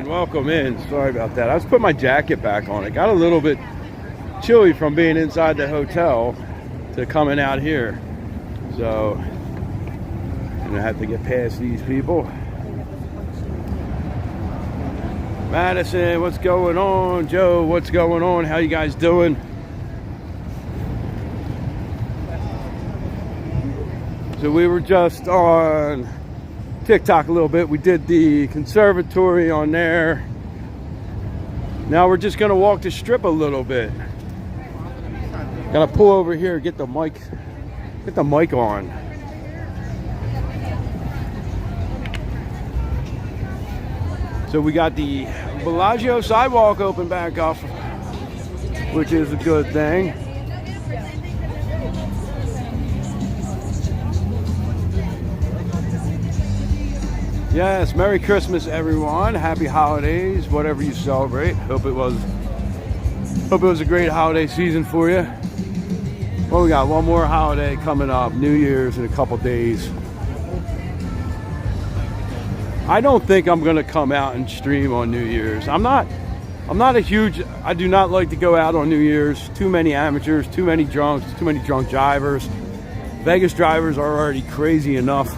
Welcome in. Sorry about that. I was putting my jacket back on. It got a little bit chilly from being inside the hotel to coming out here. So I'm gonna have to get past these people. Madison, what's going on? Joe, what's going on? How you guys doing? So we were just on TikTok a little bit. We did the conservatory on there. Now we're just gonna walk the strip a little bit. Gotta pull over here, get the mic on. So we got the Bellagio sidewalk open back up, which is a good thing. Yes, Merry Christmas, everyone. Happy holidays, whatever you celebrate. Hope it was a great holiday season for you. Well, we got one more holiday coming up, New Year's, in a couple days. I don't think I'm gonna come out and stream on New Year's. I do not like to go out on New Year's. Too many amateurs, too many drunks, too many drunk drivers. Vegas drivers are already crazy enough.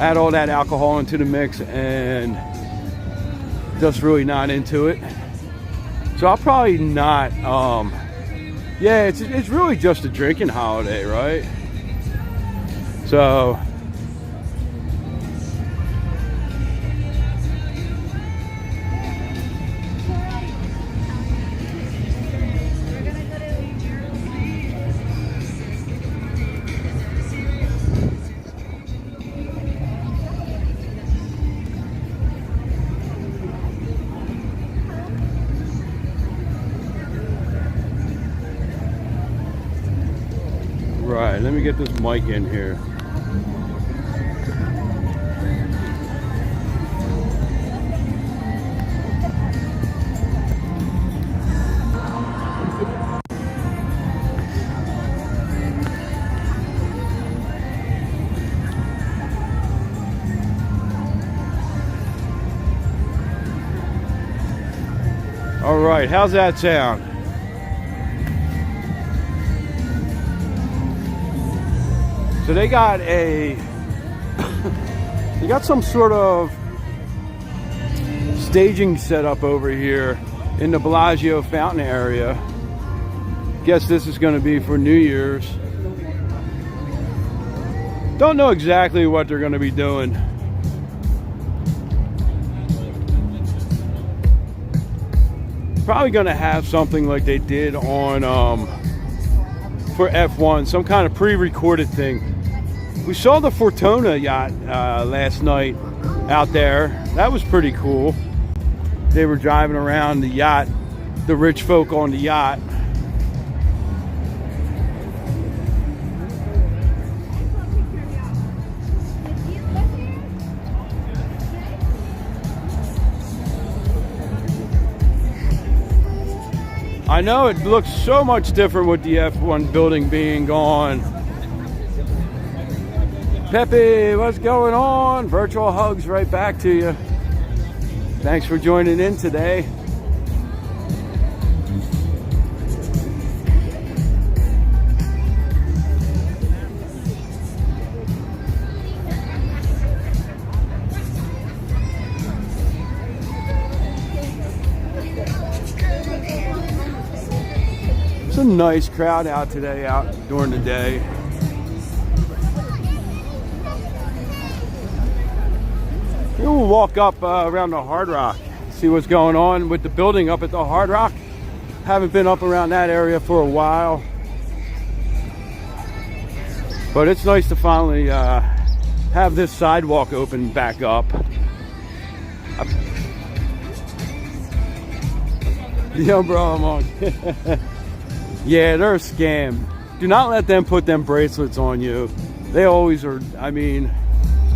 Add all that alcohol into the mix and just really not into it. So I'll probably not, yeah, it's really just a drinking holiday, right? So right, let me get this mic in here. All right, how's that sound? So they got some sort of staging set up over here in the Bellagio fountain area. Guess this is going to be for New Year's. Don't know exactly what they're going to be doing. Probably going to have something like they did on for F1, some kind of pre-recorded thing. We saw the Fortuna yacht last night out there. That was pretty cool. They were driving around the yacht, the rich folk on the yacht. I know it looks so much different with the F1 building being gone. Pepe, what's going on? Virtual hugs right back to you. Thanks for joining in today. It's a nice crowd out today, out during the day. We'll walk up around the Hard Rock, see what's going on with the building up at the Hard Rock. Haven't been up around that area for a while, but it's nice to finally have this sidewalk open back up. The umbrella monk. Yeah, they're a scam. Do not let them put them bracelets on you. They always are. I mean,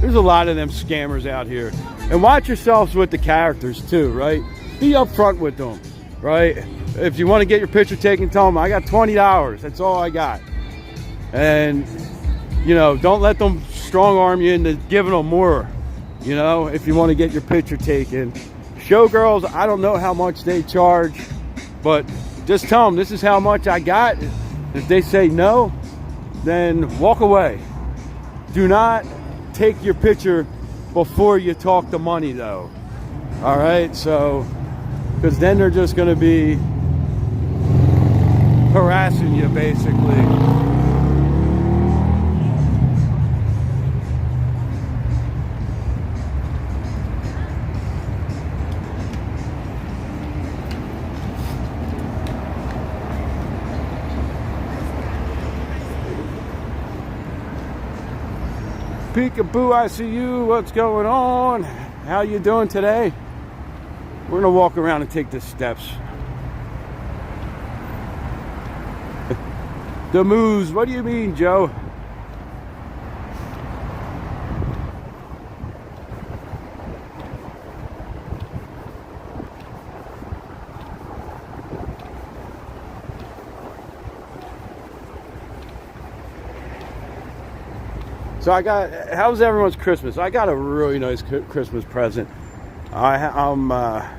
there's a lot of them scammers out here. And watch yourselves with the characters too, right? Be upfront with them, right? If you want to get your picture taken, tell them, I got $20. That's all I got. And, you know, don't let them strong arm you into giving them more, you know, if you want to get your picture taken. Showgirls, I don't know how much they charge, but just tell them, this is how much I got. If they say no, then walk away. Do not take your picture before you talk the money though. All right, so because then they're just going to be harassing you basically. Peekaboo, I see you. What's going on? How you doing today? We're gonna walk around and take the steps. The moves. What do you mean, Joe? So how's everyone's Christmas? I got a really nice Christmas present. My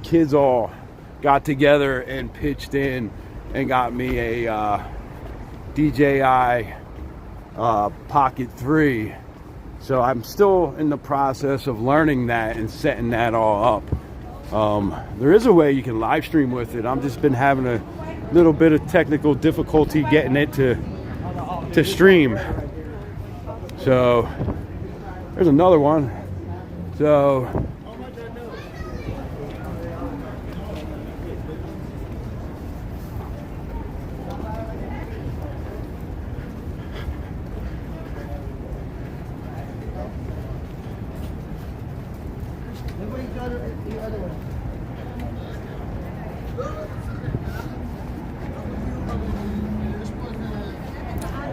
kids all got together and pitched in and got me a DJI Pocket 3. So I'm still in the process of learning that and setting that all up. There is a way you can live stream with it. I've just been having a little bit of technical difficulty getting it to stream. So there's another one. So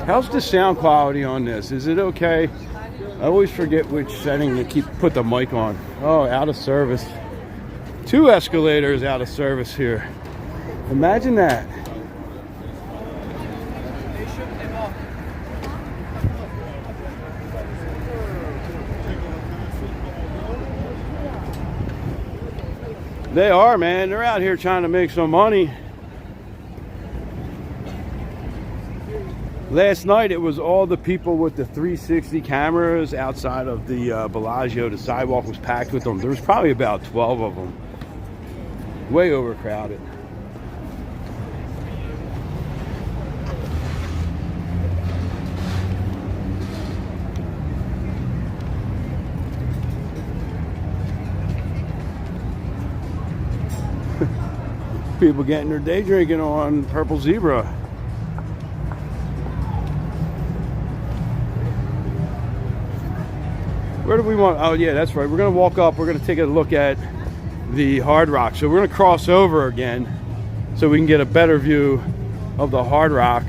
how's the sound quality on this? Is it okay? I always forget which setting to put the mic on. Oh, out of service. 2 escalators out of service here. Imagine that. They are, man. They're out here trying to make some money. Last night it was all the people with the 360 cameras outside of the Bellagio. The sidewalk was packed with them. There was probably about 12 of them. Way overcrowded. People getting their day drinking on Purple Zebra. Where do we want? Oh yeah, that's right. We're gonna walk up. We're gonna take a look at the Hard Rock. So we're gonna cross over again so we can get a better view of the Hard Rock.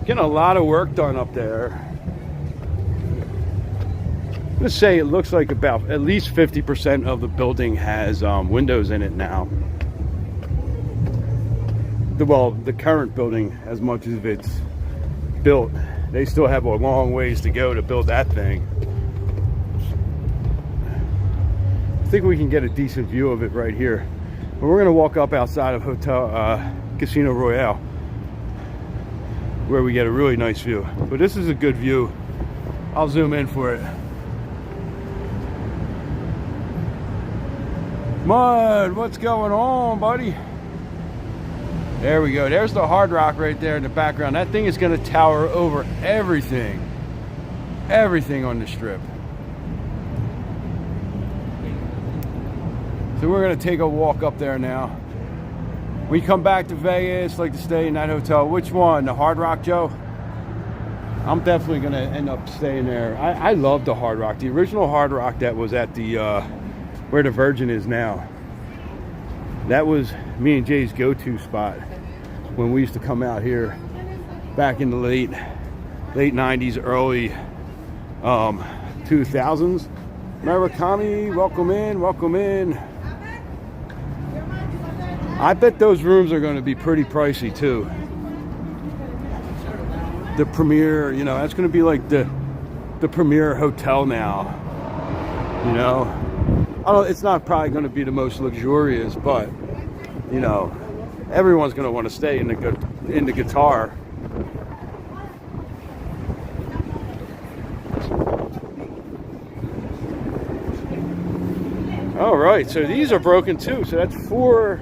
Getting a lot of work done up there. I'm gonna say it looks like about at least 50% of the building has windows in it now. The current building, as much as it's built, they still have a long ways to go to build that thing. think we can get a decent view of it right here. But we're gonna walk up outside of Casino Royale, where we get a really nice view. But this is a good view. I'll zoom in for it. Mud, what's going on, buddy? There we go. There's the Hard Rock right there in the background. That thing is going to tower over everything. Everything on the Strip. So we're going to take a walk up there now. When you come back to Vegas, like to stay in that hotel. Which one? The Hard Rock, Joe? I'm definitely going to end up staying there. I love the Hard Rock. The original Hard Rock that was at the, where the Virgin is now. That was me and Jay's go-to spot when we used to come out here back in the late 90s, early 2000s. Murakami, welcome in, welcome in. I bet those rooms are going to be pretty pricey too. The Premier, you know, that's going to be like the Premier hotel now. You know, it's not probably going to be the most luxurious, but you know, everyone's going to want to stay in the guitar. All right, so these are broken too. So that's four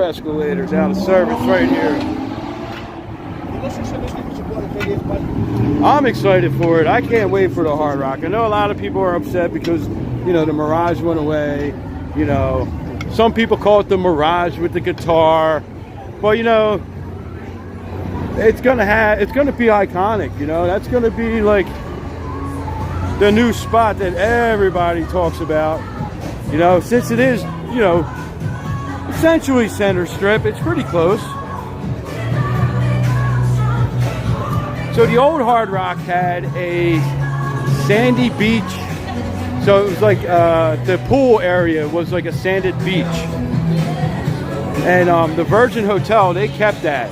escalators out of service right here. I'm excited for it. I can't wait for the Hard Rock. I know a lot of people are upset because, you know, the Mirage went away. You know, some people call it the Mirage with the guitar. Well, you know, it's gonna be iconic. You know, that's gonna be like the new spot that everybody talks about. You know, since it is, you know, essentially center strip, it's pretty close. So the old Hard Rock had a sandy beach. So it was like the pool area was like a sanded beach. And the Virgin Hotel, they kept that.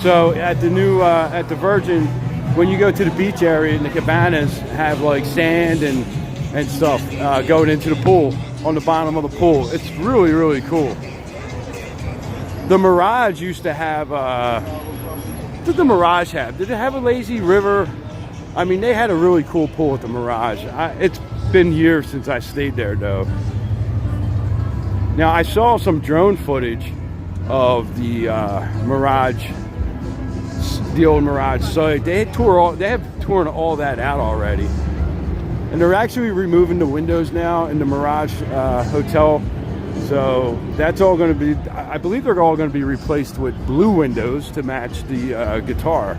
So at the new, at the Virgin, when you go to the beach area and the cabanas have like sand and stuff going into the pool, on the bottom of the pool. It's really, really cool. The Mirage used to have, what did the Mirage have? Did it have a lazy river? I mean, they had a really cool pool at the Mirage. It's been years since I stayed there though. Now I saw some drone footage of the Mirage, the old Mirage site. They have torn all that out already. And they're actually removing the windows now in the Mirage Hotel. So that's all going to be, I believe they're all going to be replaced with blue windows to match the guitar.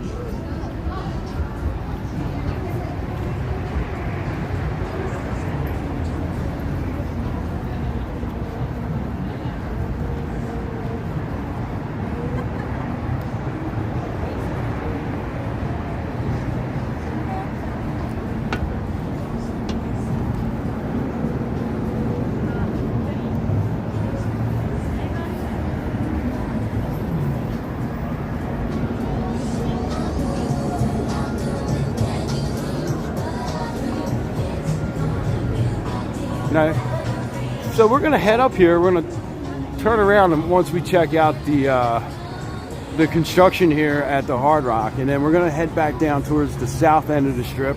So we're gonna head up here. We're gonna turn around and once we check out the construction here at the Hard Rock, and then we're gonna head back down towards the south end of the Strip,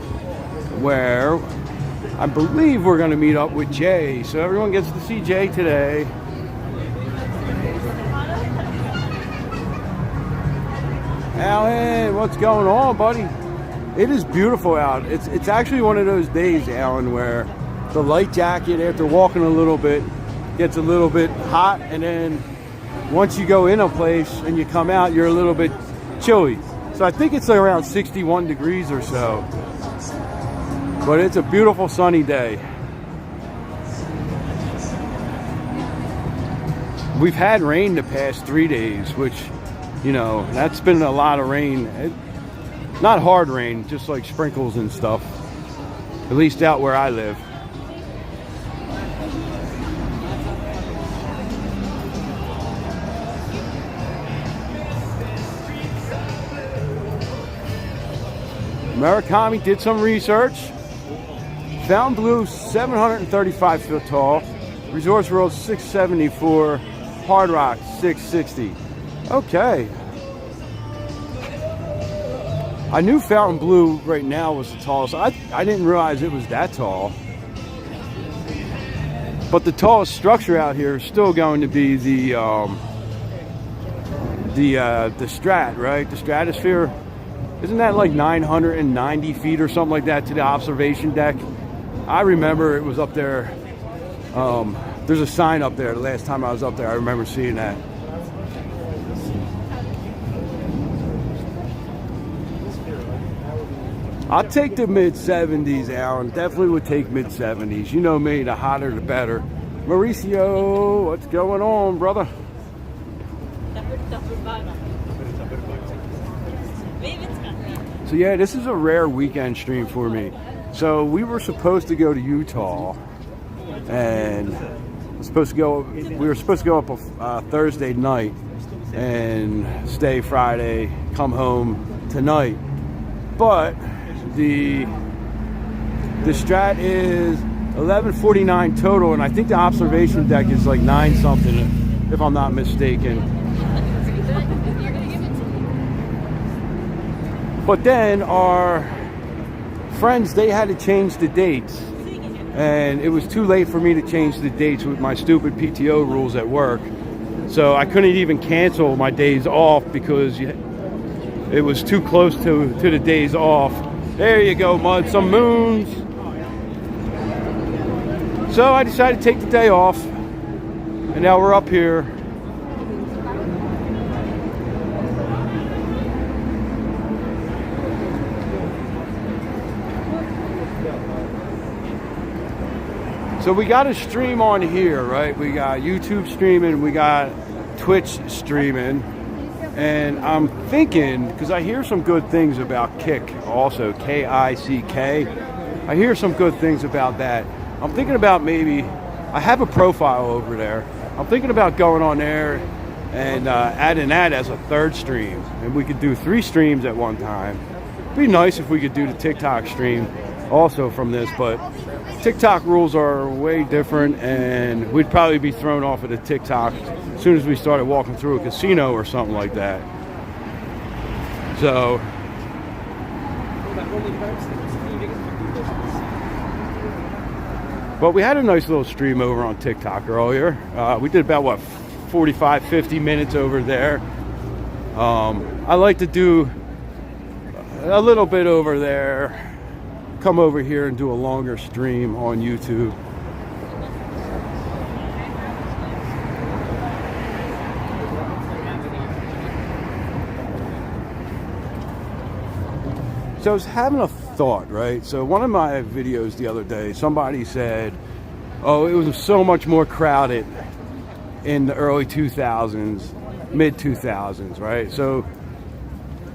where I believe we're gonna meet up with Jay. So everyone gets to see Jay today. Alan, what's going on, buddy? It is beautiful out. It's actually one of those days, Alan, where the light jacket, after walking a little bit, gets a little bit hot, and then once you go in a place and you come out, you're a little bit chilly. So I think it's around 61 degrees or so. But it's a beautiful sunny day. We've had rain the past 3 days, which, you know, that's been a lot of rain. Not hard rain, just like sprinkles and stuff. At least out where I live. Murakami did some research, Fontainebleau, 735 foot tall. Resorts World, 674. Hard Rock, 660. Okay. I knew Fontainebleau right now was the tallest. I didn't realize it was that tall. But the tallest structure out here is still going to be the Strat, right? The Stratosphere. Isn't that like 990 feet or something like that to the observation deck? I remember it was up there. There's a sign up there. The last time I was up there, I remember seeing that. I'll take the mid-70s, Alan. Definitely would take mid-70s. You know me, the hotter the better. Mauricio, what's going on, brother? So yeah, this is a rare weekend stream for me. So we were supposed to go to Utah, and we were supposed to go up Thursday night and stay Friday, come home tonight. But the Strat is 1149 total, and I think the observation deck is like 9 something, if I'm not mistaken. But then our friends, they had to change the dates, and it was too late for me to change the dates with my stupid PTO rules at work. So I couldn't even cancel my days off because it was too close to the days off. There you go, Mud, some moons. So I decided to take the day off, and now we're up here. So we got a stream on here, right? We got YouTube streaming, we got Twitch streaming. And I'm thinking, because I hear some good things about Kick also, K-I-C-K. I hear some good things about that. I'm thinking about maybe, I have a profile over there. I'm thinking about going on there and adding that as a third stream. And we could do 3 streams at one time. It'd be nice if we could do the TikTok stream also from this, but TikTok rules are way different, and we'd probably be thrown off of the TikTok as soon as we started walking through a casino or something like that. So but we had a nice little stream over on TikTok earlier. We did about, what, 45, 50 minutes over there. I like to do a little bit over there, come over here and do a longer stream on YouTube. So I was having a thought, right? So one of my videos the other day, somebody said, oh, it was so much more crowded in the early 2000s, mid 2000s, right? So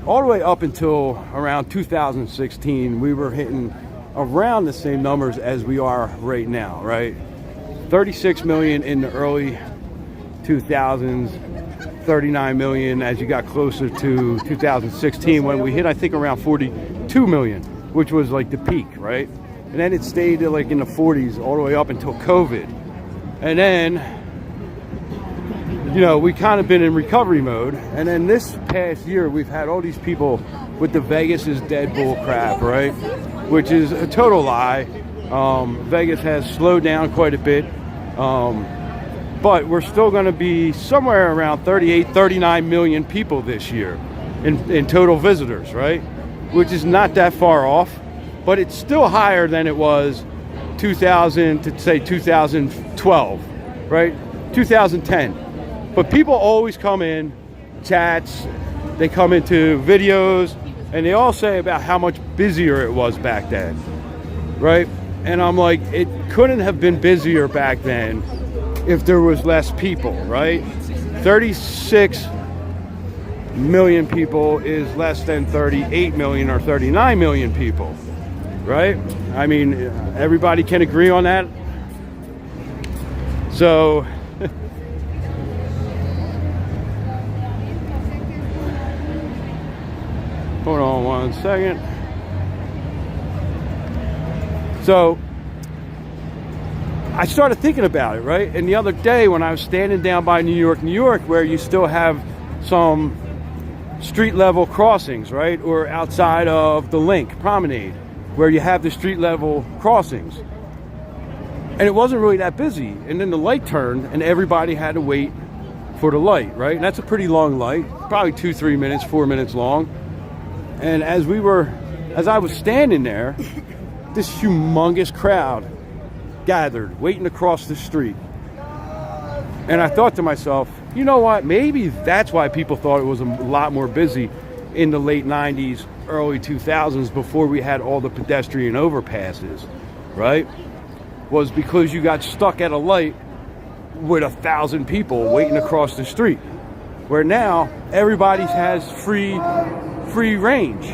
all the way up until around 2016, we were hitting around the same numbers as we are right now, right? 36 million in the early 2000s, 39 million as you got closer to 2016, when we hit, I think, around 42 million, which was like the peak, right? And then it stayed like in the 40s all the way up until COVID. And then, you know, we kind of been in recovery mode. And then this past year, we've had all these people with the Vegas is dead bull crap, right? Which is a total lie. Vegas has slowed down quite a bit. But we're still going to be somewhere around 38, 39 million people this year in total visitors, right? Which is not that far off, but it's still higher than it was 2000 to say 2012, right? 2010. But people always come in, chats, they come into videos, and they all say about how much busier it was back then, right? And I'm like, it couldn't have been busier back then if there was less people, right? 36 million people is less than 38 million or 39 million people, right? I mean, everybody can agree on that. So hold on one second. So I started thinking about it, right? And the other day when I was standing down by New York, where you still have some street level crossings, right? Or outside of the Link Promenade, where you have the street level crossings. And it wasn't really that busy. And then the light turned and everybody had to wait for the light, right? And that's a pretty long light, probably 2-3 minutes, 4 minutes long. And as I was standing there, this humongous crowd gathered, waiting across the street. And I thought to myself, you know what? Maybe that's why people thought it was a lot more busy in the late 90s, early 2000s, before we had all the pedestrian overpasses, right? Was because you got stuck at a light with 1,000 people waiting across the street. Where now, everybody has free range.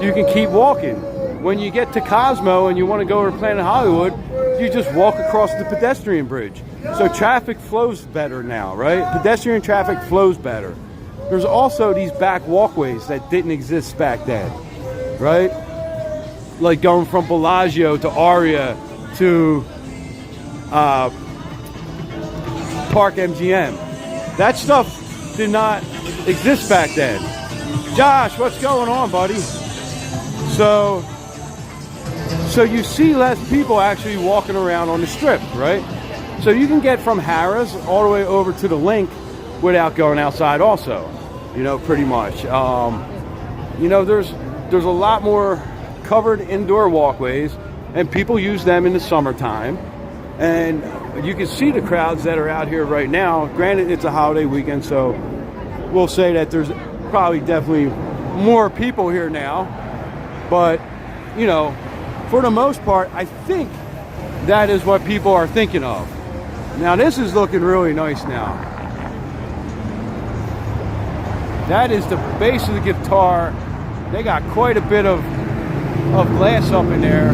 You can keep walking. When you get to Cosmo and you want to go to Planet Hollywood, you just walk across the pedestrian bridge. So traffic flows better now, right? Pedestrian traffic flows better. There's also these back walkways that didn't exist back then, right? Like going from Bellagio to Aria to Park MGM. That stuff did not exist back then. Josh, what's going on, buddy? So you see less people actually walking around on the strip, right? So you can get from Harrah's all the way over to the Link without going outside also, you know, pretty much. You know, there's a lot more covered indoor walkways, and people use them in the summertime. And you can see the crowds that are out here right now. Granted, it's a holiday weekend, so we'll say that there's probably definitely more people here now. But, you know, for the most part, I think that is what people are thinking of. Now, this is looking really nice now. That is the base of the guitar. They got quite a bit of glass up in there.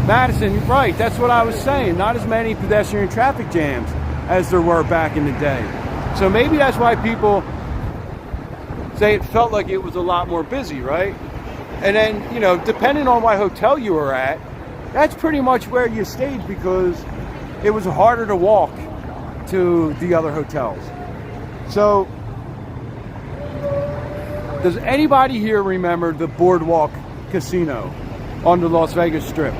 Madison, right, that's what I was saying. Not as many pedestrian traffic jams as there were back in the day. So maybe that's why people say it felt like it was a lot more busy, right? And then, you know, depending on what hotel you were at, that's pretty much where you stayed, because it was harder to walk to the other hotels. So, does anybody here remember the Boardwalk Casino on the Las Vegas Strip?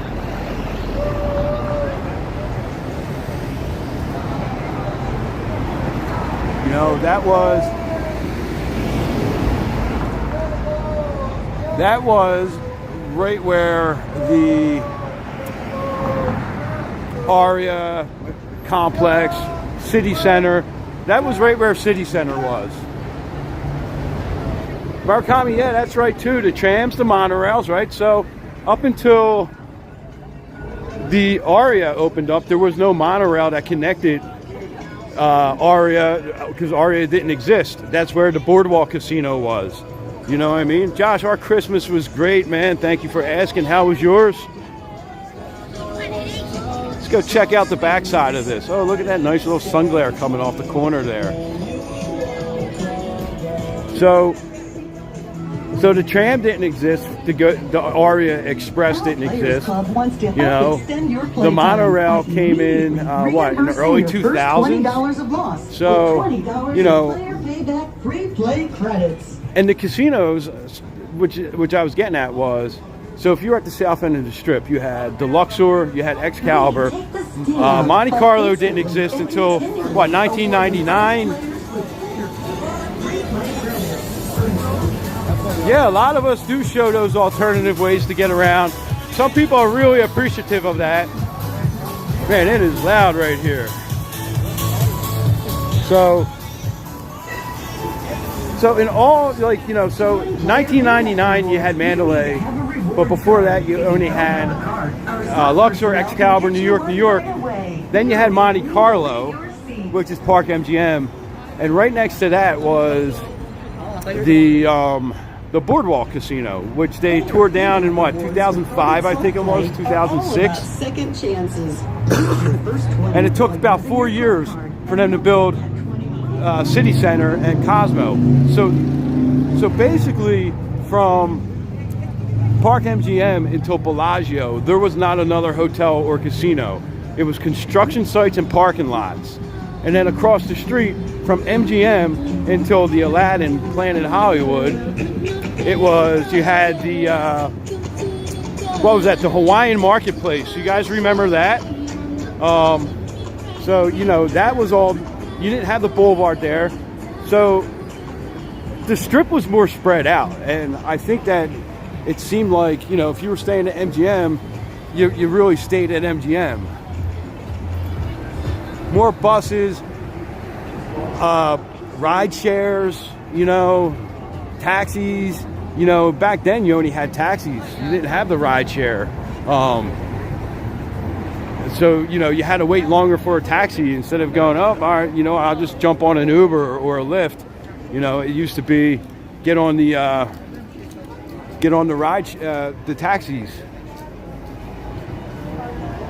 You know, that was right where the Aria complex, City Center, that was right where City Center was. Murakami, yeah, that's right too. The trams, the monorails, right? So up until the Aria opened up, there was no monorail that connected Aria, because Aria didn't exist. That's where the Boardwalk Casino was. You know what I mean? Josh, our Christmas was great, man. Thank you for asking. How was yours? Let's go check out the backside of this. Oh, look at that nice little sun glare coming off the corner there. So the tram didn't exist. The Aria Express didn't exist. You know, the monorail came in what, in the early 2000s. So, you know, and the casinos, which I was getting at, was, so if you were at the south end of the Strip, you had the Luxor, you had Excalibur. Monte Carlo didn't exist until what, 1999. Yeah, a lot of us do show those alternative ways to get around. Some people are really appreciative of that. Man, it is loud right here. So in all, like, you know, so 1999 you had Mandalay, but before that you only had Luxor, Excalibur, New York. Then you had Monte Carlo, which is Park MGM, and right next to that was the Boardwalk Casino, which they tore down in what, 2005, I think it was, 2006. Second chances. And it took about 4 years for them to build City Center and Cosmo. So basically from Park MGM until Bellagio, there was not another hotel or casino. It was construction sites and parking lots. And then across the street from MGM until the Aladdin Planet Hollywood, it was, you had the, what was that, the Hawaiian Marketplace. You guys remember that? So, you know, that was all, you didn't have the boulevard there. So the Strip was more spread out. And I think that it seemed like, you know, if you were staying at MGM, you really stayed at MGM. More buses, ride shares, you know, taxis. You know, back then you only had taxis. You didn't have the ride share. So, you know, you had to wait longer for a taxi instead of going, oh, all right, you know, I'll just jump on an Uber or a Lyft. You know, it used to be get on the ride, the taxis.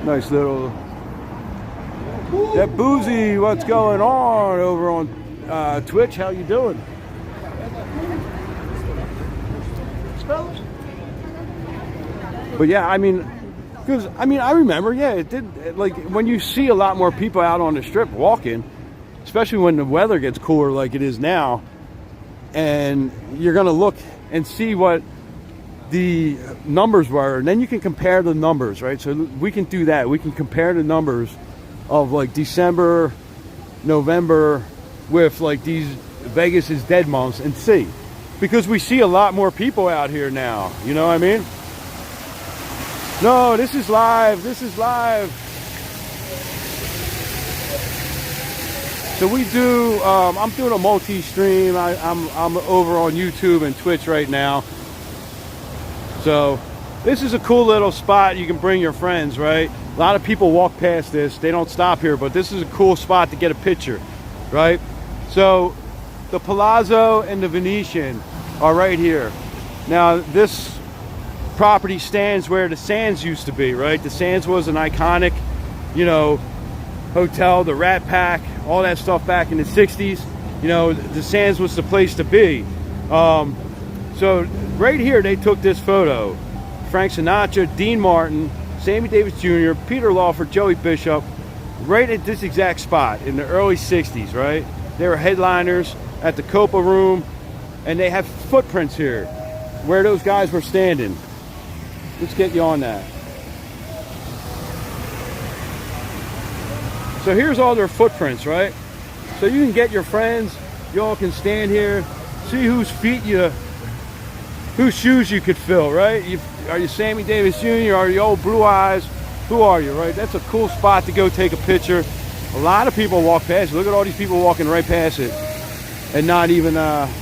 Nice little. That Boozy, what's going on over on Twitch? How you doing? But yeah, I mean, because I remember, yeah, it did. Like when you see a lot more people out on the Strip walking, especially when the weather gets cooler like it is now, and you're gonna look and see what the numbers were, and then you can compare the numbers, right? So we can do that. We can compare the numbers of like December, November with like these Vegas's dead months and see, because we see a lot more people out here now. You know what I mean? No, this is live. This is live. So we do. I'm doing a multi-stream. I'm over on YouTube and Twitch right now. So this is a cool little spot. You can bring your friends, right? A lot of people walk past this. They don't stop here, but this is a cool spot to get a picture, right? So the Palazzo and the Venetian are right here. Now this property stands where the Sands used to be, right? The Sands was an iconic, you know, hotel, the Rat Pack, all that stuff back in the 60s. You know, the Sands was the place to be. So right here they took this photo. Frank Sinatra, Dean Martin, Sammy Davis Jr., Peter Lawford, Joey Bishop, right at this exact spot in the early 60s, right? They were headliners at the Copa Room, and they have footprints here where those guys were standing. Let's get you on that. So here's all their footprints, right? So you can get your friends, you all can stand here, see whose shoes you could fill, right? Are you Sammy Davis Jr.? Are you old Blue Eyes? Who are you, right? That's a cool spot to go take a picture. A lot of people walk past it. Look at all these people walking right past it and not even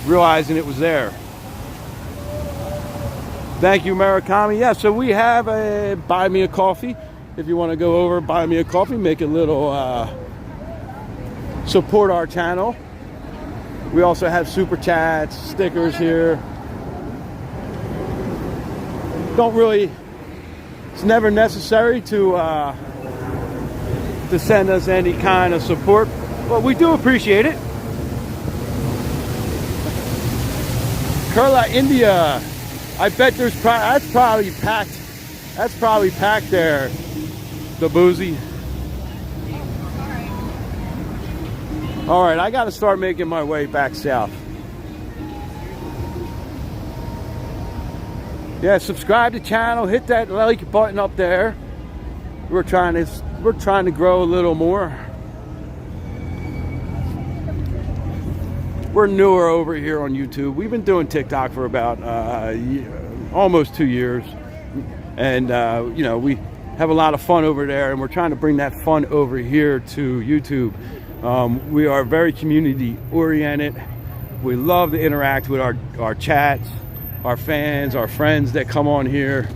realizing it was there. Thank you, Murakami. Yeah, so we have a Buy Me a Coffee. If you want to go over, buy me a coffee, make a little, support our channel. We also have super chats, stickers here. Don't really, it's never necessary to send us any kind of support, but we do appreciate it. Kerala, India. I bet there's that's probably packed. That's probably packed there. The Boozy. All right, I got to start making my way back south. Yeah, subscribe to the channel. Hit that like button up there. We're trying to grow a little more. We're newer over here on YouTube. We've been doing TikTok for about almost 2 years, and you know, we have a lot of fun over there, and we're trying to bring that fun over here to YouTube. We are very community oriented. We love to interact with our chats, our fans, our friends that come on here.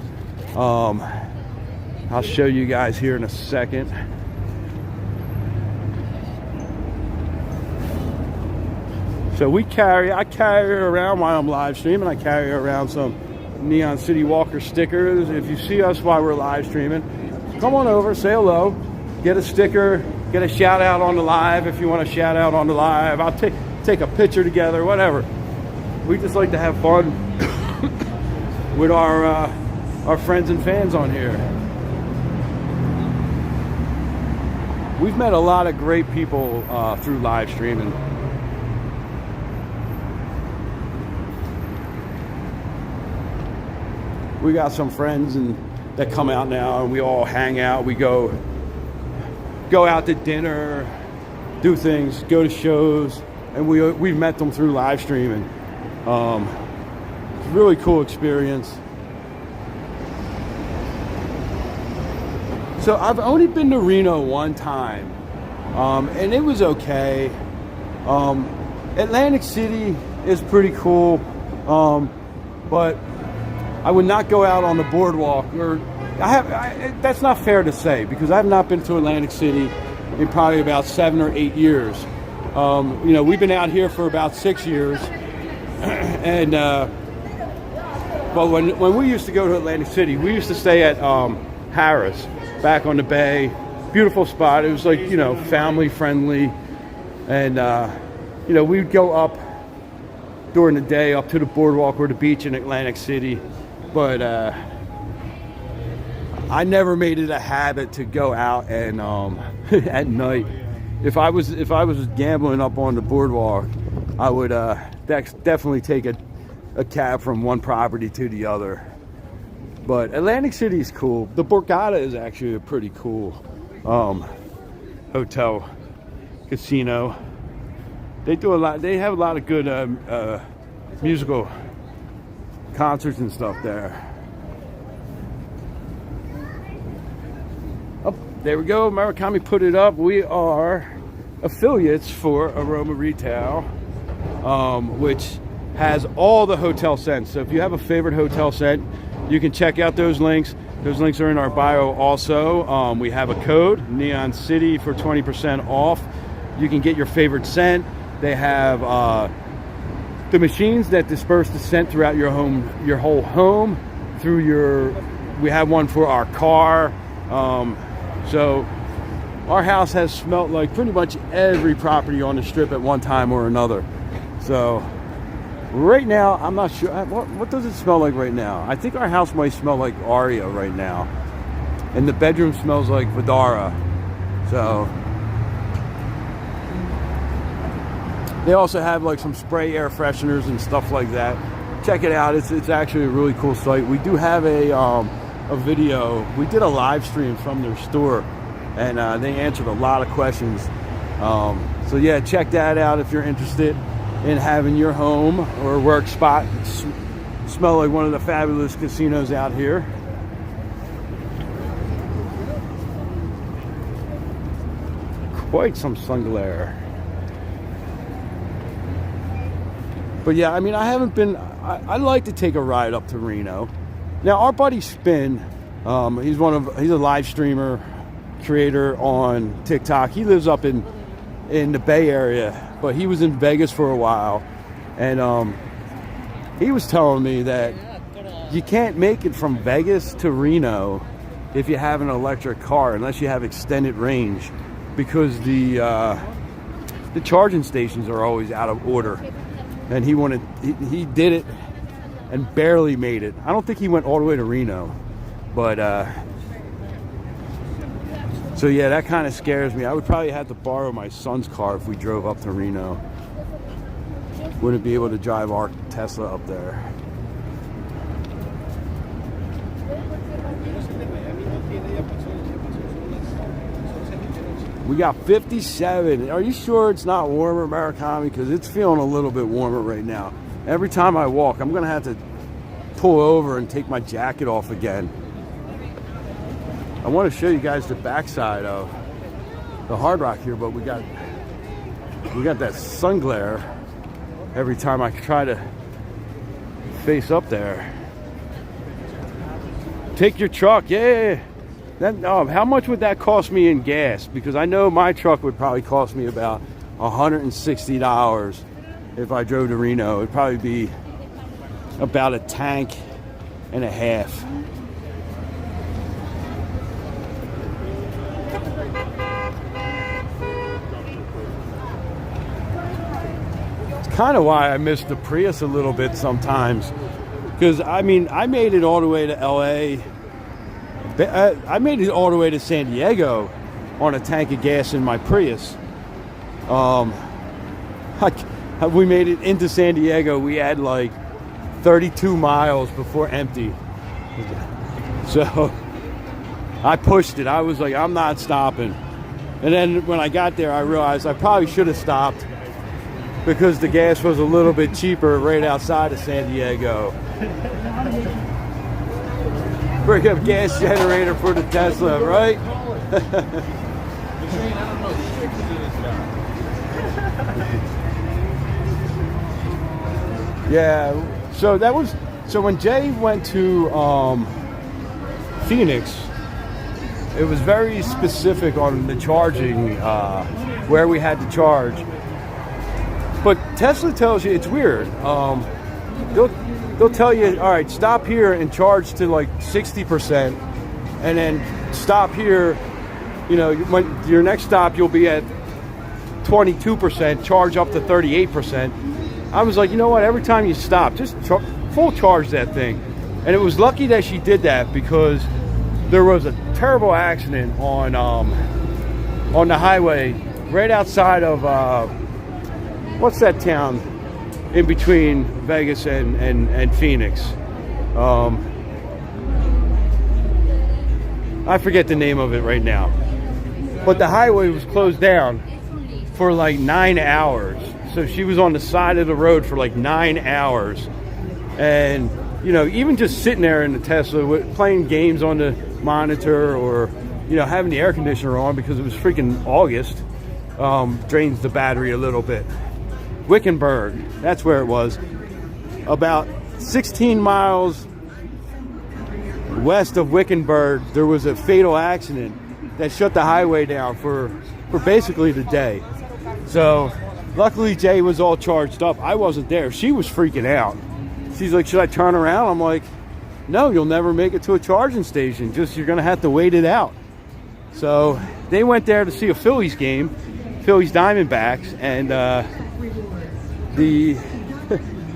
I'll show you guys here in a second. So I carry around while I'm live streaming. I carry around some NeonCityWalker stickers. If you see us while we're live streaming, come on over, say hello, get a sticker, get a shout out on the live if you want to shout out on the live. I'll take a picture together, whatever. We just like to have fun with our our friends and fans on here. We've met a lot of great people through live streaming. We got some friends that come out now, and we all hang out. We go out to dinner, do things, go to shows, and we've met them through live streaming. It's a really cool experience. So I've only been to Reno one time, and it was okay. Atlantic City is pretty cool, but I would not go out on the boardwalk. That's not fair to say, because I've not been to Atlantic City in probably about 7 or 8 years. You know, we've been out here for about 6 years, and but when we used to go to Atlantic City, we used to stay at Harris, back on the bay. Beautiful spot. It was like, you know, family friendly, and you know, we'd go up during the day up to the boardwalk or the beach in Atlantic City, but I never made it a habit to go out and at night. If I was gambling up on the boardwalk, I would definitely take a cab from one property to the other. But Atlantic City is cool. The Borgata is actually a pretty cool hotel, casino. They do a lot. They have a lot of good musical concerts and stuff there. Oh, there we go. Murakami put it up. We are affiliates for Aroma Retail, which has all the hotel scents. So if you have a favorite hotel scent, you can check out those links. Those links are in our bio also. We have a code, Neon City, for 20% off. You can get your favorite scent. They have the machines that disperse the scent throughout your home, your whole home, through your. We have one for our car. So our house has smelled like pretty much every property on the strip at one time or another. So right now, I'm not sure. What does it smell like right now? I think our house might smell like Aria right now. And the bedroom smells like Vidara. So they also have like some spray air fresheners and stuff like that. Check it out. It's actually a really cool site. We do have a video. We did a live stream from their store, and they answered a lot of questions. So yeah, check that out if you're interested in having your home or work spot smell like one of the fabulous casinos out here. Quite some sun glare. But yeah, I mean, I haven't been. I'd like to take a ride up to Reno. Now, our buddy Spin, he's a live streamer, creator on TikTok. He lives up in the Bay Area, but he was in Vegas for a while, and he was telling me that you can't make it from Vegas to Reno if you have an electric car unless you have extended range, because the charging stations are always out of order. And he did it and barely made it. I don't think he went all the way to Reno, but so yeah, that kind of scares me. I would probably have to borrow my son's car if we drove up to Reno. Wouldn't be able to drive our Tesla up there. We got 57. Are you sure it's not warmer, Murakami? Because it's feeling a little bit warmer right now. Every time I walk, I'm going to have to pull over and take my jacket off again. I want to show you guys the backside of the Hard Rock here, but we got that sun glare every time I try to face up there. Take your truck, yeah. How much would that cost me in gas? Because I know my truck would probably cost me about $160 if I drove to Reno. It'd probably be about a tank and a half. It's kind of why I miss the Prius a little bit sometimes, Because, I mean, I made it all the way to LA. I made it all the way to San Diego on a tank of gas in my Prius. We made it into San Diego. We had like 32 miles before empty. So I pushed it. I was like, I'm not stopping. And then when I got there, I realized I probably should have stopped because the gas was a little bit cheaper right outside of San Diego. Bring up gas generator for the Tesla, right? Yeah, so when Jay went to Phoenix, it was very specific on the charging, where we had to charge. But Tesla tells you, it's weird. They'll tell you, all right, stop here and charge to like 60%, and then stop here. You know, when your next stop, you'll be at 22%, charge up to 38%. I was like, you know what? Every time you stop, just full charge that thing. And it was lucky that she did that because there was a terrible accident on the highway right outside of what's that town in between Vegas and Phoenix? I forget the name of it right now. But the highway was closed down for like 9 hours. So she was on the side of the road for like 9 hours. And, you know, even just sitting there in the Tesla, playing games on the monitor or, you know, having the air conditioner on because it was freaking August, drains the battery a little bit. Wickenburg, that's where it was. About 16 miles west of Wickenburg, there was a fatal accident that shut the highway down for basically the day. So luckily Jay was all charged up. I wasn't there. She was freaking out. She's like, should I turn around? I'm like, no, you'll never make it to a charging station. Just, you're going to have to wait it out. So they went there to see a Phillies game, Phillies Diamondbacks, and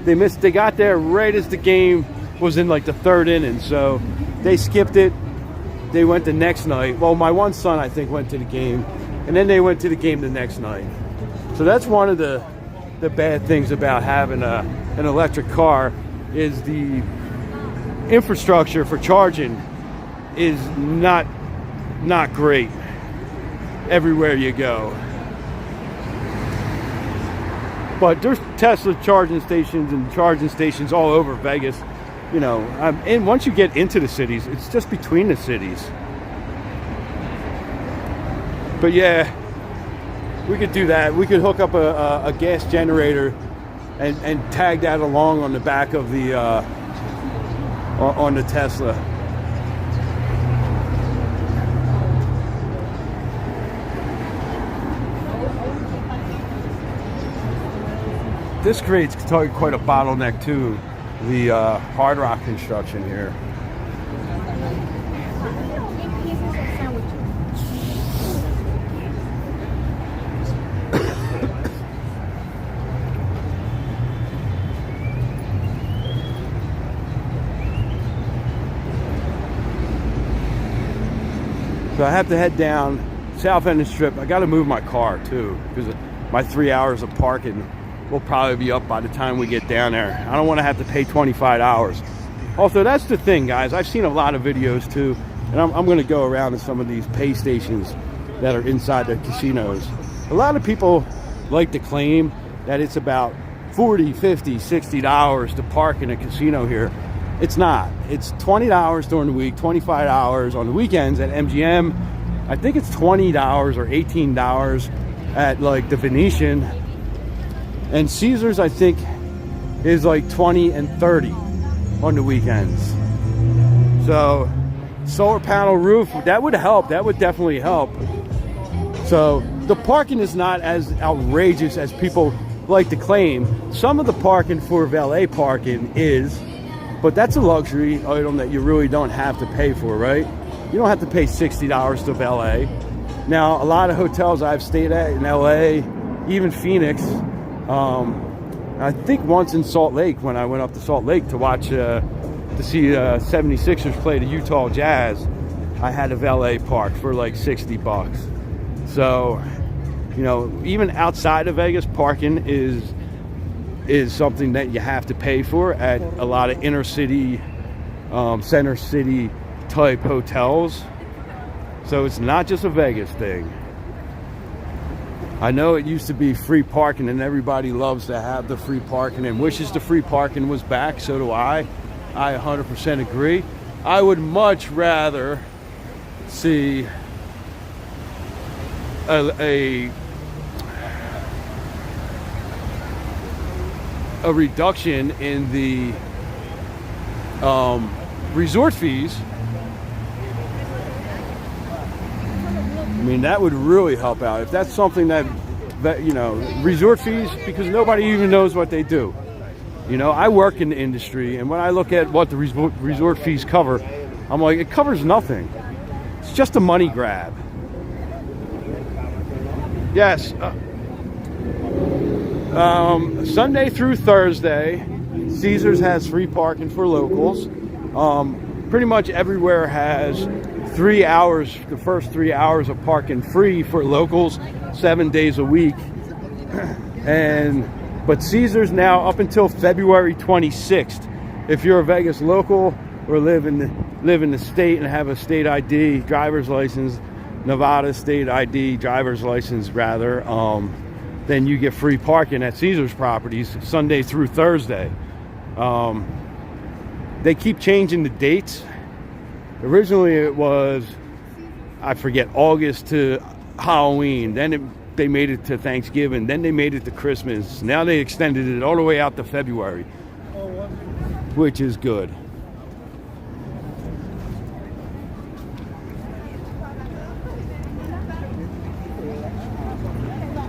they got there right as the game was in like the third inning. So they skipped it. They went the next night. Well, my one son, I think, went to the game, and then they went to the game the next night. So that's one of the bad things about having an electric car is the infrastructure for charging is not great everywhere you go. But there's Tesla charging stations and charging stations all over Vegas. You know, and once you get into the cities, it's just between the cities. But yeah, we could do that. We could hook up a gas generator and tag that along on the back of the on the Tesla. This creates quite a bottleneck too, the Hard Rock construction here. So I have to head down south end of the Strip. I got to move my car too because my 3 hours of parking will probably be up by the time we get down there. I don't want to have to pay $25. Also, that's the thing, guys. I've seen a lot of videos too, and I'm going to go around to some of these pay stations that are inside the casinos. A lot of people like to claim that it's about $40, $50, $60 to park in a casino here. It's not. It's $20 during the week, $25 on the weekends at MGM. I think it's $20 or $18 at like the Venetian. And Caesars, I think, is like $20 and $30 on the weekends. So solar panel roof, that would help. That would definitely help. So the parking is not as outrageous as people like to claim. Some of the parking for valet parking is, but that's a luxury item that you really don't have to pay for, right? You don't have to pay $60 to valet. Now, a lot of hotels I've stayed at in LA, even Phoenix, I think once in Salt Lake, when I went up to Salt Lake to watch, to see 76ers play the Utah Jazz, I had a valet park for like $60. So, you know, even outside of Vegas, parking is something that you have to pay for at a lot of inner city, center city type hotels. So it's not just a Vegas thing. I know it used to be free parking and everybody loves to have the free parking and wishes the free parking was back. So do I. I 100% agree. I would much rather see a reduction in the resort fees. I mean, that would really help out. If that's something that you know, resort fees, because nobody even knows what they do. You know, I work in the industry, and when I look at what the resort fees cover, I'm like, it covers nothing. It's just a money grab. Yes. Sunday through Thursday, Caesars has free parking for locals. Pretty much everywhere has 3 hours, the first 3 hours of parking free for locals, 7 days a week. But Caesars now up until February 26th. If you're a Vegas local or live in the state and have a state ID, driver's license, Nevada state ID, driver's license rather, then you get free parking at Caesars properties Sunday through Thursday. They keep changing the dates. Originally it was, I forget, August to Halloween. Then they made it to Thanksgiving. Then they made it to Christmas. Now they extended it all the way out to February, which is good.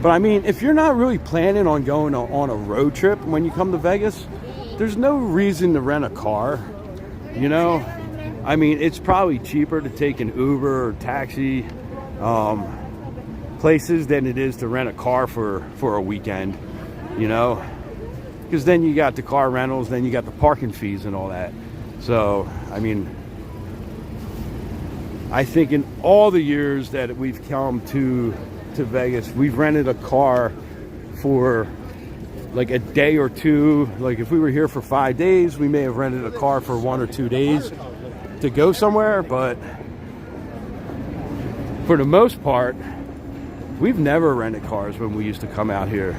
But I mean, if you're not really planning on going on a road trip when you come to Vegas, there's no reason to rent a car, you know? I mean, it's probably cheaper to take an Uber or taxi places than it is to rent a car for a weekend, you know? Because then you got the car rentals, then you got the parking fees and all that. So, I mean, I think in all the years that we've come to Vegas, we've rented a car for like a day or two. Like if we were here for 5 days, we may have rented a car for 1 or 2 days to go somewhere, but for the most part, we've never rented cars when we used to come out here.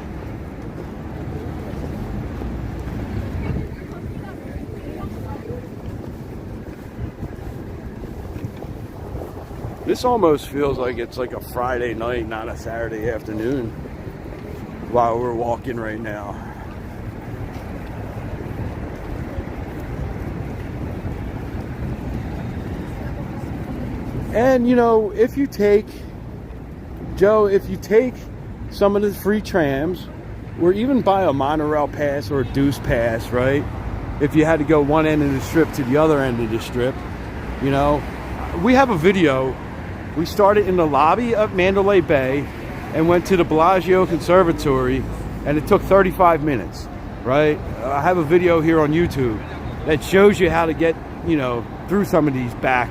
This almost feels like it's like a Friday night, not a Saturday afternoon, while we're walking right now. And, you know, if you take some of the free trams, or even buy a monorail pass or a deuce pass, right? If you had to go one end of the strip to the other end of the strip, you know, we have a video. We started in the lobby of Mandalay Bay and went to the Bellagio Conservatory, and it took 35 minutes, right? I have a video here on YouTube that shows you how to get, you know, through some of these back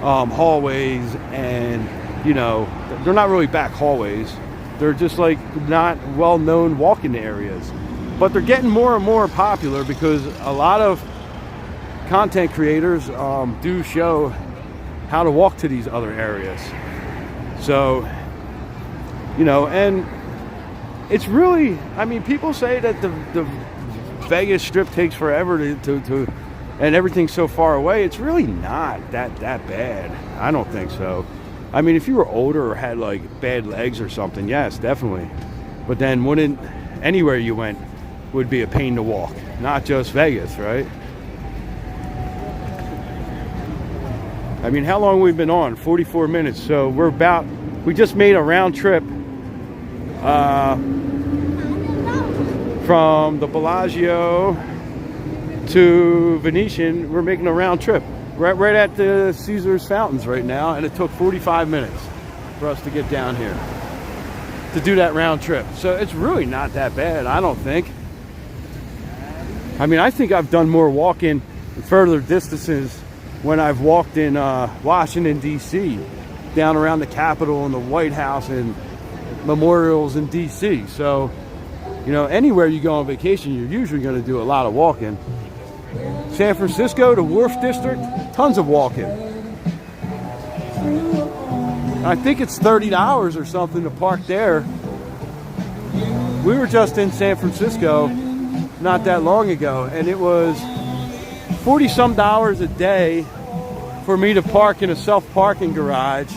hallways, and, you know, they're not really back hallways. They're just like not well-known walking areas. But they're getting more and more popular because a lot of content creators do show how to walk to these other areas. So, you know, and it's really, I mean, people say that the Vegas Strip takes forever to and everything's so far away. It's really not that bad. I don't think so. I mean, if you were older or had like bad legs or something, yes, definitely. But then wouldn't anywhere you went would be a pain to walk, not just Vegas, right? I mean, how long we've been on? 44 minutes. So we just made a round trip from the Bellagio to Venetian. We're making a round trip right at the Caesars Fountains right now, and it took 45 minutes for us to get down here to do that round trip. So it's really not that bad, I don't think. I mean, I think I've done more walking further distances when I've walked in Washington, D.C., down around the Capitol and the White House and memorials in D.C. So, you know, anywhere you go on vacation, you're usually going to do a lot of walking. San Francisco, the Wharf District, tons of walking. I think it's $30 or something to park there. We were just in San Francisco not that long ago, and it was $40-some a day for me to park in a self-parking garage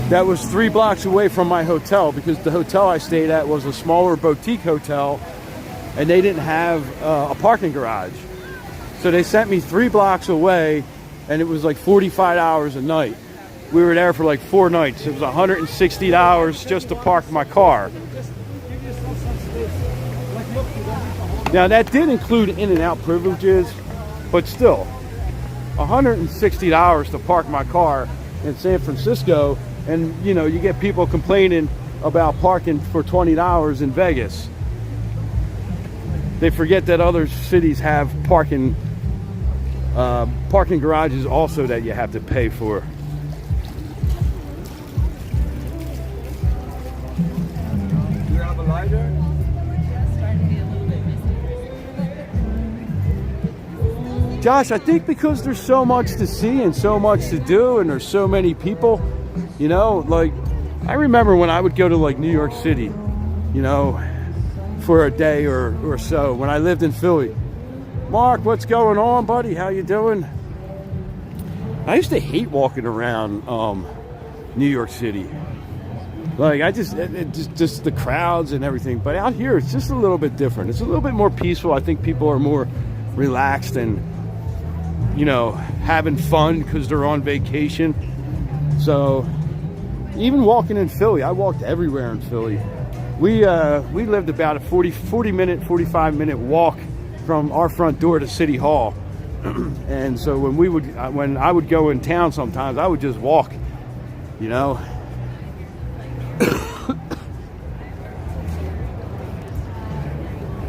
that was 3 blocks away from my hotel, because the hotel I stayed at was a smaller boutique hotel and they didn't have a parking garage. So they sent me 3 blocks away, and it was like $45 a night. We were there for like 4 nights. It was $160 just to park my car. Now that did include in and out privileges, but still, $160 to park my car in San Francisco. And you know, you get people complaining about parking for $20 in Vegas. They forget that other cities have parking garages also that you have to pay for. Do you have a lighter? Josh, I think because there's so much to see and so much to do and there's so many people, you know, like I remember when I would go to like New York City, you know, for a day or so when I lived in Philly. Mark, what's going on, buddy? How you doing? I used to hate walking around New York City. Like I just the crowds and everything. But out here it's just a little bit different. It's a little bit more peaceful. I think people are more relaxed and, you know, having fun because they're on vacation. So even walking in Philly, I walked everywhere in Philly. We lived about a 45-minute walk from our front door to City Hall. And so when I would go in town sometimes, I would just walk, you know.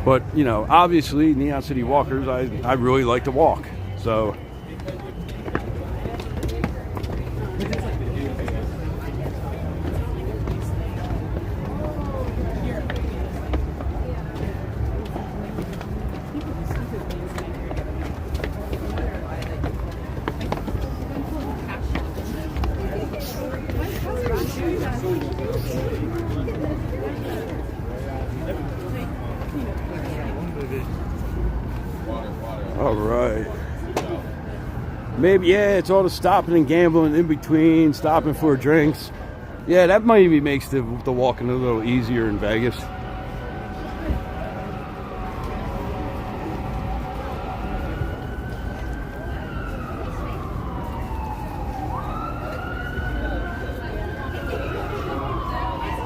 But, you know, obviously, Neon City Walkers, I really like to walk. So all right. Maybe, yeah, it's all the stopping and gambling in between, stopping for drinks. Yeah, that maybe makes the walking a little easier in Vegas.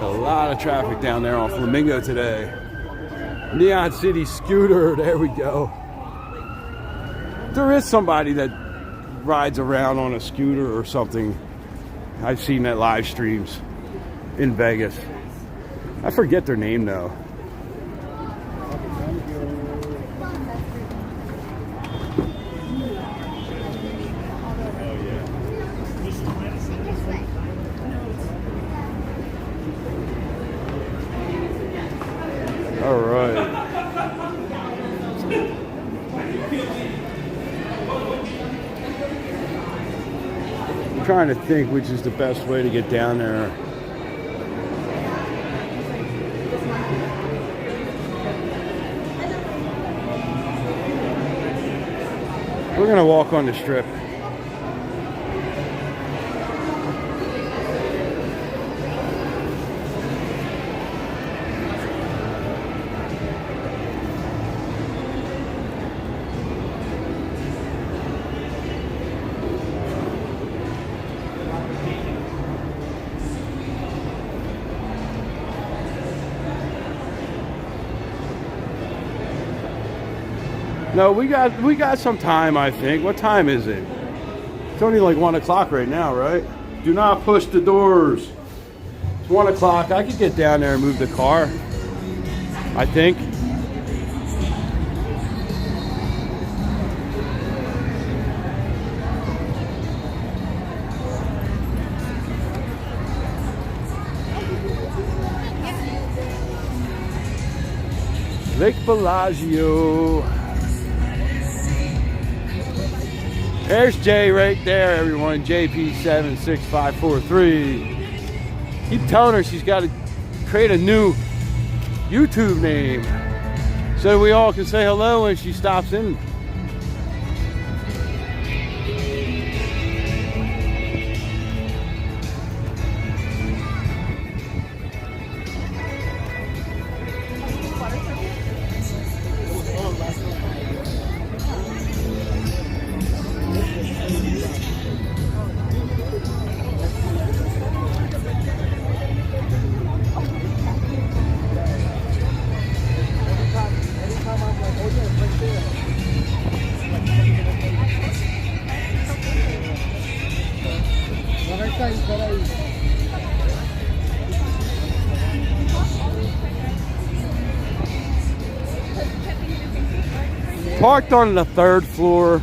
A lot of traffic down there on Flamingo today. Neon City Scooter, there we go. There is somebody that rides around on a scooter or something. I've seen that live streams in Vegas. I forget their name though. All right. I'm trying to think which is the best way to get down there. We're gonna walk on the Strip. No, we got some time, I think. What time is it? It's only like 1 o'clock right now, right? Do not push the doors. It's 1 o'clock. I could get down there and move the car, I think. Lake Bellagio. There's Jay right there, everyone. JP76543. Keep telling her she's got to create a new YouTube name so we all can say hello when she stops in. Parked on the 3rd floor.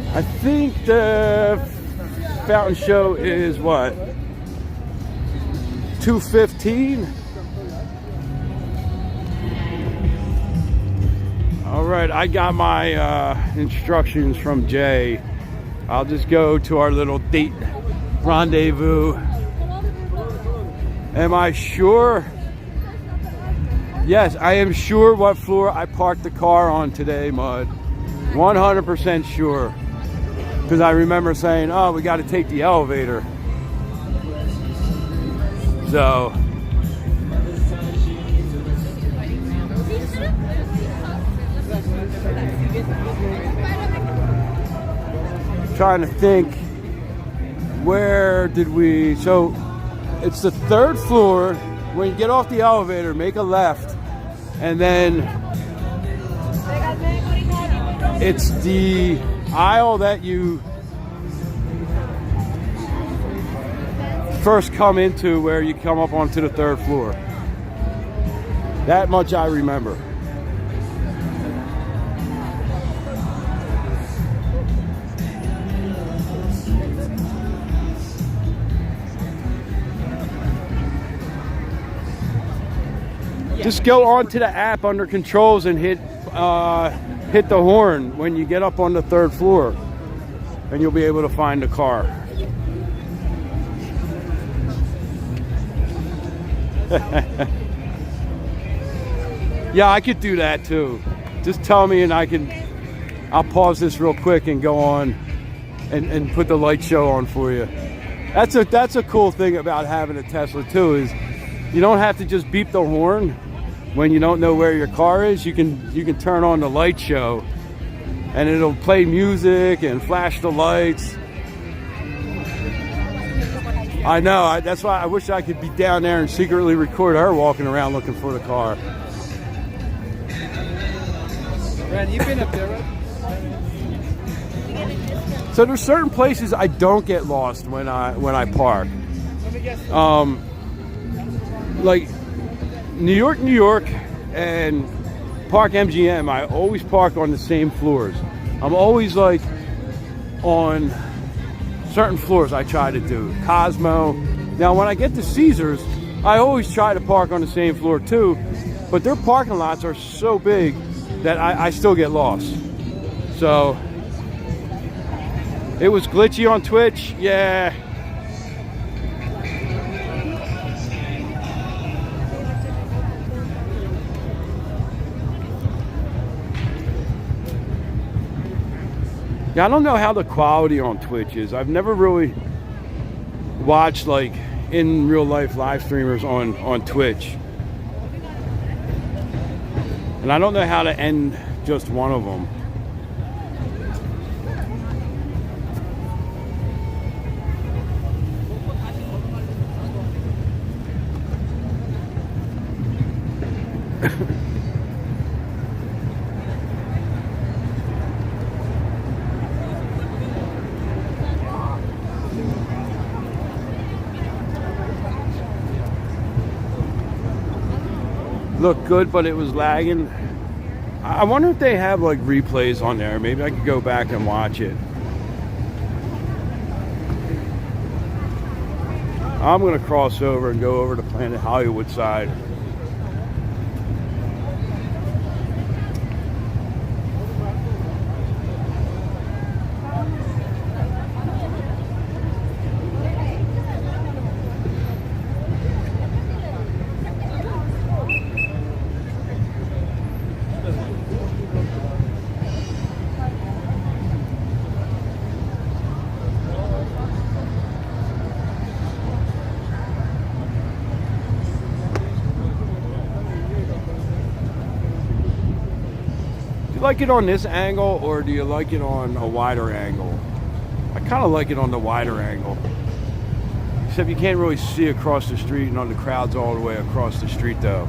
I think the fountain show is what? 2:15? All right, I got my instructions from Jay. I'll just go to our little date rendezvous. Am I sure? Yes, I am sure what floor I parked the car on today, Mud. 100% sure. Because I remember saying, oh, we got to take the elevator. So. Trying to think, where did we, so it's the 3rd floor. When you get off the elevator, make a left, and then it's the aisle that you first come into where you come up onto the 3rd floor. That much I remember. Just go onto the app under controls and hit the horn when you get up on the 3rd floor, and you'll be able to find the car. Yeah, I could do that too. Just tell me and I'll pause this real quick and go on and put the light show on for you. That's a cool thing about having a Tesla too, is you don't have to just beep the horn when you don't know where your car is. You can turn on the light show and it'll play music and flash the lights. I know, that's why I wish I could be down there and secretly record her walking around looking for the car. Brad, you been up there, right? So there's certain places I don't get lost when I park. Let me guess. Like New York, and Park MGM, I always park on the same floors. I'm always like on certain floors I try to do. Cosmo. Now when I get to Caesars, I always try to park on the same floor too, but their parking lots are so big that I still get lost. So it was glitchy on Twitch, yeah. Yeah, I don't know how the quality on Twitch is. I've never really watched like in real life live streamers on Twitch. And I don't know how to end just one of them. looked good, but it was lagging. I wonder if they have like replays on there. Maybe I could go back and watch it. I'm gonna cross over and go over to Planet Hollywood side. Do you like it on this angle, or do you like it on a wider angle? I kind of like it on the wider angle. Except you can't really see across the street, and on the crowds all the way across the street though.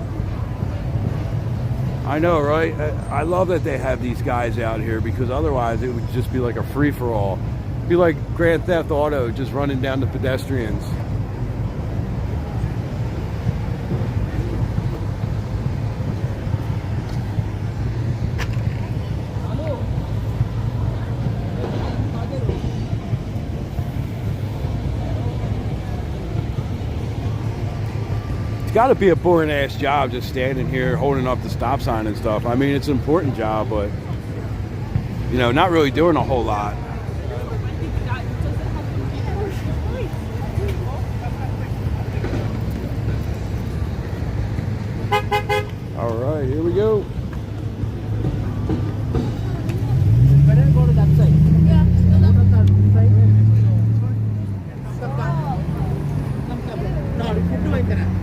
I know, right? I love that they have these guys out here, because otherwise it would just be like a free-for-all. It'd be like Grand Theft Auto, just running down the pedestrians. It's got to be a boring ass job just standing here holding up the stop sign and stuff. I mean, it's an important job, but you know, not really doing a whole lot. All right, here we go. Better go to that side. Yeah.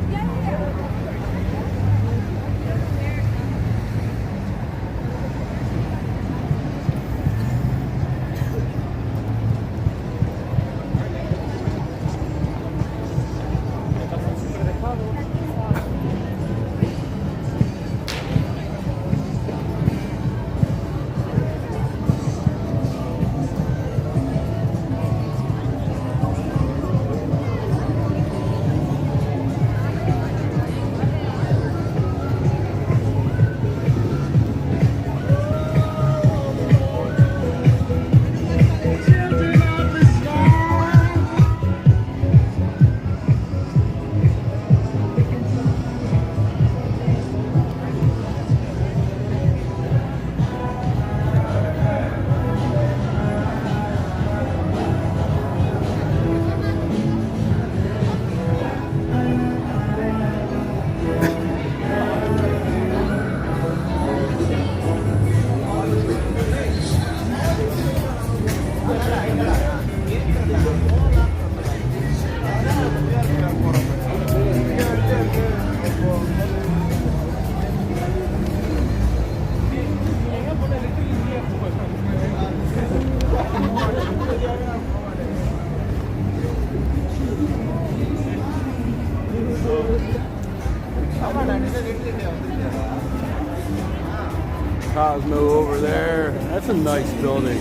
Cosmo over there. That's a nice building.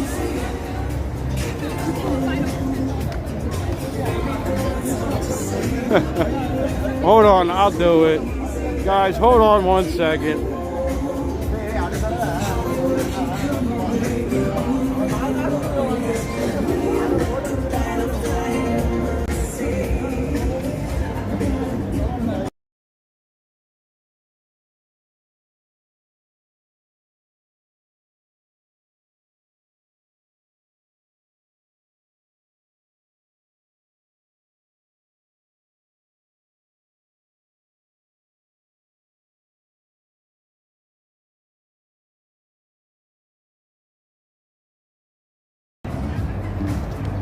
Hold on, I'll do it. Guys, hold on 1 second.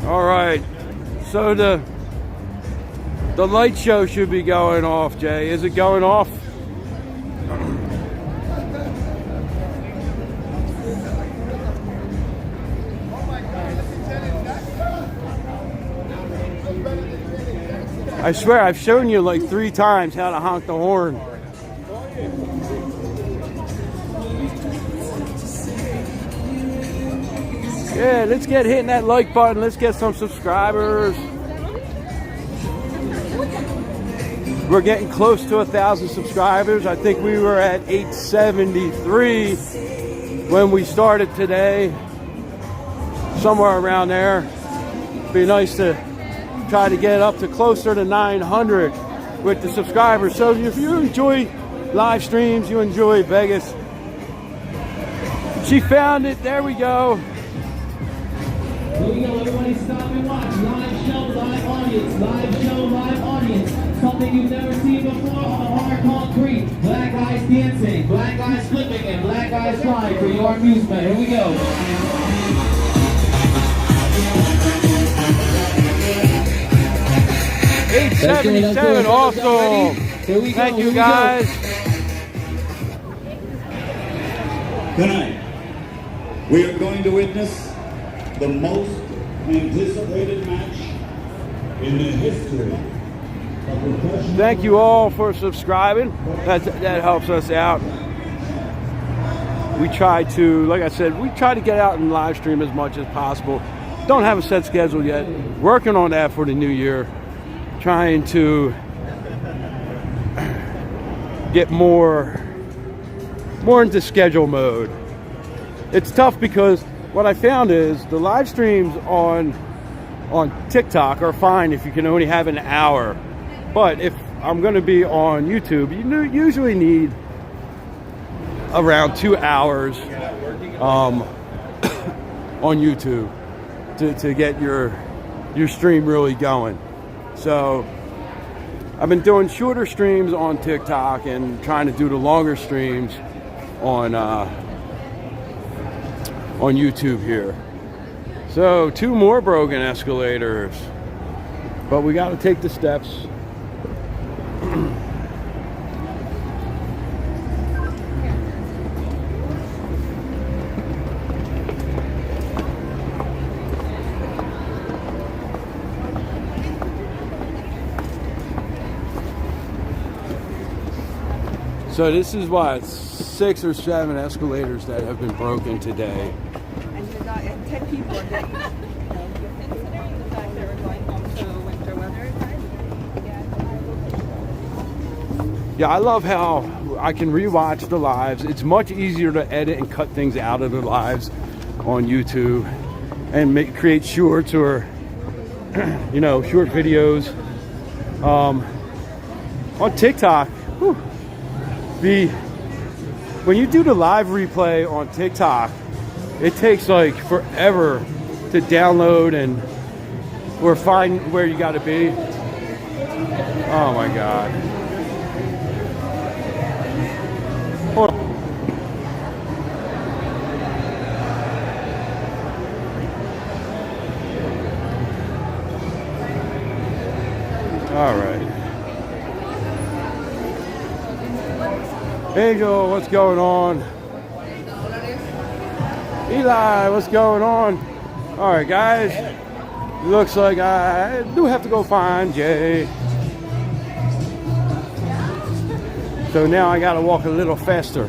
All right, so the light show should be going off, Jay. Is it going off? I swear, I've shown you like 3 times how to honk the horn. Yeah, let's get hitting that like button. Let's get some subscribers. We're getting close to 1,000 subscribers. I think we were at 873 when we started today. Somewhere around there. Be nice to try to get up to closer to 900 with the subscribers. So if you enjoy live streams, you enjoy Vegas. She found it. There we go. Here we go, everybody stop and watch. Live show, live audience. Live show, live audience. Something you've never seen before on the hard concrete. Black guys dancing, black guys flipping, and black guys flying for your amusement. Here we go. 877, awesome. Here we go. Thank you here we guys. Tonight, we are going to witness the most anticipated match in the history of professional. Thank you all for subscribing. That helps us out. We try to, like I said, we try to get out and live stream as much as possible. Don't have a set schedule yet. Working on that for the new year. Trying to get more into schedule mode. It's tough because what I found is the live streams on TikTok are fine if you can only have an hour. But if I'm going to be on YouTube, you usually need around 2 hours on YouTube to get your stream really going. So I've been doing shorter streams on TikTok and trying to do the longer streams on YouTube here. So 2 more broken escalators, but we got to take the steps. So this is what, 6 or 7 escalators that have been broken today. And you got 10 people that you considering the fact that we're going home to winter weather time. Yeah, I love how I can rewatch the lives. It's much easier to edit and cut things out of the lives on YouTube and create shorts or short videos. On TikTok, whew, when you do the live replay on TikTok, it takes like forever to download or find where you got to be. Oh my God. Hold on. All right. Angel, what's going on? Eli, what's going on? All right, guys. Looks like I do have to go find Jay. So now I got to walk a little faster.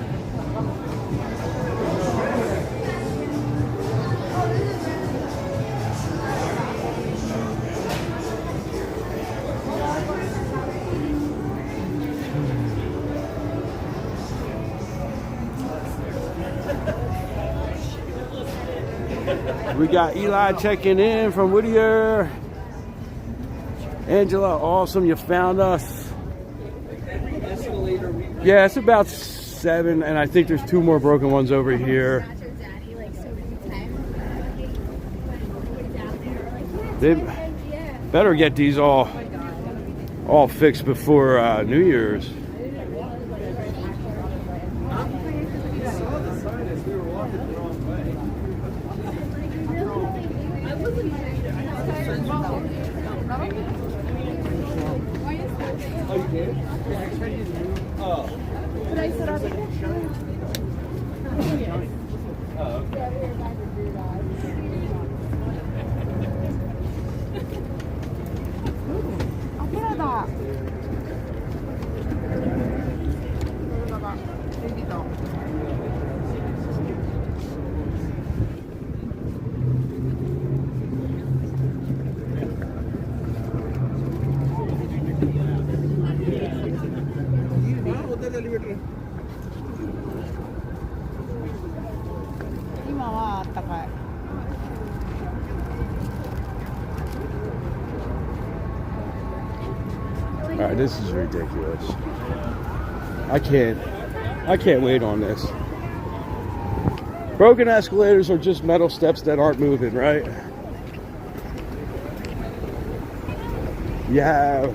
We got Eli checking in from Whittier. Angela, awesome, you found us. Yeah, it's about 7, and I think there's 2 more broken ones over here. They better get these all fixed before New Year's. 今はあったかい。All right, this is ridiculous. I can't wait on this. Broken escalators are just metal steps that aren't moving, right? Yeah.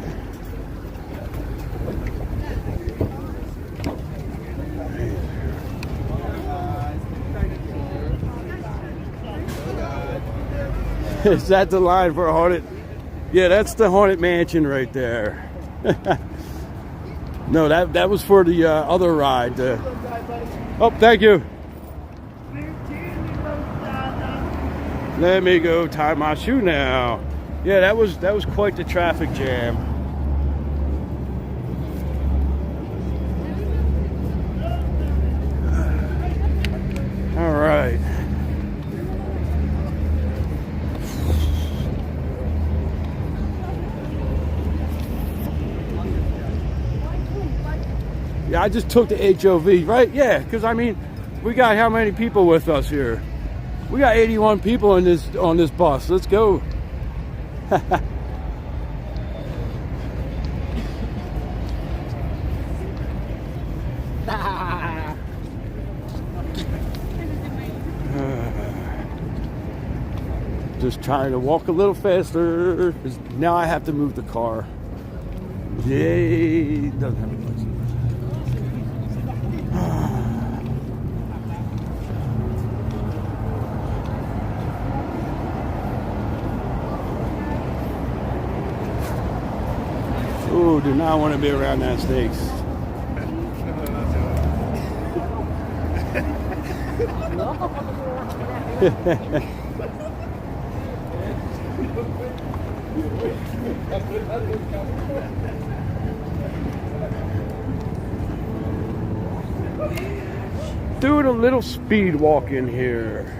Is that the line for a haunted? Yeah, that's the haunted mansion right there. No, that was for the other ride. Oh, thank you. Let me go tie my shoe now. Yeah, that was quite the traffic jam. All right. Yeah, I just took the HOV, right? Yeah, because I mean, we got how many people with us here? We got 81 people on this bus. Let's go. Just trying to walk a little faster. Now I have to move the car. Yay! Doesn't have a place. Ooh, do not want to be around that snakes. Doing a little speed walk in here.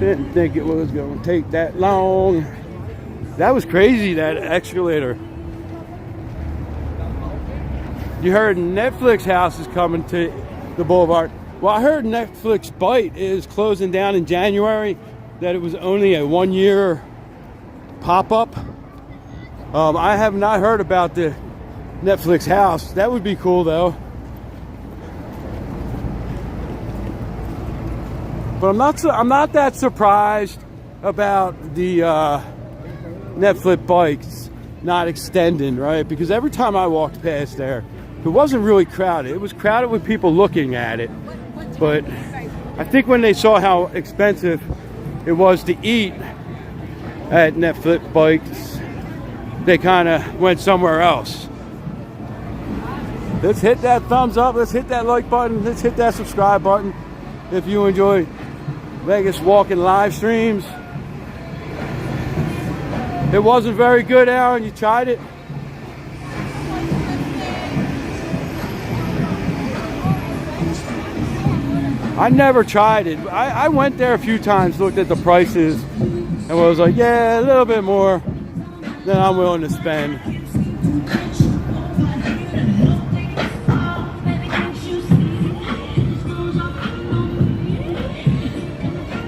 Didn't think it was going to take that long. That was crazy, that escalator. You heard Netflix house is coming to the boulevard. Well, I heard Netflix Bite is closing down in January, that it was only a 1-year pop-up. I have not heard about the Netflix house. That would be cool, though. But I'm not that surprised about the Netflix bikes not extending, right? Because every time I walked past there, it wasn't really crowded. It was crowded with people looking at it. But I think when they saw how expensive it was to eat at Netflix bikes, they kind of went somewhere else. Let's hit that thumbs up. Let's hit that like button. Let's hit that subscribe button if you enjoy Vegas walking live streams. It wasn't very good, Aaron. You tried it? I never tried it. I went there a few times, looked at the prices, and was like, yeah, a little bit more than I'm willing to spend.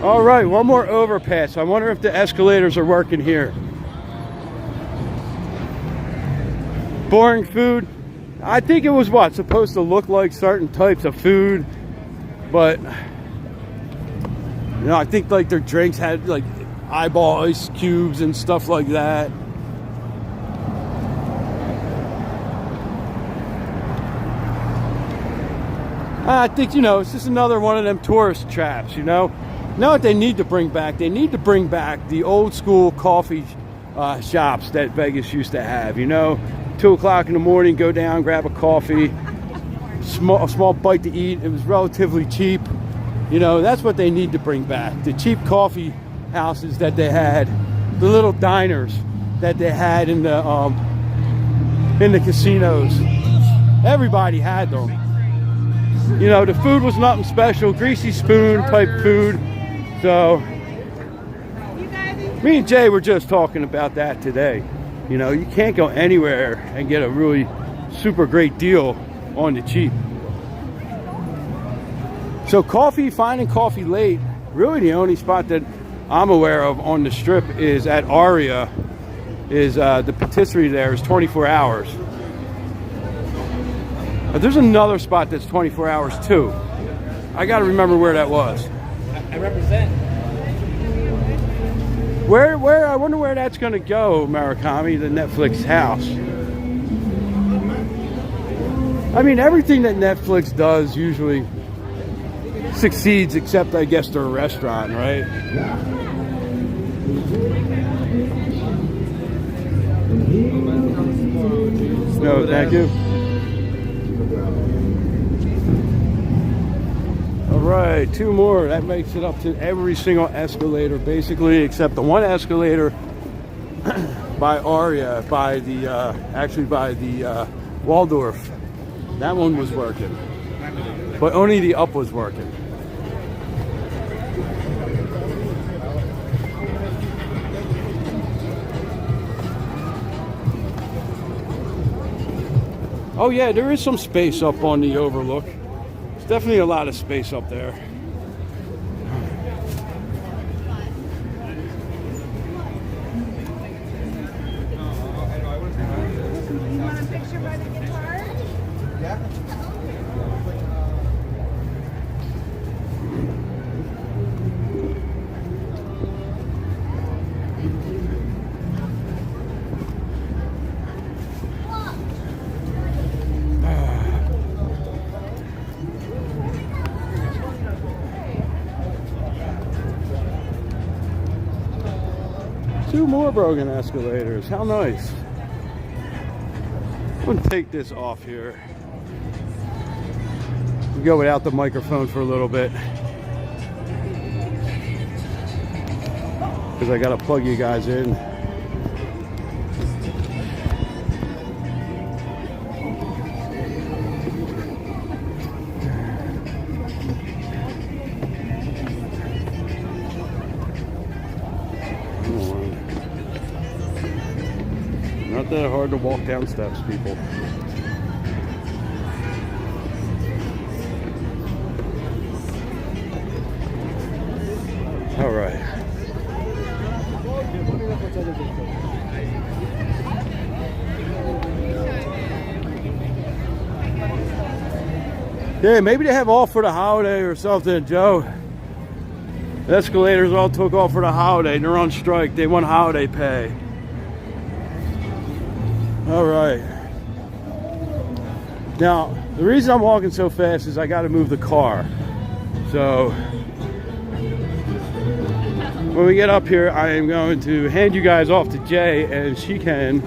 All right, one more overpass. I wonder if the escalators are working here. Boring food. I think it was what? Supposed to look like certain types of food. But, you know, I think like their drinks had like eyeball ice cubes and stuff like that. I think, you know, it's just another one of them tourist traps, you know. Know what they need to bring back? They need to bring back the old school coffee shops that Vegas used to have, you know. 2 o'clock in the morning, go down, grab a coffee. A small bite to eat. It was relatively cheap. You know, that's what they need to bring back. The cheap coffee houses that they had, the little diners that they had in the casinos. Everybody had them. you know, the food was nothing special, greasy spoon type food. So me and Jay were just talking about that today. You know, you can't go anywhere and get a really super great deal on the cheap. So coffee, finding coffee late, really the only spot that I'm aware of on the strip is at Aria. Is the patisserie there is 24 hours. But there's another spot that's 24 hours too. I got to remember where that was. I represent. Where? I wonder where that's going to go, Murakami, the Netflix house. I mean, everything that Netflix does usually succeeds, except I guess their restaurant, right? No, thank you. All right, 2 more. That makes it up to every single escalator, basically, except the one escalator by Aria, by the actually by the Waldorf. That one was working, but only the up was working. Oh yeah, there is some space up on the overlook. There's definitely a lot of space up there. You want a picture by the guitar? Two more broken escalators. How nice. I'm gonna take this off here. We'll go without the microphone for a little bit, because I gotta plug you guys in. Not that hard to walk down steps, people. All right. Yeah, maybe they have off for the holiday or something, Joe. The escalators all took off for the holiday. They're on strike. They want holiday pay. All right. Now, the reason I'm walking so fast is I got to move the car. So, when we get up here, I am going to hand you guys off to Jay, and she can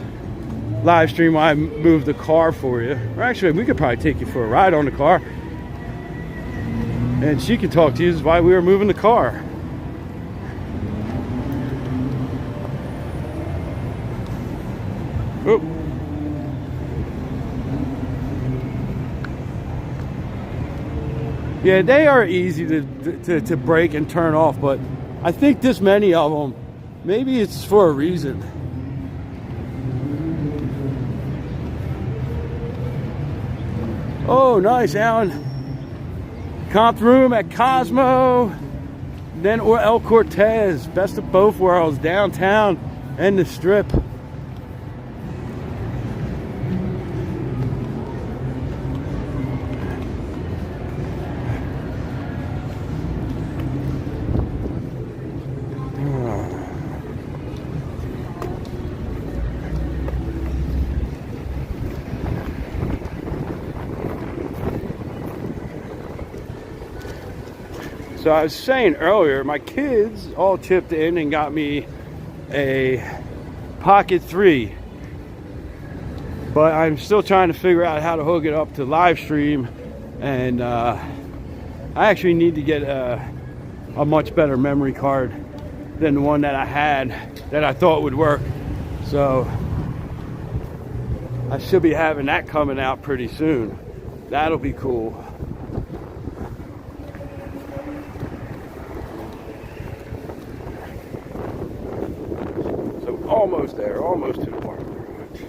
live stream while I move the car for you. Or actually, we could probably take you for a ride on the car, and she can talk to you while we were moving the car. Oh. Yeah, they are easy to break and turn off, but I think this many of them, maybe it's for a reason. Oh, nice, Alan. Comp room at Cosmo, then or El Cortez. Best of both worlds, downtown and the strip. So I was saying earlier, my kids all chipped in and got me a Pocket 3. But I'm still trying to figure out how to hook it up to live stream. And I actually need to get a much better memory card than the one that I had that I thought would work. So I should be having that coming out pretty soon. That'll be cool. there, almost to the parking garage.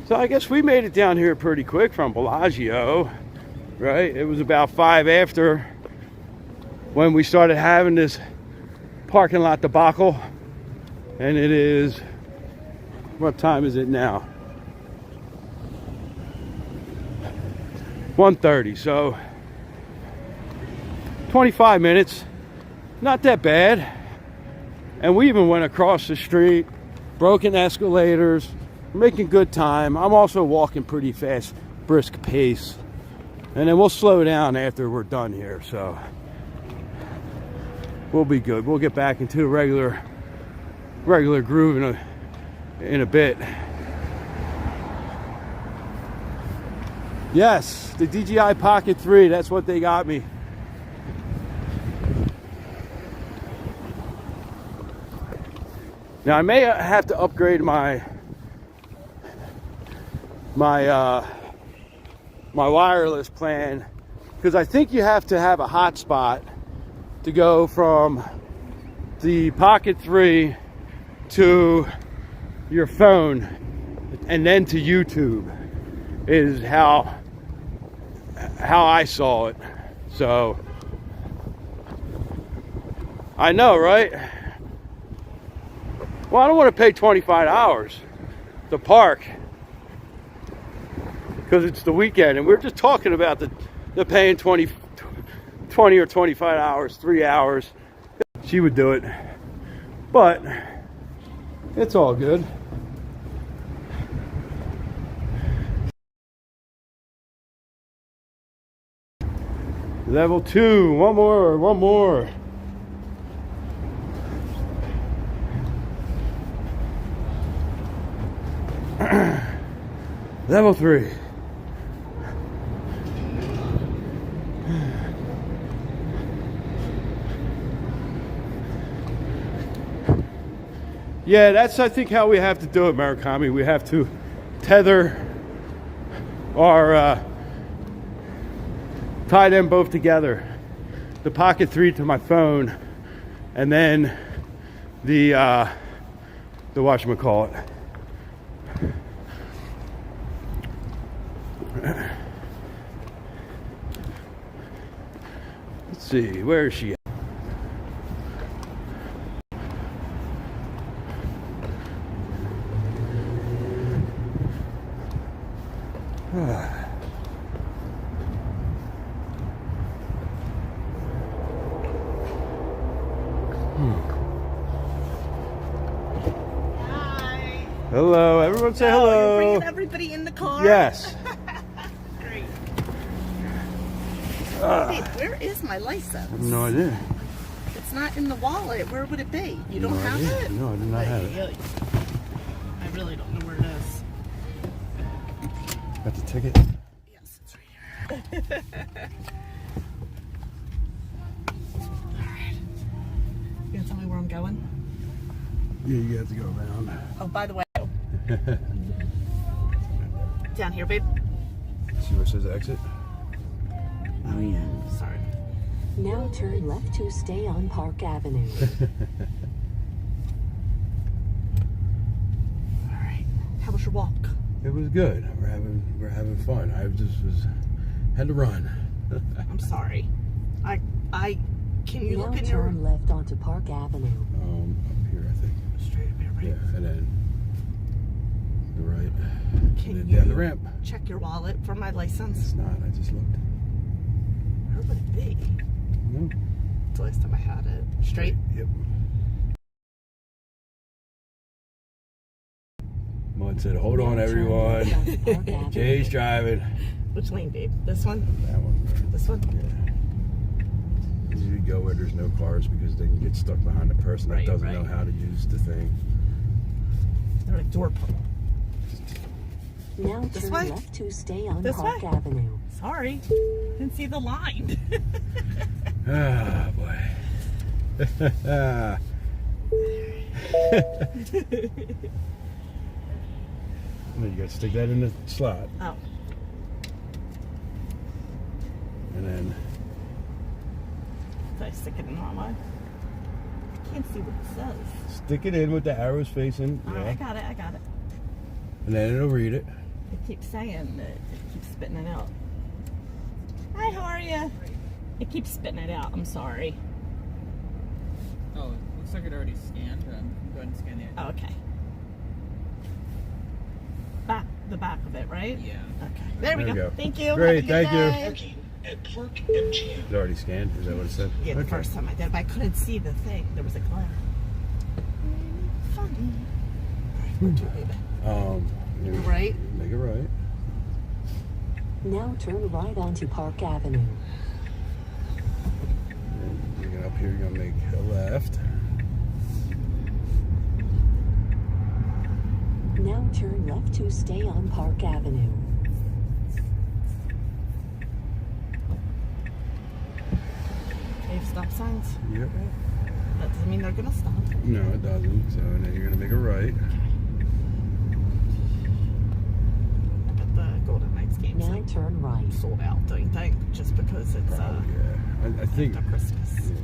So I guess we made it down here pretty quick from Bellagio, right? It was about 5 after when we started having this parking lot debacle, and it is, what time is it now? 1:30, so 25 minutes, not that bad. And we even went across the street, broken escalators, making good time. I'm also walking pretty fast, brisk pace, and then we'll slow down after we're done here, so we'll be good. We'll get back into a regular groove in a bit. Yes, the DJI Pocket 3, that's what they got me. Now I may have to upgrade my wireless plan, because I think you have to have a hotspot to go from the Pocket 3 to your phone and then to YouTube, is how I saw it. So I know, right? Well, I don't want to pay $25 to park because it's the weekend, and we're just talking about the paying 20 or 25 hours, 3 hours. She would do it, but it's all good. Level 2, one more. Level 3. Yeah, that's, I think, how we have to do it, Murakami. We have to tether our, tie them both together. The Pocket 3 to my phone, and then the whatchamacallit. Let's see, where is she at? Hello, everyone say hello. You're bringing everybody in the car? Yes. Great. Hey, where is my license? I have no idea. It's not in the wallet. Where would it be? You don't have it? No, I do not have it. I really don't know where it is. Got the ticket? Yes, it's right here. Alright. You gonna tell me where I'm going? Yeah, you have to go around. Oh, by the way. Down here, babe. See where it says exit? Oh, yeah. Sorry. Now turn left to stay on Park Avenue. Alright. How was your walk? It was good. We're having fun. I just had to run. I'm sorry. Can you now look in turn your left onto Park Avenue. Up here, I think. straight up here, right? Yeah, and then the right. Can and then you down the ramp. check your wallet for my license? It's not. I just looked. Where would it be? No. It's the last time I had it. Straight? Yep. Mud said, "Hold on, Now turn left onto Park everyone. Avenue. Jay's driving." Which lane, babe? This one? That one. This one? Yeah. You go where there's no cars, because then you get stuck behind the person that Right, doesn't know right. how to use the thing. They're like door pull. Now This turn way? left to stay on This Park way? Avenue. Sorry. Didn't see the line. Ah, boy. You gotta stick that in the slot. Oh. And then Did I stick it in the wrong way? I can't see what it says. stick it in with the arrows facing. All right, I got it. And then it'll read it. It keeps saying that it keeps spitting it out. Hi, how are you? It keeps spitting it out. I'm sorry. Oh, it looks like it already scanned. Go ahead and scan the ID. Oh, okay. The back of it, right? Yeah. Okay. There we go. Thank you. Great, Have a good thank you. day. It's already scanned. Is that what it said? Yeah, the first time I did, but I couldn't see the thing. There was a glare. Funny. All right, where'd you leave it? Maybe Right? Make it right. Now turn right onto Park Avenue. And you get up here, you're gonna make a left. Now turn left to stay on Park Avenue. They have stop signs. Yep. That doesn't mean they're gonna stop. No, it doesn't. So then you're gonna make a right. But the Golden Knights game's Now like turn right. sold out, don't you think? Just because it's Probably, yeah. I think. after Christmas. Yeah.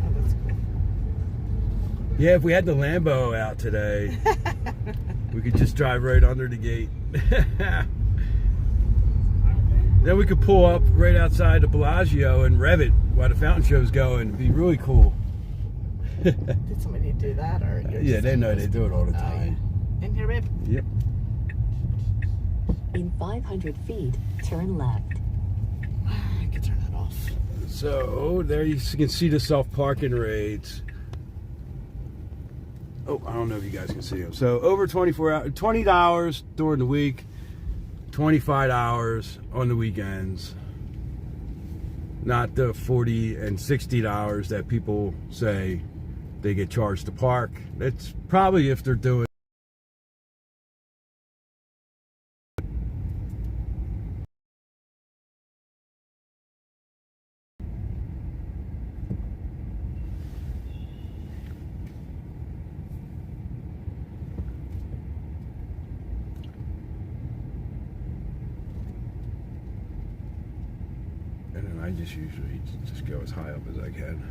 Oh, that's cool. Yeah, if we had the Lambo out today, we could just drive right under the gate. Then we could pull up right outside the Bellagio and rev it while the fountain show's going. It'd be really cool. Did somebody do that, or you're Yeah, just they know saying they this? do it all the Oh, time. yeah. In here, babe. Yep. In 500 feet, turn left. I could turn that off. So there you can see the self-parking rates. Oh, I don't know if you guys can see them. So over 24 hours, $20 during the week, $25 on the weekends. Not the $40 and $60 that people say they get charged to park. It's probably if they're doing. And then I just usually just go as high up as I can.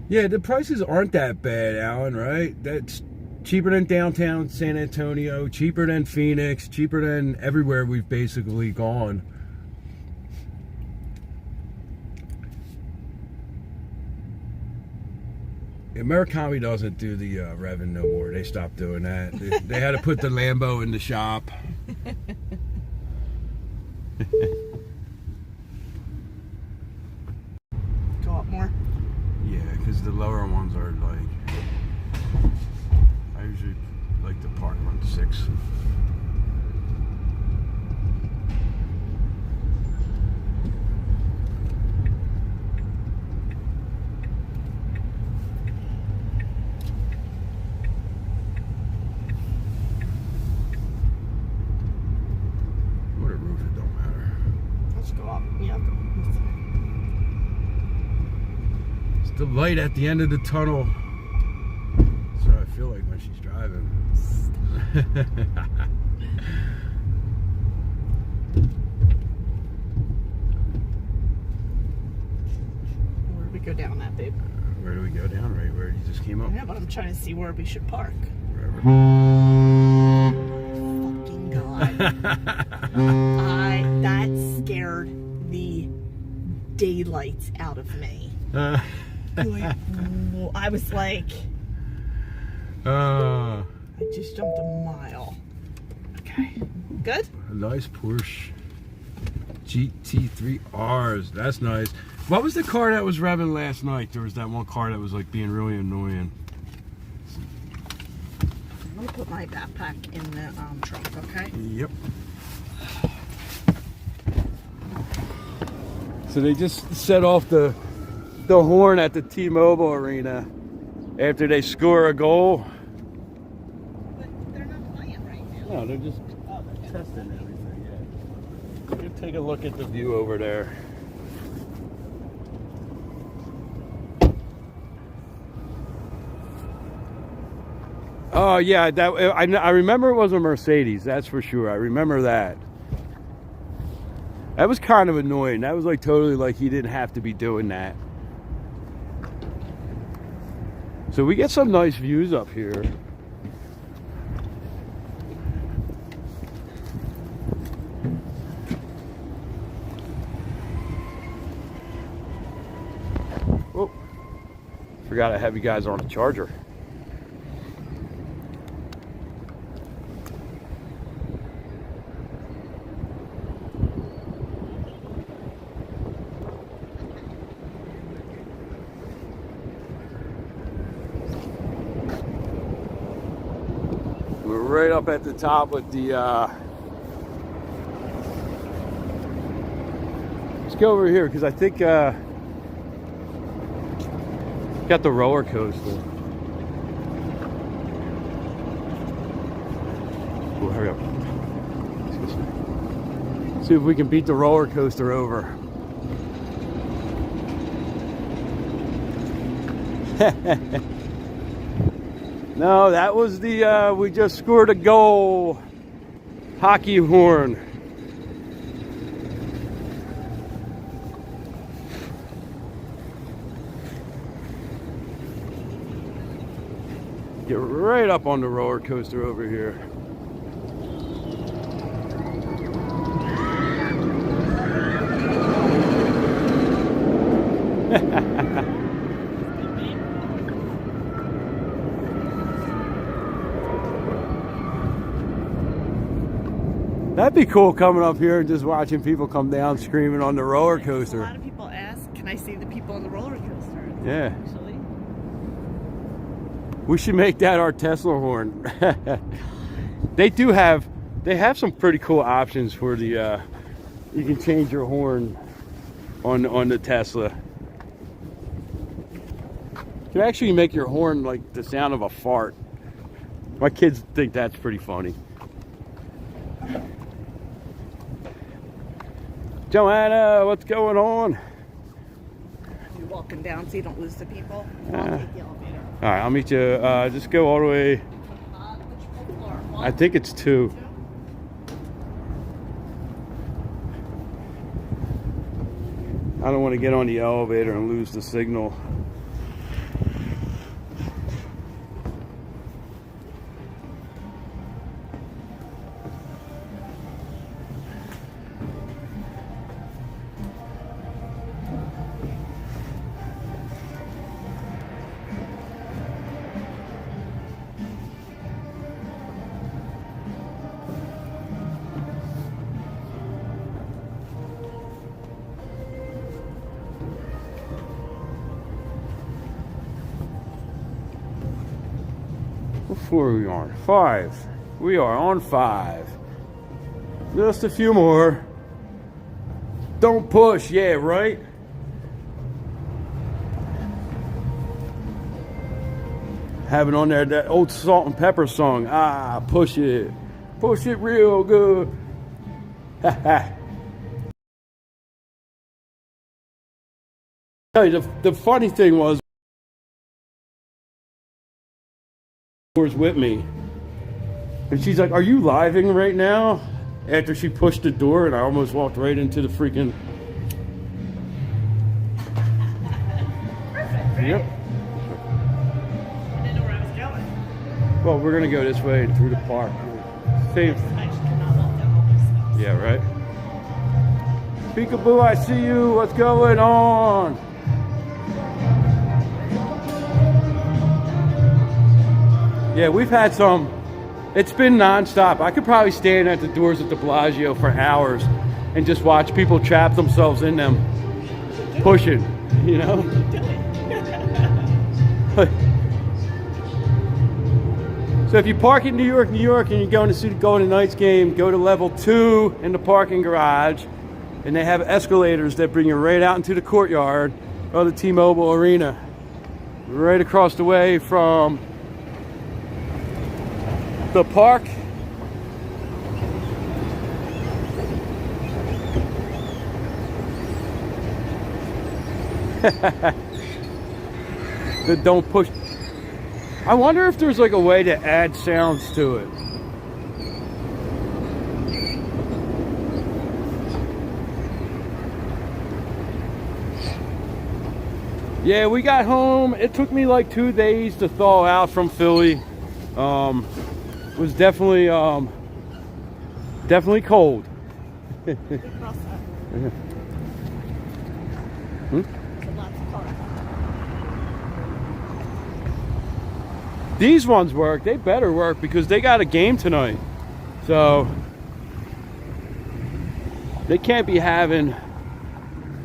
Yeah, the prices aren't that bad, Alan, right? That's cheaper than downtown San Antonio, cheaper than Phoenix, cheaper than everywhere we've basically gone. Murakami doesn't do the revving no more. They stopped doing that. They had to put the Lambo in the shop. Go up more. Yeah, because the lower ones are like, I usually like to park on 6. What a roof, it don't matter. Let's go up. Yeah. It's the light at the end of the tunnel. So I feel like when she's driving. Where do we go down at, babe? Where do we go down? Right where you just came up? Yeah, but I'm trying to see where we should park. Wherever. Fucking God. That scared the daylights out of me. I was like, I just jumped a mile. Okay. Good? A nice Porsche GT3Rs. That's nice. What was the car that was revving last night? There was that one car that was like being really annoying. I'm gonna put my backpack in the trunk, okay? Yep. So they just set off the horn at the T-Mobile Arena after they score a goal. But they're not playing right now. No, they're just testing everything. Yeah. You take a look at the view over there. Oh yeah, I remember it was a Mercedes. That's for sure. I remember that. That was kind of annoying. That was like totally like he didn't have to be doing that. So we get some nice views up here. Oh, forgot I have you guys on a charger. We're right up at the top with the let's go over here because I think got the roller coaster. Oh, hurry up. Let's see if we can beat the roller coaster over. No, that was the, we just scored a goal. Hockey horn. Get right up on the roller coaster over here. That'd be cool coming up here and just watching people come down screaming on the roller coaster. A lot of people ask, can I see the people on the roller coaster? Yeah. Actually. We should make that our Tesla horn. They have some pretty cool options for the, you can change your horn on the Tesla. You can actually make your horn like the sound of a fart. My kids think that's pretty funny. Joanna, what's going on? You're walking down so you don't lose the people. I'll take the elevator. All right, I'll meet you. Just go all the way. Which floor? I think it's 2. I don't want to get on the elevator and lose the signal. What floor are we on? 5. We are on 5. Just a few more. Don't push, yeah, right? Having on there that old Salt and Pepper song. Ah, push it. Push it real good. Ha ha. Tell you, the funny thing was, was with me, and she's like, "Are you living right now?" After she pushed the door, and I almost walked right into the freaking. Perfect, right? Yep. I didn't know where I was going. Well, we're gonna go this way through the park. Same. I just cannot walk down all these steps. Yeah, right. Peekaboo, I see you. What's going on? Yeah, we've had some. It's been nonstop. I could probably stand at the doors at the Bellagio for hours and just watch people trap themselves in them, pushing, you know? So if you park in New York, and you're going to see the Golden Knights game, go to level 2 in the parking garage. And they have escalators that bring you right out into the courtyard of the T-Mobile Arena. Right across the way from the park. The don't push. I wonder if there's like a way to add sounds to it. Yeah, we got home. It took me like 2 days to thaw out from Philly. It was definitely cold. These ones work. They better work because they got a game tonight. So they can't be having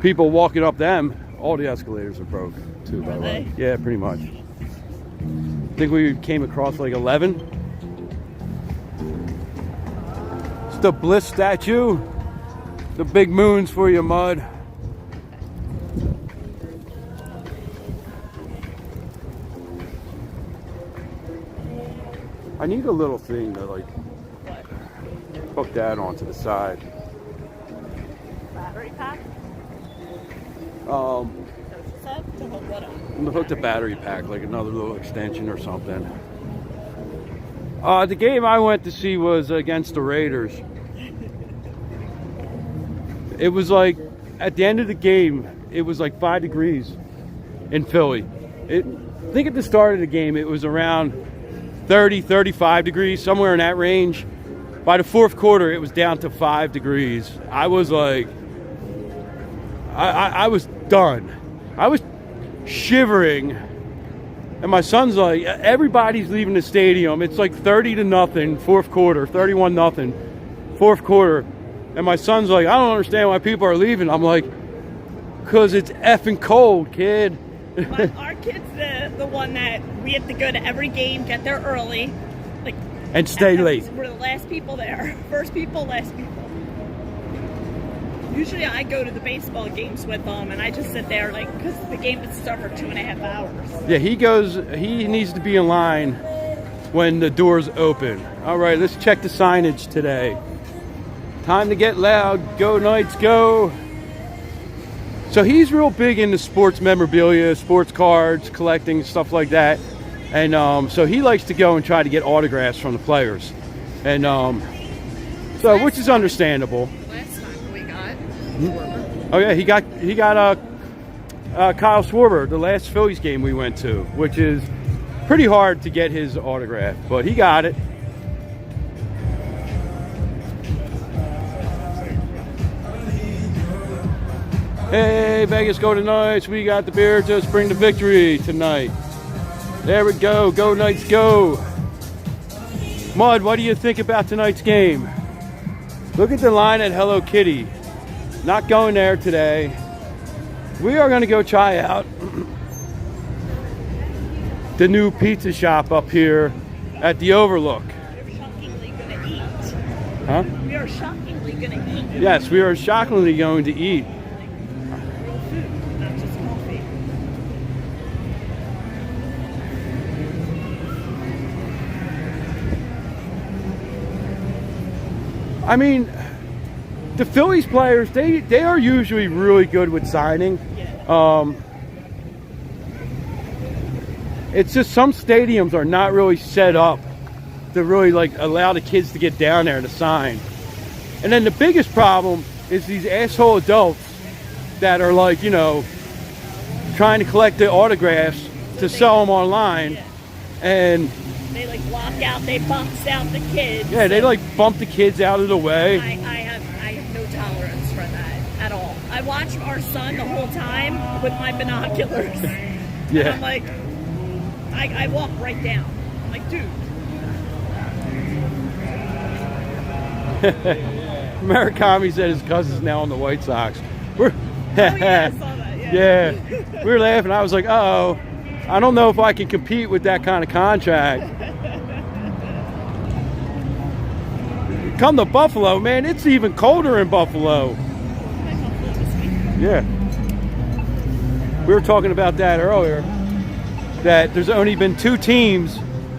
people walking up them. All the escalators are broke too, by the way. Yeah, pretty much. I think we came across like 11. It's the Bliss statue. The big moons for your mud. I need a little thing to like hook that onto the side. Battery pack? To what up? hook the battery pack, like another little extension or something. The game I went to see was against the Raiders. It was like, at the end of the game, it was like 5 degrees in Philly. I think at the start of the game, it was around 30, 35 degrees, somewhere in that range. By the fourth quarter, it was down to 5 degrees. I was like, I was done. I was shivering. And my son's like, everybody's leaving the stadium. It's like 30-0, fourth quarter, 31-0, fourth quarter. And my son's like, I don't understand why people are leaving. I'm like, because it's effing cold, kid. Our kid's the one that we have to go to every game, get there early, like, and stay late. We're the last people there. First people, last people. Usually I go to the baseball games with them, and I just sit there, like, because the game would start for 2.5 hours. Yeah, he needs to be in line when the doors open. All right, let's check the signage today. Time to get loud. Go Knights, go. So he's real big into sports memorabilia, sports cards, collecting, stuff like that. And so he likes to go and try to get autographs from the players. And so, which is understandable. Last time we got Oh yeah, he got Kyle Schwarber, the last Phillies game we went to, which is pretty hard to get his autograph, but he got it. Hey, Vegas Golden Knights, we got the beer to bring the victory tonight. There we go. Go Knights, go. Mud, what do you think about tonight's game? Look at the line at Hello Kitty. Not going there today. We are going to go try out the new pizza shop up here at the Overlook. We're shockingly going to eat. Huh? We are shockingly going to eat. Yes, we are shockingly going to eat. Real food, not just coffee. I mean, the Phillies players, they are usually really good with signing. Yeah. It's just some stadiums are not really set up to really like allow the kids to get down there to sign. And then the biggest problem is these asshole adults that are like, you know, trying to collect the autographs to sell them online. Yeah. And They like block out, they box out the kids. yeah, they like bump the kids out of the way. I have no tolerance for that at all. I watch our son the whole time with my binoculars. Yeah. And I'm like, I walk right down. I'm like, dude. Murakami said his cousin's now on the White Sox. We're Oh yeah, I saw that. Yeah. yeah, we were laughing. I was like, uh-oh, I don't know if I can compete with that kind of contract. Come to Buffalo, man, it's even colder in Buffalo. Yeah. We were talking about that earlier, that there's only been 2 teams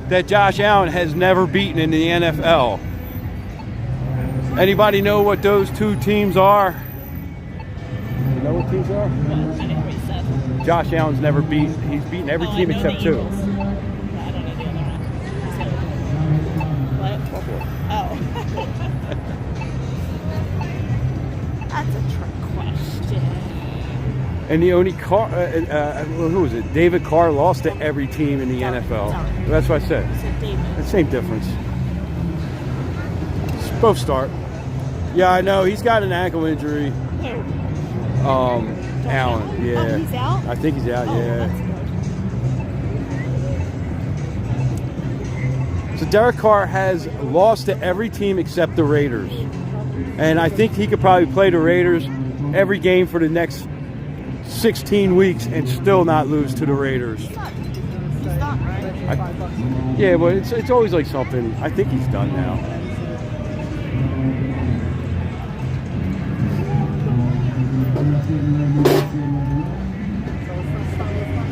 that Josh Allen has never beaten in the NFL. Anybody know what those 2 teams are? You know what teams are? I didn't hear what you said. Josh Allen's never beaten. He's beaten every Oh, I team know except the 2. Eagles. But I don't know the other one. What? Oh. That's a trick question. And the only who was it? David Carr lost to every team in the NFL. Sorry. That's what I said. You said David. The same difference. Both start. Yeah, I know. He's got an ankle injury. Who? Allen. Yeah. Oh, he's out? I think he's out. Oh, Yeah. that's good. So Derek Carr has lost to every team except the Raiders. And I think he could probably play the Raiders every game for the next 16 weeks and still not lose to the Raiders. He's not right. Yeah, but it's always like something. I think he's done now.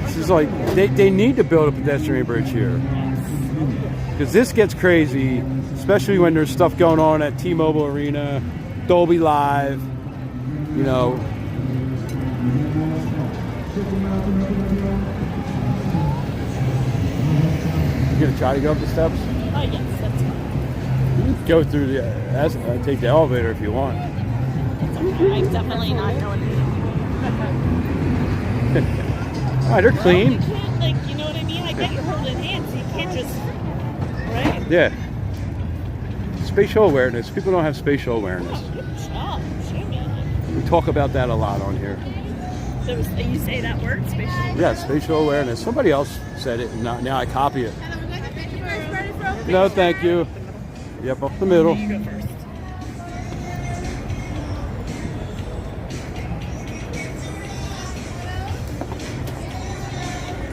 This is like, they need to build a pedestrian bridge here. Because this gets crazy, especially when there's stuff going on at T-Mobile Arena, Dolby Live, you know. You gonna try to go up the steps? Oh, yes, that's fine. Go through the, take the elevator if you want. It's okay. I'm definitely not going to. All right, they're clean. You can't, like, you know what I mean? I get you're holding hands, so you can't just, right? Yeah. Spatial awareness. People don't have spatial awareness. Good job. Show me. We talk about that a lot on here. So you say that word, spatial? Yeah, spatial awareness. Somebody else said it, and now I copy it. No, thank you. Yep, up the middle. You go first.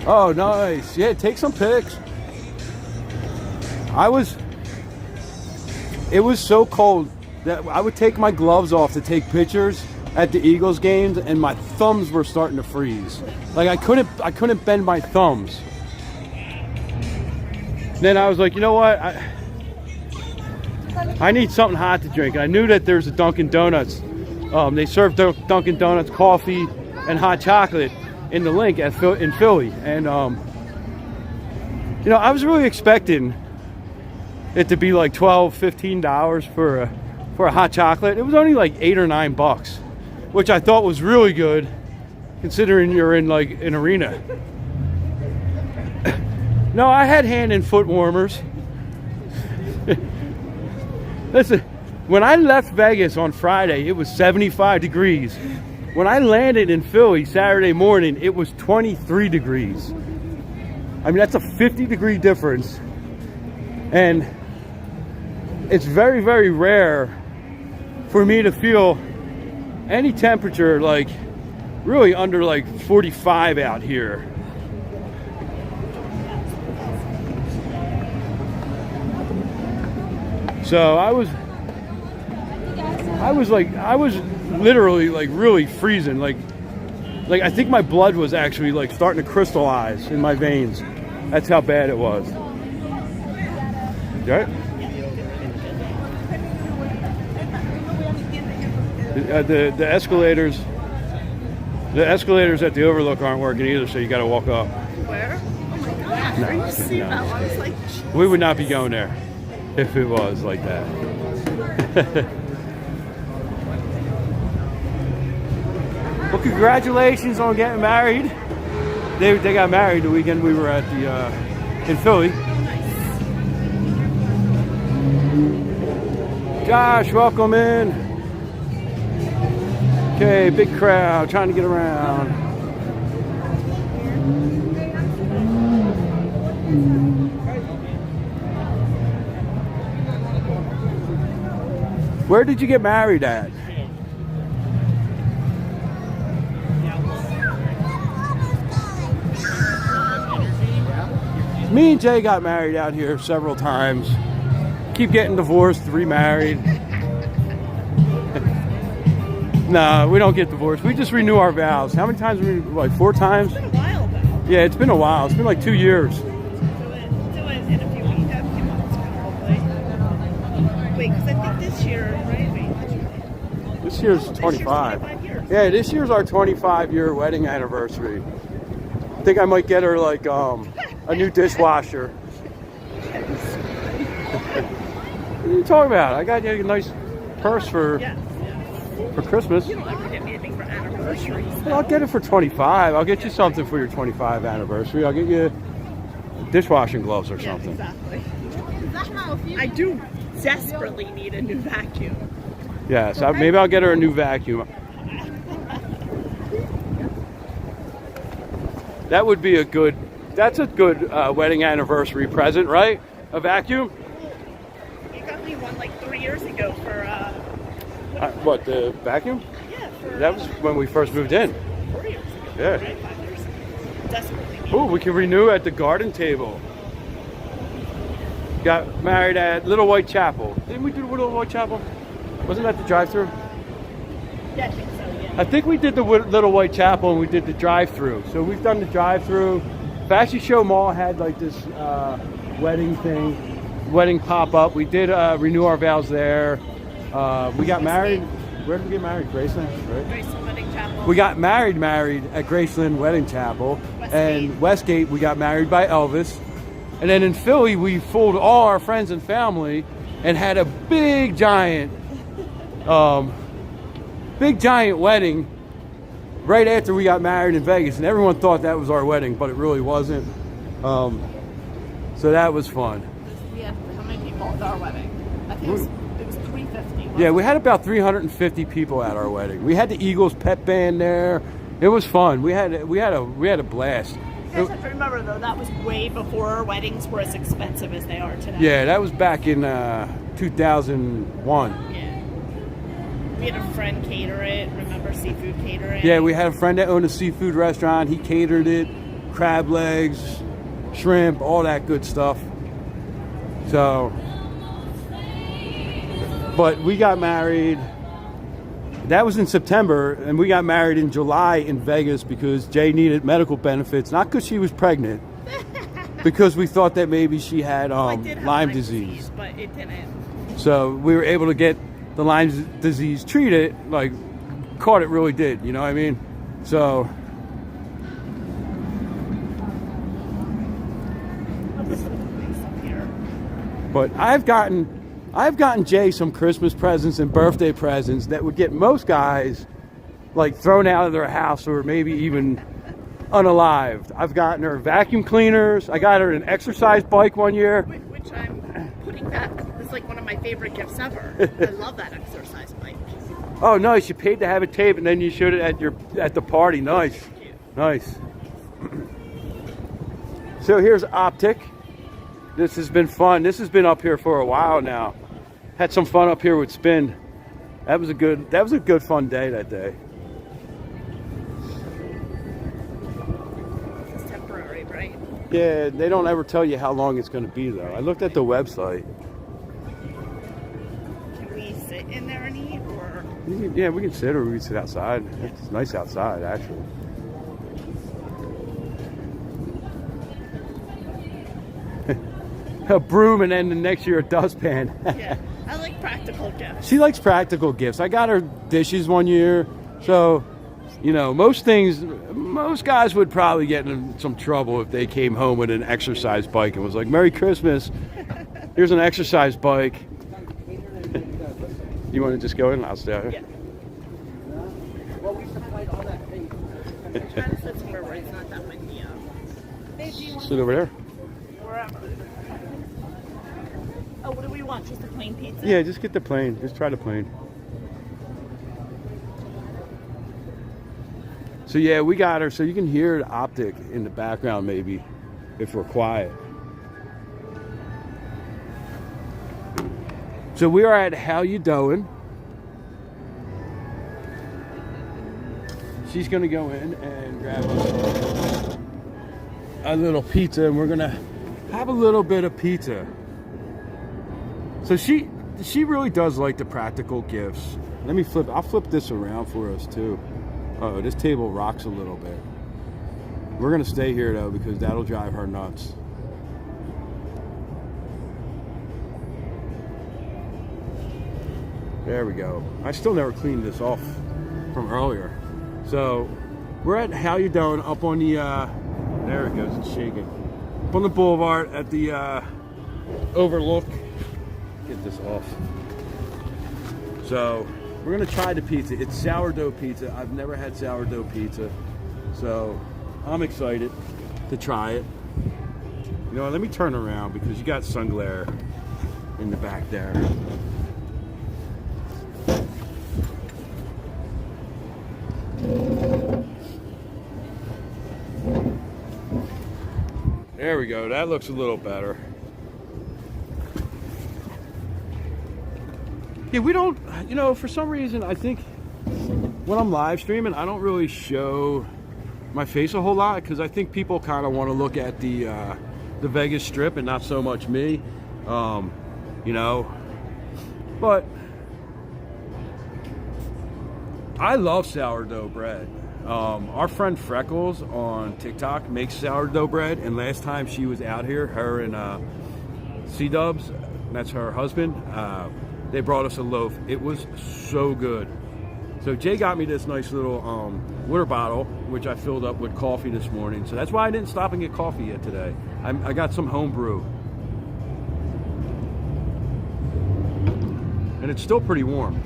Oh, nice. Yeah, take some pics. It was so cold that I would take my gloves off to take pictures at the Eagles games, and my thumbs were starting to freeze. Like I couldn't bend my thumbs. Then I was like, you know what? I need something hot to drink. And I knew that there's a Dunkin' Donuts. They serve Dunkin' Donuts coffee and hot chocolate in the link in Philly. And you know, I was really expecting it to be like $12, $15 for a hot chocolate. It was only like $8 or $9, which I thought was really good considering you're in like an arena. No, I had hand and foot warmers. Listen, when I left Vegas on Friday, it was 75 degrees. When I landed in Philly Saturday morning, it was 23 degrees. I mean, that's a 50-degree difference. And it's very, very rare for me to feel any temperature like really under like 45 out here. So I was literally like really freezing. Like I think my blood was actually like starting to crystallize in my veins. That's how bad it was. Right? The escalators at the Overlook aren't working either, so you got to walk up. Where? Oh my gosh, No, are you seeing no. that? I was like, We would not be going there if it was like that. Well, congratulations on getting married. They got married the weekend we were at the in Philly. Josh, welcome in. Okay, big crowd trying to get around. Where did you get married at? Me and Jay got married out here several times. Keep getting divorced, remarried. No, we don't get divorced. We just renew our vows. How many times? Like 4 times? It's been a while though. Yeah, it's been a while. It's been like 2 years. Do it in a few weeks, a few months, probably. Wait, because I think this year, right? Wait, This year's this year's 25. 25 years. Yeah, this year's our 25-year wedding anniversary. I think I might get her like a new dishwasher. What are you talking about? I got you a nice purse for Christmas. You don't ever get me anything for anniversaries. Well, I'll get it for 25. I'll get you something for your 25 anniversary. I'll get you dishwashing gloves or something. Yes, exactly. I do desperately need a new vacuum. Yeah, so maybe I'll get her a new vacuum. That would be that's a good wedding anniversary present, right? A vacuum? You got me one like 3 years ago for, What, the vacuum? yeah, for... That was when we first moved in. 4 years ago. Yeah. Right, 5 years ago. Desperately need Ooh, we can renew at the garden table. Got married at Little White Chapel. Didn't we do Little White Chapel? Wasn't that the drive-through? Yeah, I think so, yeah. I think we did the Little White Chapel and we did the drive-through. So we've done the drive-through. Fashion Show Mall had like this wedding pop-up. We did renew our vows there. We got married. Where did we get married? Graceland, right? Graceland Wedding Chapel. We got married at Graceland Wedding Chapel. And Westgate, we got married by Elvis. And then in Philly, we fooled all our friends and family and had a big giant wedding right after we got married in Vegas. And everyone thought that was our wedding, but it really wasn't. So that was fun. We had how many people at our wedding? I think it was 350. Yeah, we had about 350 people at our wedding. We had the Eagles pep band there. It was fun. We had a blast. You guys have to remember though, that was way before weddings were as expensive as they are today. Yeah, that was back in 2001. Yeah. We had a friend cater it. Remember seafood catering? Yeah, we had a friend that owned a seafood restaurant. He catered it, crab legs, shrimp, all that good stuff. So, but we got married. That was in September, and we got married in July in Vegas because Jay needed medical benefits, not because she was pregnant, because we thought that maybe she had Lyme disease. But it didn't. So we were able to get the Lyme disease treated, like caught it really did, you know what I mean? So but I've gotten Jay some Christmas presents and birthday presents that would get most guys like thrown out of their house or maybe even unalived. I've gotten her vacuum cleaners. I got her an exercise bike one year. Which I'm putting back. It's like one of my favorite gifts ever. I love that exercise bike. Oh, nice. You paid to have it taped and then you showed it at the party. Nice. Nice. So here's Optic. This has been fun. This has been up here for a while now. Had some fun up here with Spin. That was a good fun day that day. This is temporary, right? Yeah, they don't ever tell you how long it's going to be though. I looked at the website. Can we sit in there and eat, or? Yeah, we can sit or we can sit outside. It's nice outside actually. A broom and then the next year a dustpan. Yeah, I like practical gifts. She likes practical gifts. I got her dishes one year. So, you know, most guys would probably get in some trouble if they came home with an exercise bike and was like, Merry Christmas. Here's an exercise bike. You want to just go in? I'll stay out here. Yeah. I'm trying to sit somewhere where it's not that windy out. Sit over there. Wherever. Oh, what do we want? Just a plain pizza? Yeah, just get the plain. Just try the plain. So yeah, we got her. So you can hear the Optic in the background maybe if we're quiet. So we are at How You Doin'. She's gonna go in and grab a little pizza, and we're gonna have a little bit of pizza. So she really does like the practical gifts. Let me flip. I'll flip this around for us too. Oh, this table rocks a little bit. We're gonna stay here though because that'll drive her nuts. There we go. I still never cleaned this off from earlier. So we're at How You Doing up on the there it goes, it's shaking. Up on the boulevard at the overlook. Get this off. So we're gonna try the pizza. It's sourdough pizza. I've never had sourdough pizza. So I'm excited to try it. You know what, let me turn around because you got sun glare in the back there. There we go. That looks a little better. Yeah, we don't, you know, for some reason, I think when I'm live streaming, I don't really show my face a whole lot because I think people kind of want to look at the Vegas Strip and not so much me, you know. But I love sourdough bread. Our friend Freckles on TikTok makes sourdough bread, and last time she was out here, her and C-Dubs, that's her husband, they brought us a loaf. It was so good. So Jay got me this nice little water bottle, which I filled up with coffee this morning. So that's why I didn't stop and get coffee yet today. I got some home brew. And it's still pretty warm.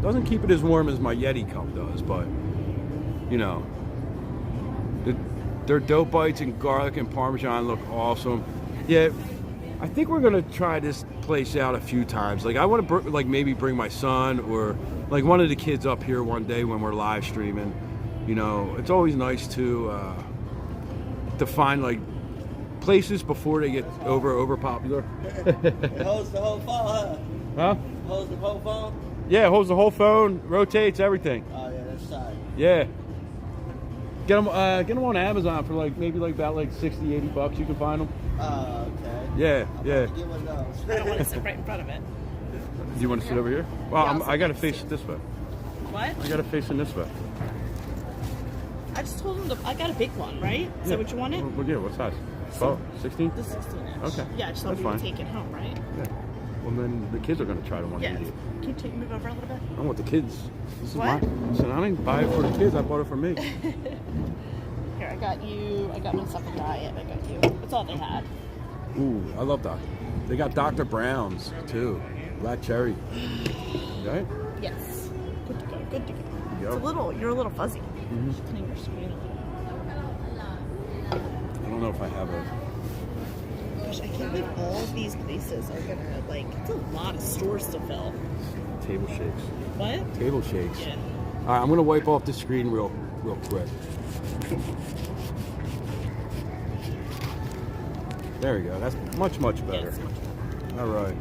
Doesn't keep it as warm as my Yeti cup does, but you know, their dough bites and garlic and Parmesan look awesome. Yeah, I think we're gonna try this place out a few times. Like I want to like maybe bring my son or like one of the kids up here one day when we're live streaming. You know, it's always nice to find like places before they get over popular. It holds the whole phone, huh? Huh? Holds the whole phone? Yeah, it holds the whole phone, rotates everything. Oh yeah, that's tight. Yeah. Get them on Amazon for like maybe like about like 60, 80 bucks. You can find them. Oh, okay. Yeah, I'm yeah. about to get one of those. I don't want to sit right in front of it. Do you want to sit over here? Well, Yeah, I'll I got to sit face next it this way. What? I got to face it this way. I just told him I got a big one, right? Is that what you wanted? Well, yeah, what size? 12, 16? The 16-inch. Okay, Yeah, I just thought that's we would fine. take it home, right? Yeah. Well, then the kids are going to try to one Yeah. of these. Can you move over a little bit? I don't want the kids. This is What? mine. Listen, I didn't buy it for the kids. I bought it for me. Here, I got myself a diet. I got you. That's all they had. Ooh, I love that. They got Dr. Brown's too. Black cherry. Right? Yes. Good to go. Good to go. Yep. You're a little fuzzy. Mm-hmm. Just putting your screen a little. I don't know if I have a. Gosh, I can't believe all of these places are gonna it's a lot of stores to fill. Table shakes. What? Table shakes. Yeah. All right, I'm gonna wipe off the screen real quick. There we go. That's much better. Yes, much better. All right.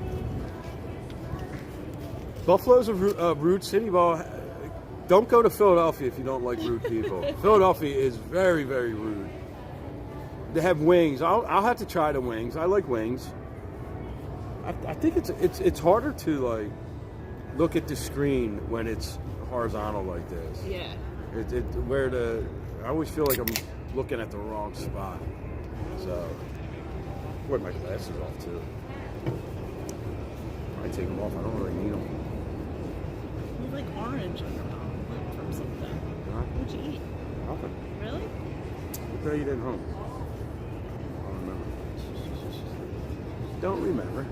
Buffalo's a rude city. Well, don't go to Philadelphia if you don't like rude people. Philadelphia is very, very rude. They have wings. I'll have to try the wings. I like wings. I think it's harder to like look at the screen when it's horizontal like this. Yeah. I always feel like I'm looking at the wrong spot. So I wear my glasses off too. I take them off. I don't really need them. You have like orange on your mouth from something. Huh? What'd you eat? Nothing. Really? What did I eat at home? I don't remember. Don't remember.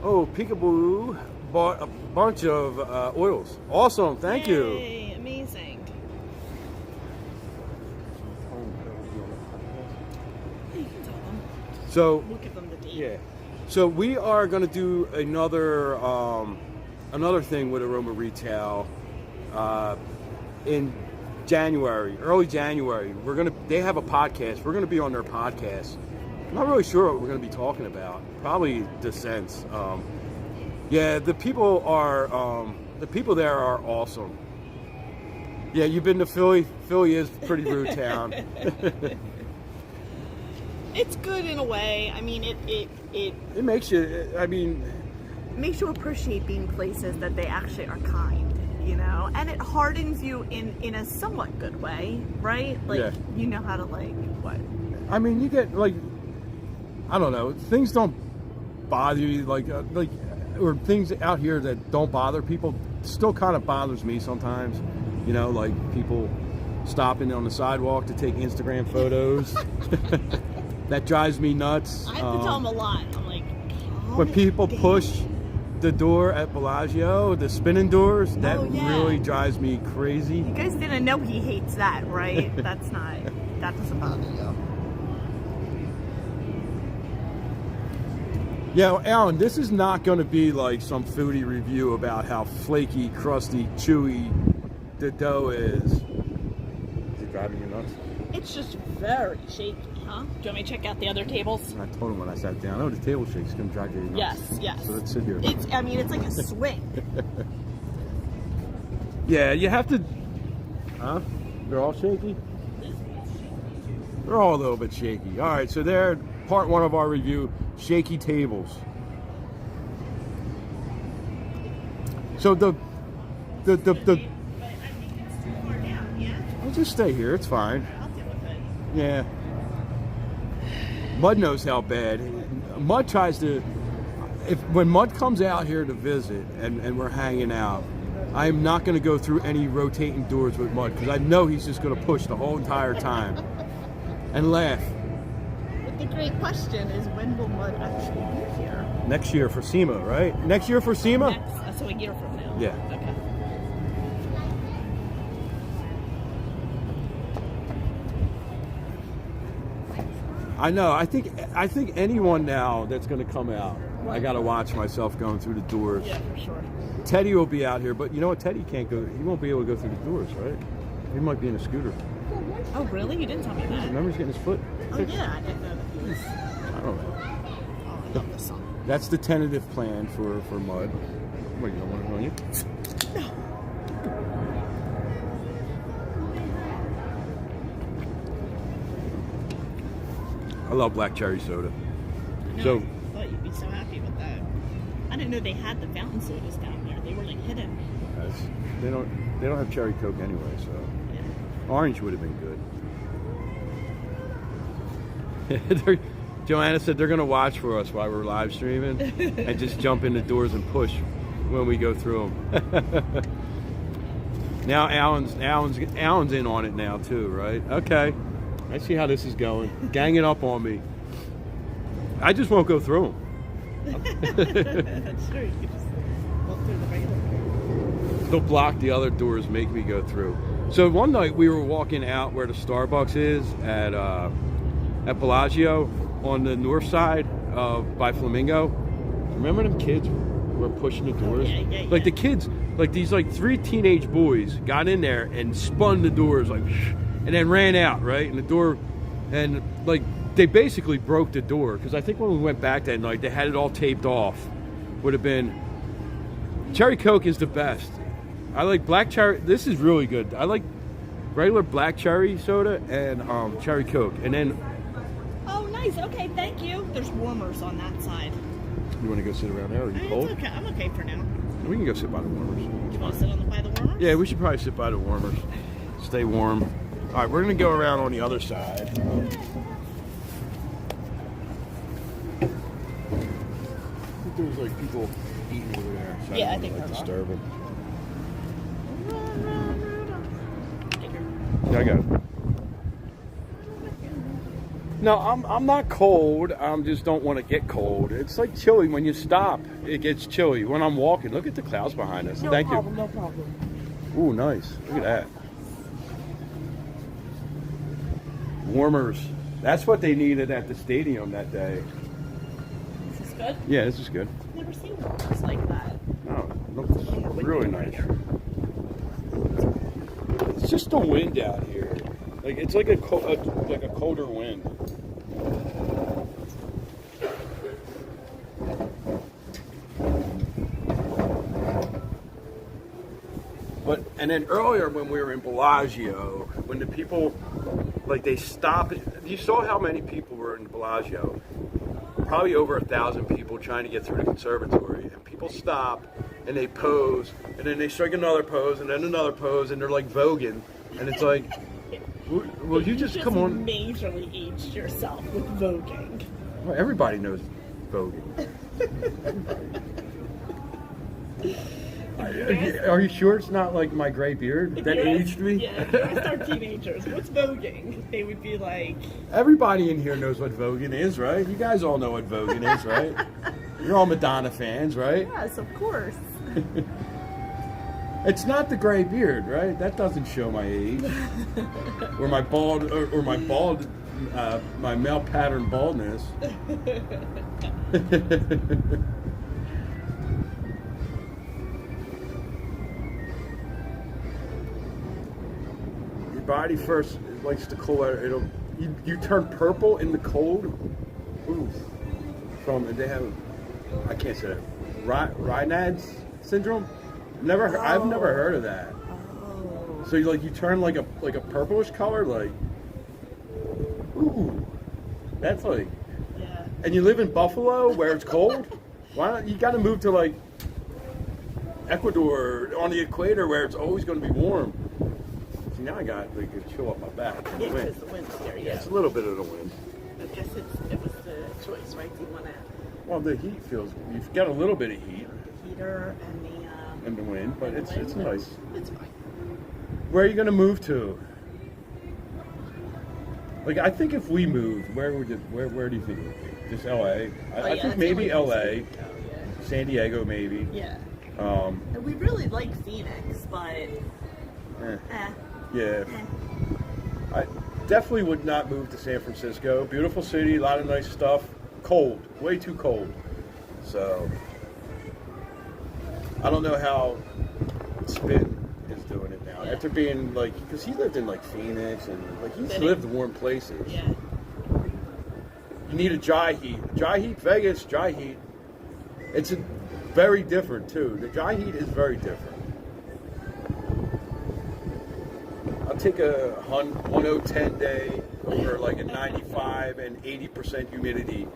Oh, Peekaboo bought a bunch of oils. Awesome. Thank you. Yay, amazing. Yeah, you can tell them. So, We'll give them the date. yeah. So we are going to do another thing with Aroma Retail in January, early January. They have a podcast. We're going to be on their podcast. I'm not really sure what we're going to be talking about. Probably Descents. Yeah, the people there are awesome. Yeah, you've been to Philly. Philly is a pretty rude town. It's good in a way. I mean, it It makes you. I mean, makes you appreciate being places that they actually are kind, you know, and it hardens you in a somewhat good way, right? Like, Yeah. you know how to, like, what? I mean, you get, like, I don't know, things don't bother you, like, or things out here that don't bother people still kind of bothers me sometimes, you know, like people stopping on the sidewalk to take Instagram photos. That drives me nuts. I have to tell them a lot. I'm like, When people push the door at Bellagio, the spinning doors, that really drives me crazy. You guys didn't know he hates that, right? That doesn't bother you. Yeah, Alan, this is not going to be like some foodie review about how flaky, crusty, chewy the dough is. Is it driving you nuts? It's just very shaky, huh? Do you want me to check out the other tables? I told him when I sat down, oh, the table shake's going to drive you nuts. Yes. So let's sit here. It's like a swing. Yeah, you have to... Huh? They're all shaky? They're all a little bit shaky. All right, so they're part one of our review, shaky tables. So the I'll just stay here. It's fine. I'll deal with it. Yeah. Mud knows how bad. Mud tries to. When Mud comes out here to visit and we're hanging out, I'm not going to go through any rotating doors with Mud because I know he's just going to push the whole entire time and laugh. But the great question is, when will Mud actually be here? Next year for SEMA, right? Next year for SEMA? So a year from now. Yeah. Okay. I know. I think anyone now that's going to come out, I got to watch myself going through the doors. Yeah, for sure. Teddy will be out here, but you know what? Teddy can't go. He won't be able to go through the doors, right? He might be in a scooter. Oh, really? You didn't tell me that. Remember, he's getting his foot Oh, fixed? yeah. I didn't know that he was. I don't know. Oh, I love this song. That's the tentative plan for Mud. What, you don't want it on you? I love black cherry soda. No, So I thought you'd be so happy with that. I didn't know they had the fountain sodas down there. They were like hidden. they don't have cherry Coke anyway, so Yeah. orange would have been good. Joanna said they're going to watch for us while we're live streaming and just jump in the doors and push when we go through them. Now Alan's in on it now too, right? Okay, I see how this is going. Gang it up on me. I just won't go through them. That's true. You could just walk through the regular door. They'll block the other doors, make me go through. So one night we were walking out where the Starbucks is at Bellagio on the north side by Flamingo. Remember them kids were pushing the doors? Yeah. Like the kids, like these like 3 teenage boys got in there and spun the doors like, and then ran out, right? And the door, and like they basically broke the door because I think when we went back that night they had it all taped off. Would have been cherry Coke is the best. I like black cherry. This is really good. I like regular black cherry soda and cherry Coke, and then. Oh, nice. Okay, thank you. There's warmers on that side. You want to go sit around there? Are you cold? It's okay. I'm okay for now. We can go sit by the warmers. You want to sit by the warmers? Yeah, we should probably sit by the warmers. Stay warm. All right, we're going to go around on the other side. I think there was like people eating over there. So Yeah, I don't think wanna, they're disturb them. Yeah, I got it. No, I'm not cold. I just don't want to get cold. It's like chilly when you stop. It gets chilly when I'm walking. Look at the clouds behind us. Thank you. No problem. Ooh, nice. Look at that. Warmers. That's what they needed at the stadium that day. Is this good? Yeah, this is good. I've never seen warmers like that. Oh, it looks really nice. It's just the wind out here. Like it's like a colder wind. And then earlier when we were in Bellagio, when the people, like they stopped, you saw how many people were in Bellagio. Probably over 1,000 people trying to get through the conservatory, and people people stop and they pose, and then they strike another pose, and then another pose, and they're like voguing, and it's like, well, you just come on. Majorly aged yourself with voguing. Well, everybody knows voguing. Are you sure it's not like my gray beard that aged me? Yeah, if you asked our teenagers, what's voguing? They would be like... Everybody in here knows what voguing is, right? You guys all know what voguing is, right? You're all Madonna fans, right? Yes, of course. It's not the gray beard, right? That doesn't show my age. Or my bald, or my bald, my male pattern baldness. Your body first likes to cool out. You turn purple in the cold. Ooh. They have, I can't say that. Raynaud's syndrome. I've never heard of that. Oh. So you turn like a purplish color, like, ooh, that's like. Yeah. And you live in Buffalo where it's cold. Why not? You got to move to like Ecuador on the equator where it's always going to be warm. See, now I got like a chill up my back. Yeah, because the wind's there. Yeah, it's a little bit of the wind. I guess it was the choice, right? Do you want to Well, the heat feels. You've got a little bit of heat heater and the wind, but it's nice. It's fine. Where are you going to move to? Like, I think if we moved, where do you think it would be? Just LA? I think maybe LA, San Diego maybe. Yeah. We really like Phoenix, but yeah. I definitely would not move to San Francisco. Beautiful city, a lot of nice stuff. Cold, way too cold. So I don't know how Spin is doing it now. After being like, because he lived in like Phoenix and like he's lived warm places. Yeah. You need a dry heat. Dry heat, Vegas, dry heat. It's very different too. The dry heat is very different. I'll take a 10 day over like a 95 and 80% humidity.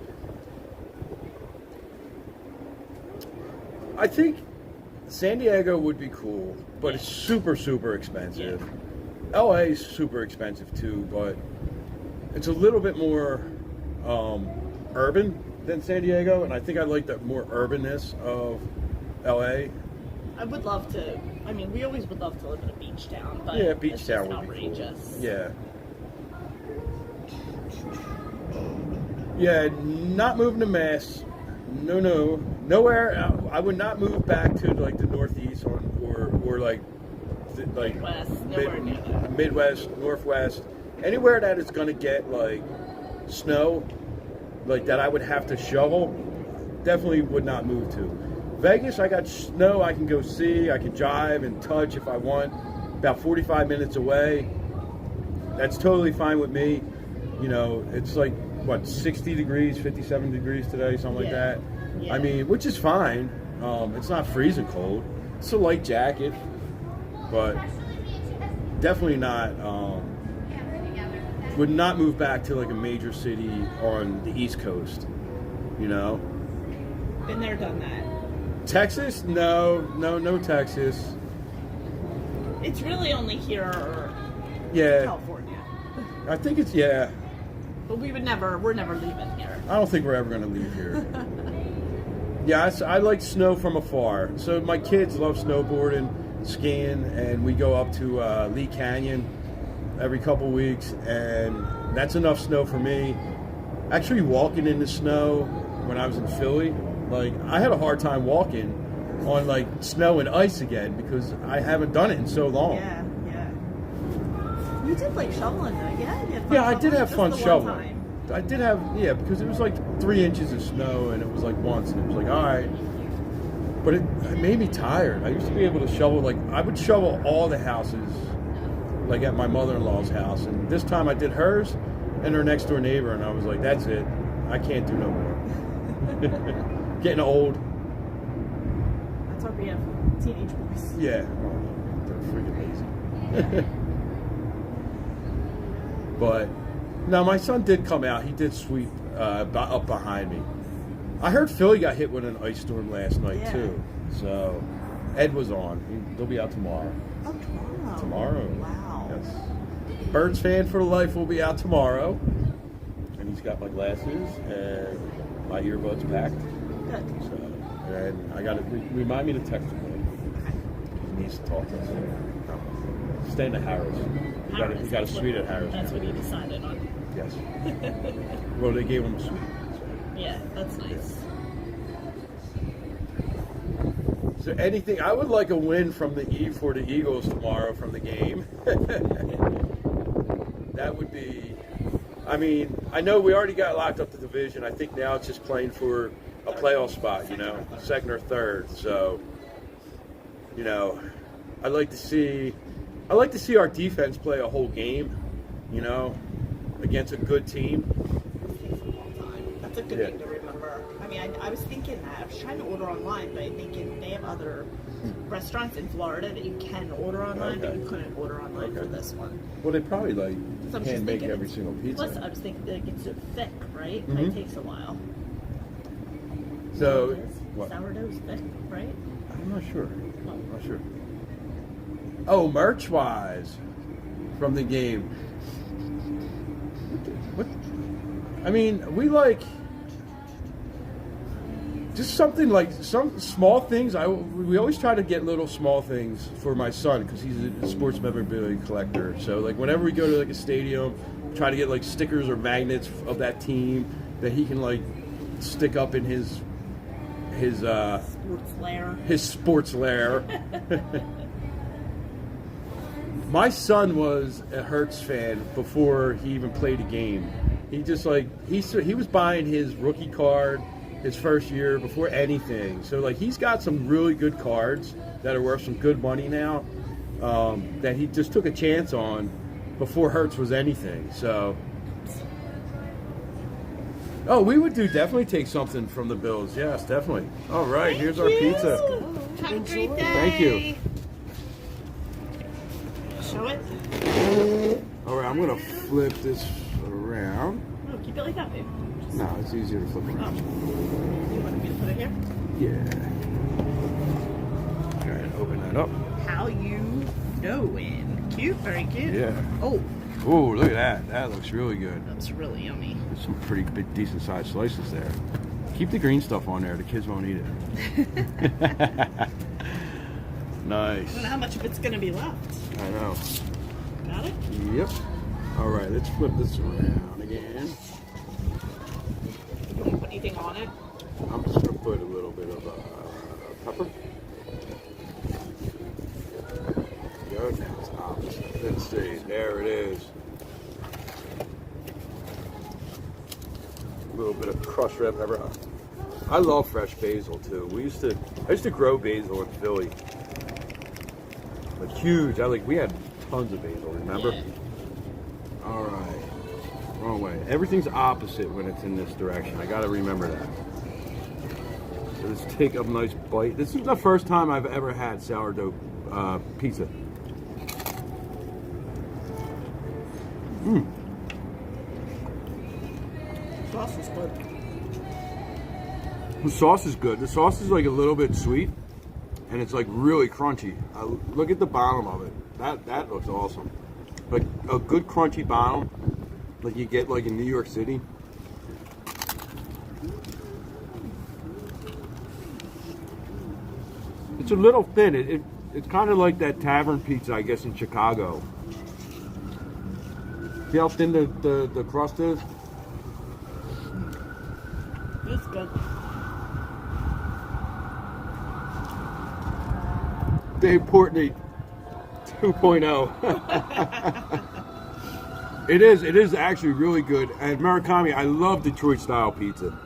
I think San Diego would be cool, but it's super, super expensive. LA is super expensive too, but it's a little bit more urban than San Diego, and I think I like the more urbanness of LA. I would love to. I mean, we always would love to live in a beach town, but yeah, beach it's town just would outrageous. be cool. Yeah. Yeah, not moving to Mass. No, nowhere. I would not move back to like the Northeast or like Midwest, nowhere near that. Midwest, Northwest, anywhere that is going to get like snow, like that I would have to shovel. Definitely would not move to. Vegas, I got snow. I can go see. I can drive and touch if I want. About 45 minutes away. That's totally fine with me. You know, it's like what 60 degrees, 57 degrees today, something like that. Yeah. I mean, which is fine. It's not freezing cold. It's a light jacket, but definitely not. Would not move back to like a major city on the East Coast. You know. Been there, done that. Texas? No Texas. It's really only here or California. I think it's, yeah. But we're never leaving here. I don't think we're ever going to leave here. Yeah, I like snow from afar. So my kids love snowboarding, skiing, and we go up to Lee Canyon every couple weeks, and that's enough snow for me. Actually, walking in the snow when I was in Philly, like, I had a hard time walking on, like, snow and ice again because I haven't done it in so long. Yeah. You did like shoveling, though, yeah? Yeah, I did have fun shoveling. I did have, because it was like 3 inches of snow, and it was like once, and it was like, all right. But it made me tired. I used to be able to shovel, like, I would shovel all the houses, like at my mother-in-law's house. And this time I did hers and her next-door neighbor, and I was like, that's it. I can't do no more. Getting old. That's why we have teenage boys. Yeah. They're freaking lazy. But, no, my son did come out. He did sweep up behind me. I heard Philly got hit with an ice storm last night Yeah. too. So Ed was on. They'll be out tomorrow. Oh, tomorrow. Tomorrow. Wow. Yes. Birds fan for life will be out tomorrow. And he's got my glasses and my earbuds packed. Good. So, and I got to remind me to text him. He needs to talk to us. Staying at Harris. We got a suite at Harris. That's what he decided on. Yes. Well, they gave him a suite. Yeah, that's nice. So anything, I would like a win from for the Eagles tomorrow from the game. That would be, I mean, I know we already got locked up the division. I think now it's just playing for a playoff spot, second or third. So, I'd like to see our defense play a whole game, against a good team. That's a good thing to remember. I mean, I was thinking that. I was trying to order online, but I'm thinking they have other restaurants in Florida that you can order online, but you couldn't order online for this one. Well, they probably So I'm just can't make thinking every single pizza. Plus, I was thinking that it gets so thick, right? Mhm. It takes a while. So, what? Sourdough's thick, right? I'm not sure. Well, I'm not sure. Oh, merch-wise, from the game. What? I mean, we like just something like some small things. We always try to get little small things for my son because he's a sports memorabilia collector. So like whenever we go to like a stadium, try to get like stickers or magnets of that team that he can like stick up in his sports lair. His sports lair. My son was a Hertz fan before he even played a game. He just he was buying his rookie card his first year before anything. So like he's got some really good cards that are worth some good money now that he just took a chance on before Hertz was anything. So we would definitely take something from the Bills. Yes, definitely. All right, here's our pizza. Have a great day. Thank you. Show it. All right, I'm gonna flip this around. Oh, keep it like that, babe. No, it's easier to flip around. You want me to put it here? Yeah. All right, open that up. How you doing? Cute, very cute. Yeah. Oh, Oh, look at that. That looks really good. that's really yummy. There's some pretty big, decent sized slices there. Keep the green stuff on there. The kids won't eat it. I Nice. don't know how much of it's gonna be left. I know. Got it? Yep. All right, let's flip this around again. You want to put anything on it? I'm just gonna put a little bit of pepper. Good. Now it's opposite. Let's see. There it is. A little bit of crushed red pepper. I love fresh basil too. I used to grow basil in Philly. Like huge. We had tons of basil, remember? Yeah. All right. Wrong way. Everything's opposite when it's in this direction. I gotta remember that. So let's take a nice bite. This is the first time I've ever had sourdough pizza. Sauce is good. The sauce is good. The sauce is like a little bit sweet, and it's like really crunchy. Look at the bottom of it. That looks awesome. Like a good crunchy bottom, like you get like in New York City. It's a little thin. It's kind of like that tavern pizza, I guess, in Chicago. See how thin the crust is? It's good. Dave Portney 2.0. It is actually really good. And Murakami, I love Detroit style pizza.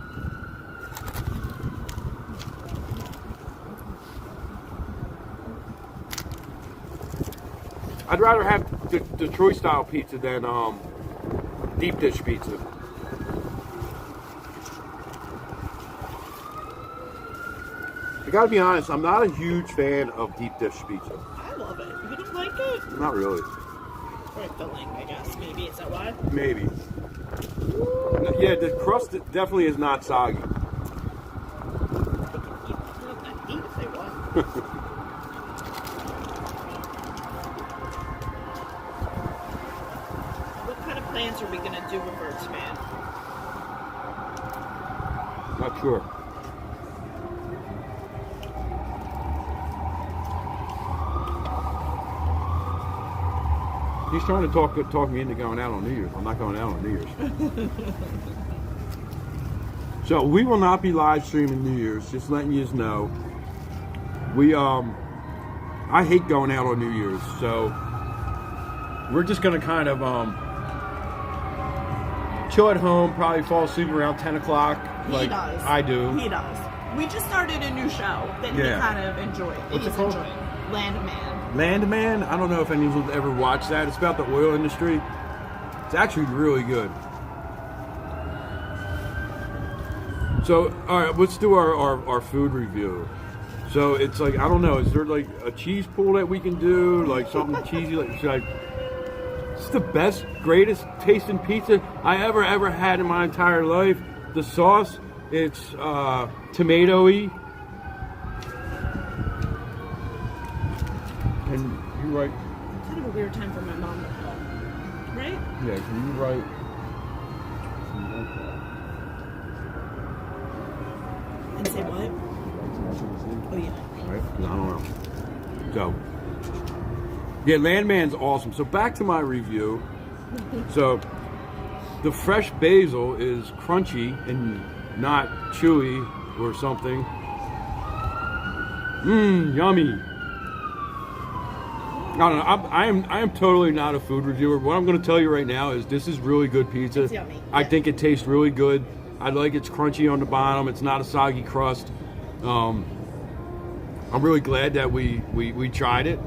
I'd rather have Detroit style pizza than deep dish pizza. I gotta be honest, I'm not a huge fan of deep dish pizza. I love it. You don't like it? Not really. Or filling, I guess. Maybe. Is that why? Maybe. Yeah, the crust definitely is not soggy. What kind of plans are we gonna do with Bert's man? Not sure. He's trying to talk me into going out on New Year's. I'm not going out on New Year's. So we will not be live streaming New Year's. Just letting you know. I hate going out on New Year's, so we're just gonna kind of chill at home. Probably fall asleep around 10 o'clock. He does. I do. He does. We just started a new show that he kind of enjoyed. What's it called? Landman. Landman. I don't know if anyone's ever watched that. It's about the oil industry. It's actually really good. So, all right, let's do our food review. So it's like, I don't know, is there like a cheese pool that we can do? Like something cheesy, like it's the best, greatest tasting pizza I ever had in my entire life. The sauce, it's tomatoey. And you write? Kind of a weird time for my mom to call, right? Yeah, can you write? And say what? Oh yeah. Right? I don't know. So, yeah, Landman's awesome. So back to my review. So, the fresh basil is crunchy and not chewy or something. Mmm, yummy. I don't know. I am totally not a food reviewer. What I'm going to tell you right now is this is really good pizza. It's yummy. I think it tastes really good. I like it's crunchy on the bottom. It's not a soggy crust. I'm really glad that we tried it.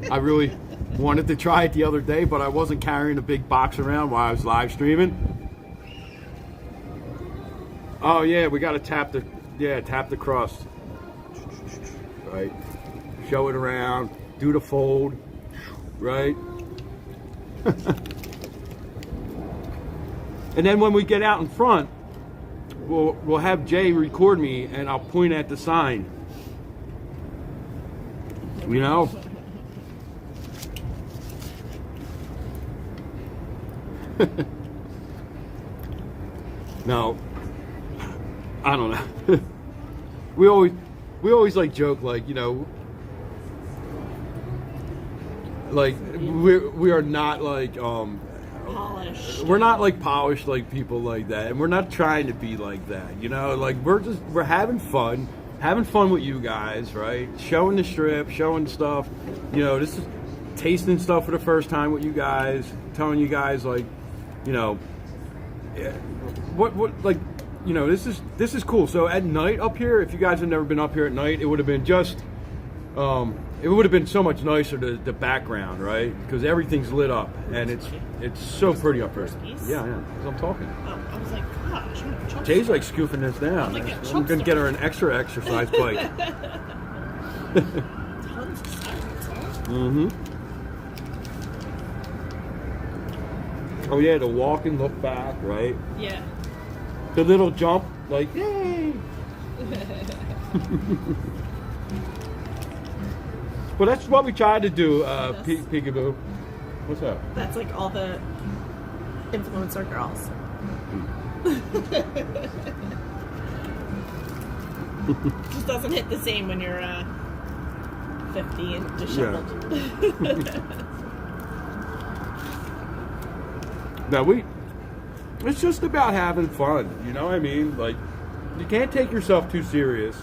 I really wanted to try it the other day, but I wasn't carrying a big box around while I was live streaming. Oh yeah, we got to tap the crust. Right. Show it around. Do the fold. Right. And then when we get out in front, we'll have Jay record me, and I'll point at the sign. You know? No, I don't know. we always like joke, like, you know, like we are not like Polished. we're not like polished like people like that, and we're not trying to be like that, you know. Like we're having fun with you guys, right? Showing the strip, showing stuff, you know. This is tasting stuff for the first time with you guys, telling you guys, like, you know, what like, you know, this is cool. So at night up here, if you guys have never been up here at night, it would have been just it would have been so much nicer, the background, right? Because everything's lit up, and it's so pretty up here. Yeah, because I'm talking. Oh, I was like, gosh, I'm gonna Jay's like scooping this down. Like a I'm gonna get her an extra exercise bike. Mm-hmm. Oh yeah, the walk and look back, right? Yeah. The little jump, like, yay! Well, that's what we tried to do, Peekaboo. What's up? That's like all the influencer girls. Just doesn't hit the same when you're 50 and disheveled. Now it's just about having fun, you know what I mean? Like, you can't take yourself too serious,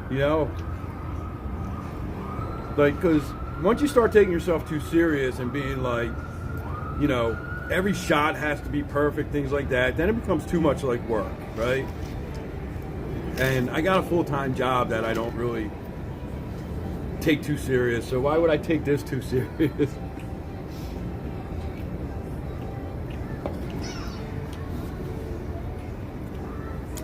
you know? Like, because once you start taking yourself too serious and being like, you know, every shot has to be perfect, things like that, then it becomes too much like work, right? And I got a full-time job that I don't really take too serious, so why would I take this too serious?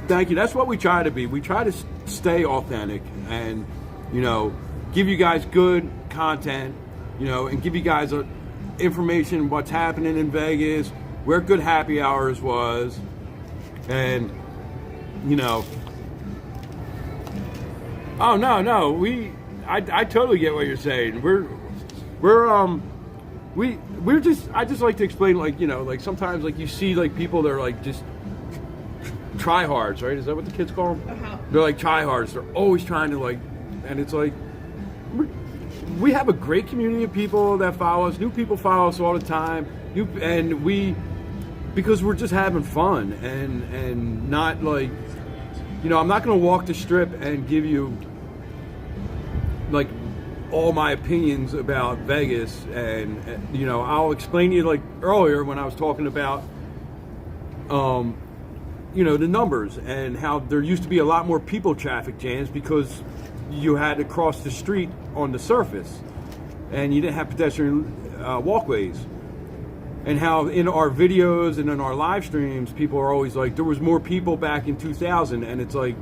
Thank you. That's what we try to be. We try to stay authentic and, you know, give you guys good content, you know, and give you guys information what's happening in Vegas, where good happy hours was, and, you know, Oh no. I totally get what you're saying. I just like to explain, like, you know, like sometimes like you see like people that are like just tryhards, right? Is that what the kids call them? Uh-huh. They're like tryhards. They're always trying to like, and it's like we have a great community of people that follow us. New people follow us all the time. Because we're just having fun and not like, you know, I'm not going to walk the strip and give you like all my opinions about Vegas, and you know, I'll explain to you, like earlier when I was talking about you know, the numbers and how there used to be a lot more people traffic jams because you had to cross the street on the surface and you didn't have pedestrian walkways, and how in our videos and in our live streams people are always like, there was more people back in 2000, and it's like,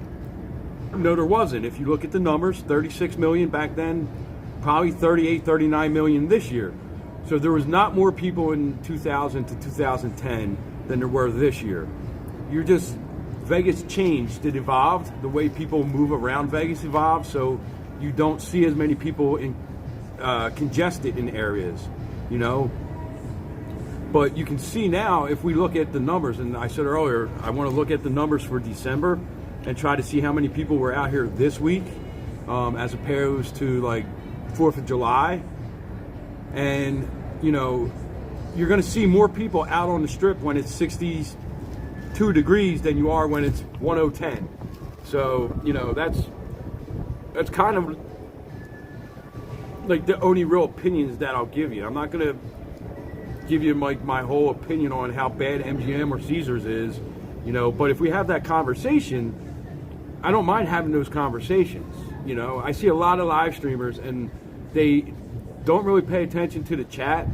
no, there wasn't. If you look at the numbers, 36 million back then, probably 38, 39 million this year. So there was not more people in 2000 to 2010 than there were this year. Vegas changed, it evolved. The way people move around Vegas evolved, so you don't see as many people congested in areas, you know. But you can see now, if we look at the numbers, and I said earlier, I want to look at the numbers for December and try to see how many people were out here this week as opposed to like 4th of July. And, you know, you're going to see more people out on the strip when it's 62 degrees than you are when it's 1010. So, you know, that's kind of like the only real opinions that I'll give you. I'm not going to give you like my whole opinion on how bad MGM or Caesars is, you know, but if we have that conversation, I don't mind having those conversations. You know, I see a lot of live streamers and they don't really pay attention to the chat.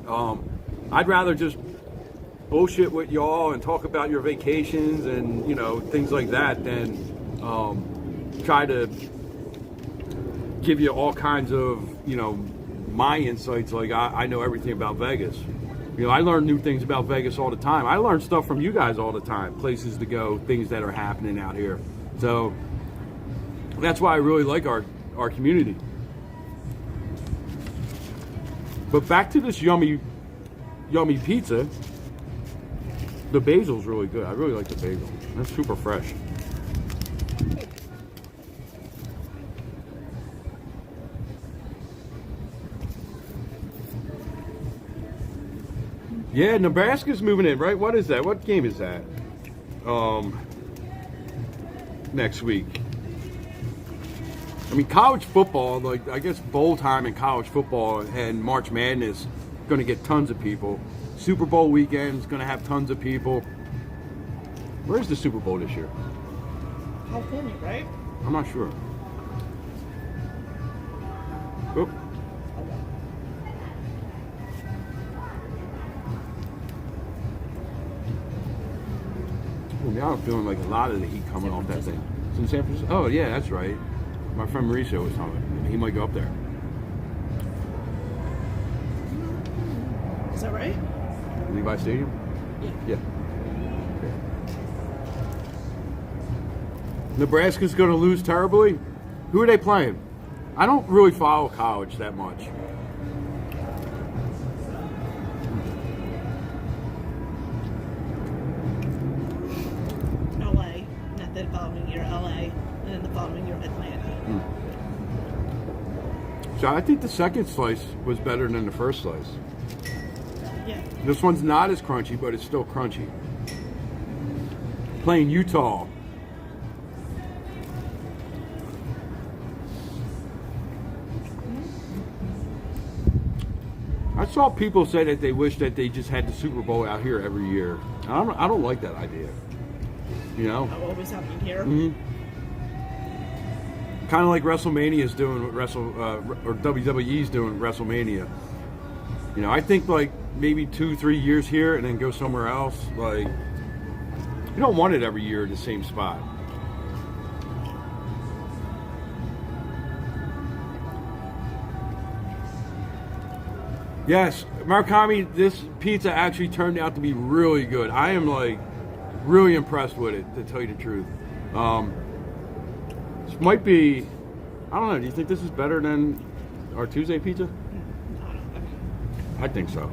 I'd rather just bullshit with y'all and talk about your vacations and, you know, things like that than try to give you all kinds of, you know, my insights. Like I know everything about Vegas. You know, I learn new things about Vegas all the time. I learn stuff from you guys all the time, places to go, things that are happening out here. So that's why I really like our community. But back to this yummy pizza. The basil's really good. I really like the basil. That's super fresh. Yeah, Nebraska's moving in, right? What is that? What game is that? Next week. I mean, college football, like, I guess bowl time in college football and March Madness going to get tons of people. Super Bowl weekend is going to have tons of people. Where's the Super Bowl this year? California, right? I'm not sure. Oh. Well, now I'm feeling like a lot of the heat coming off that thing. It's in San Francisco. Oh, yeah, that's right. My friend Mauricio was telling me. He might go up there. Is that right? Levi Stadium? Yeah. Okay. Nebraska's going to lose terribly? Who are they playing? I don't really follow college that much. LA. Not the following year, LA. And then the following year, Atlanta. So I think the second slice was better than the first slice. Yeah. This one's not as crunchy, but it's still crunchy. Playing Utah. I saw people say that they wish that they just had the Super Bowl out here every year. I don't like that idea. You know? What was happening here? Mm-hmm. Kind of like WrestleMania is doing what or WWE's doing with WrestleMania. You know, I think like maybe 2-3 years here and then go somewhere else. Like, you don't want it every year in the same spot. Yes, Murakami, this pizza actually turned out to be really good. I am like really impressed with it, to tell you the truth. It's might be, I don't know, do you think this is better than our Tuesday pizza? I think so.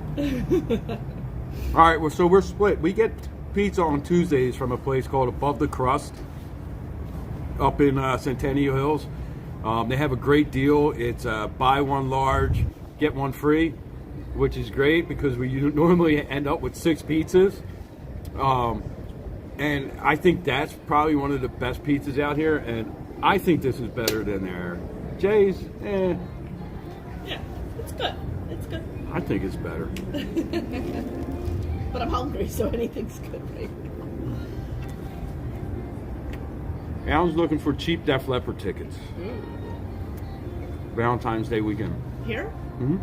All right, well, so we're split. We get pizza on Tuesdays from a place called Above the Crust up in Centennial Hills. They have a great deal. It's buy one large, get one free, which is great because we normally end up with 6 pizzas. And I think that's probably one of the best pizzas out here. And I think this is better than their Jay's. Yeah, it's good. It's good. I think it's better. But I'm hungry, so anything's good right now. Alan's looking for cheap Def Leppard tickets. Valentine's Day weekend. Here? Mm-hmm.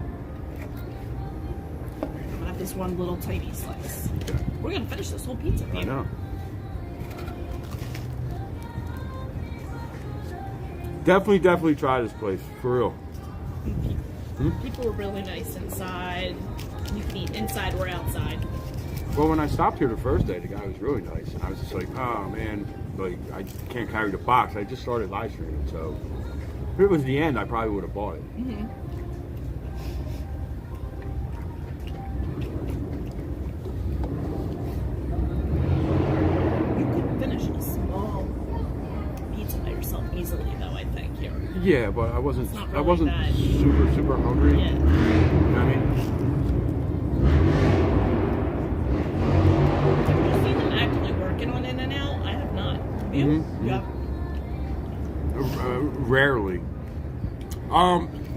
I'm gonna have this one little tiny slice. Okay. We're gonna finish this whole pizza. I know. Definitely try this place, for real. People were really nice inside. You can eat inside or outside. Well, when I stopped here the first day, the guy was really nice. And I was just like, oh man, like I can't carry the box. I just started live streaming, so if it was the end, I probably would have bought it. Mm-hmm. You could finish a small pizza by yourself easily, though. I think here. Yeah, but I wasn't. It's not I really wasn't that- super hungry. Yeah. You know what I mean? Have you seen them actually working on In-N-Out? I have not. Have you? Mhm. Yeah. Rarely.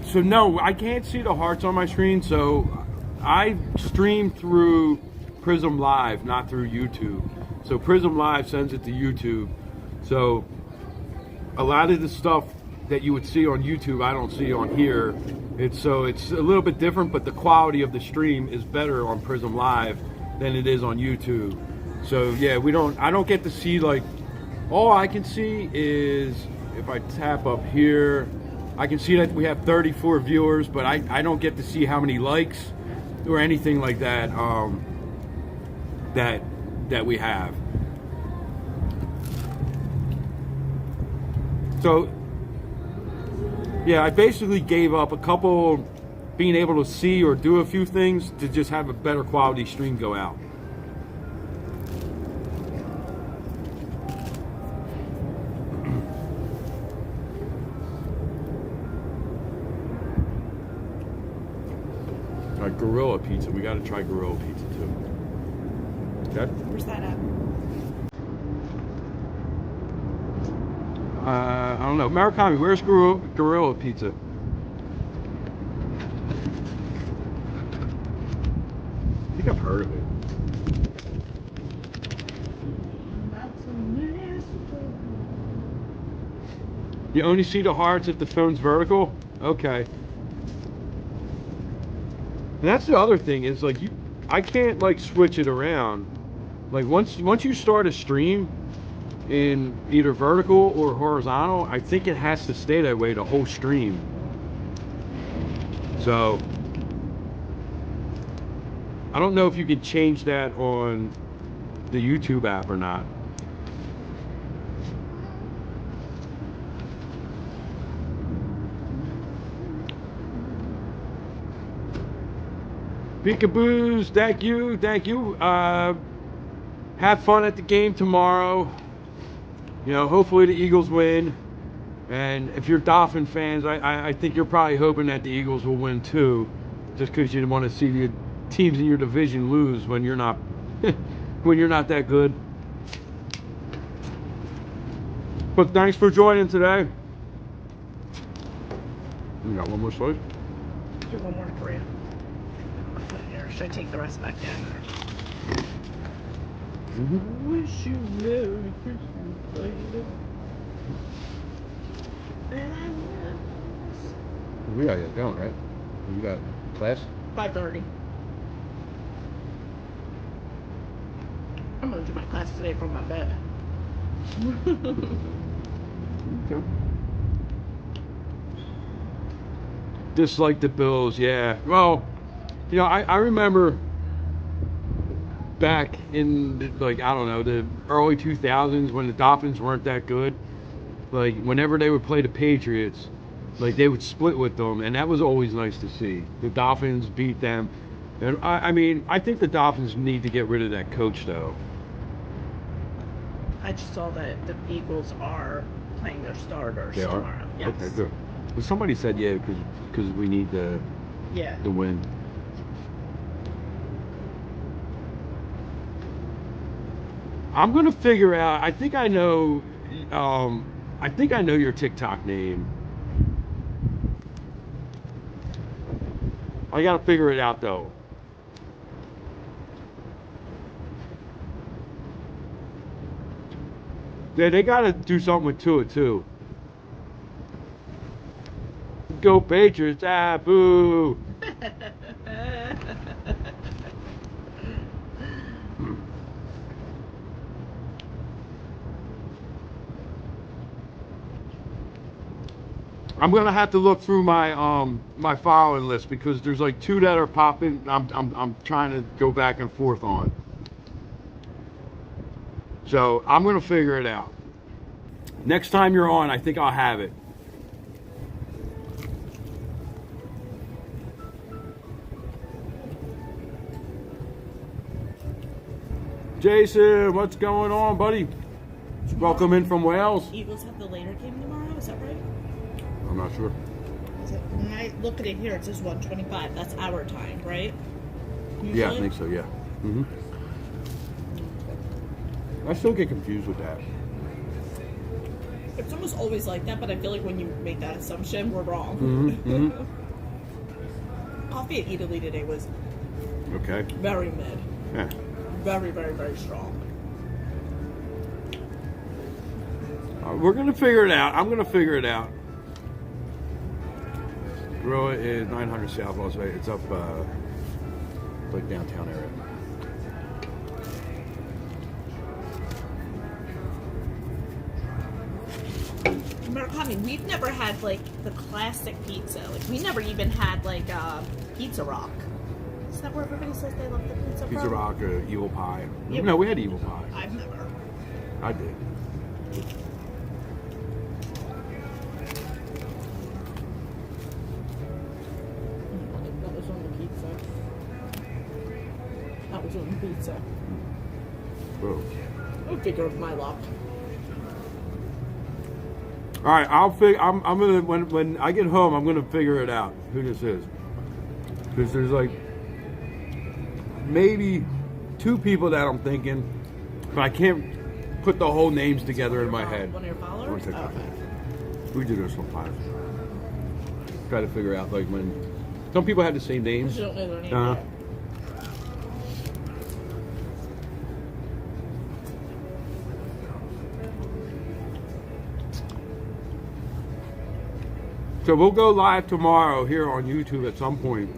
So no, I can't see the hearts on my screen. So I stream through Prism Live, not through YouTube. So Prism Live sends it to YouTube. So a lot of the stuff that you would see on YouTube, I don't see on here. It's a little bit different, but the quality of the stream is better on Prism Live than it is on YouTube. So yeah, I don't get to see, like, all I can see is if I tap up here, I can see that we have 34 viewers, but I don't get to see how many likes or anything like that that we have. So yeah, I basically gave up a couple being able to see or do a few things to just have a better quality stream go out. Like Gorilla Pizza, we got to try Gorilla Pizza too. Okay. Where's that at? I don't know. Murakami, where's Gorilla Pizza? I think I've heard of it. You only see the hearts if the phone's vertical? Okay. And that's the other thing is, like, I can't, like, switch it around. Like, once you start a stream in either vertical or horizontal, I think it has to stay that way the whole stream. So I don't know if you can change that on the YouTube app or not. Peekaboos, thank you. Have fun at the game tomorrow. You know, hopefully the Eagles win. And if you're Dolphin fans, I think you're probably hoping that the Eagles will win too, just because you want to see the teams in your division lose when you're not when you're not that good. But thanks for joining today. You got one more slice? Do one more for you. I'll put it here. Should I take the rest back down? Wish you Merry Christmas, baby. We gotta get going, right? You got class? 5:30. I'm gonna do my class today from my bed. Okay. Dislike the Bills, yeah. Well, you know, I remember back in, like, I don't know, the early 2000s when the Dolphins weren't that good. like whenever they would play the Patriots, like they would split with them, and that was always nice to see. The Dolphins beat them, and I mean, I think the Dolphins need to get rid of that coach though. I just saw that the Eagles are playing their starters They are? tomorrow. Yes. Okay, good. Well, somebody said yeah, because we need the Yeah. win. I'm gonna figure out. I think I know. I think I know your TikTok name. I gotta figure it out though. Yeah, they gotta do something with Tua too. Go Patriots! Ah, boo! I'm gonna have to look through my my following list because there's like 2 that are popping. I'm trying to go back and forth on. So I'm gonna figure it out. Next time you're on, I think I'll have it. Jason, what's going on, buddy? Welcome in from Wales. Eagles have the later game tomorrow. Is that right? I'm not sure. Is it, when I look at it here, it says 1:25. That's our time, right? Usually? Yeah, I think so. Yeah. Mhm. I still get confused with that. It's almost always like that, but I feel like when you make that assumption, we're wrong. Mhm. Coffee at Italy today was Okay. very mid. Yeah. Very, very, very strong. We're gonna figure it out. I'm gonna figure it out. Grow it is 900 South Las Vegas. It's up like downtown area. Murakami, we've never had like the classic pizza. Like we never even had like Pizza Rock. Is that where everybody says they love the pizza from? Pizza Rock, Evil Pie. Yep. No, we had Evil Pie. I've never. I did. That was on the pizza. That was on the pizza. Whoa. I would figure of my luck. All right, I'm gonna when I get home, I'm gonna figure it out who this is, because there's like maybe 2 people that I'm thinking, but I can't put the whole names together in my head. One of your followers? One Oh, second. okay. We do this sometimes. Try to figure out like when some people have the same names. You don't know their name Uh-huh. yet. So we'll go live tomorrow here on YouTube at some point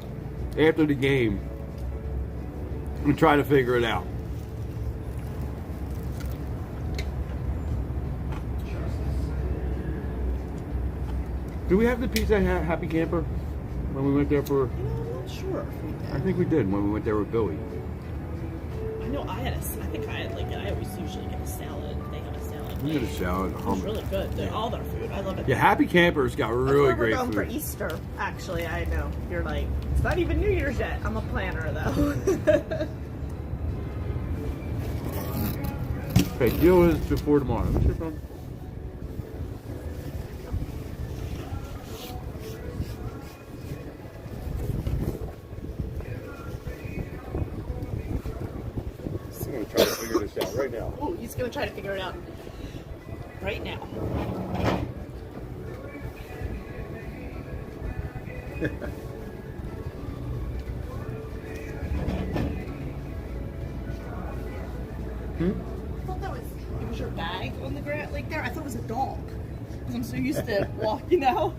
after the game and try to figure it out. Do we have the pizza at Happy Camper when we went there for? You know, I'm not sure if we did. I think we did when we went there with Billy. I know I think I had like, I always usually get a salad. They have a salad. We had a plate. salad, a It's hummus. really good. They're all their food. I love it. Yeah, Happy Camper's got That's really where great we're going food. for Easter. Actually, I know. You're like, it's not even New Year's yet. I'm a planner though. Okay, deal is before tomorrow. What's your phone? I'm gonna try to figure this out right now. Oh, he's gonna try to figure it out right now. I thought that was it was your bag on the ground like there. I thought it was a dog. Because I'm so used to walking out.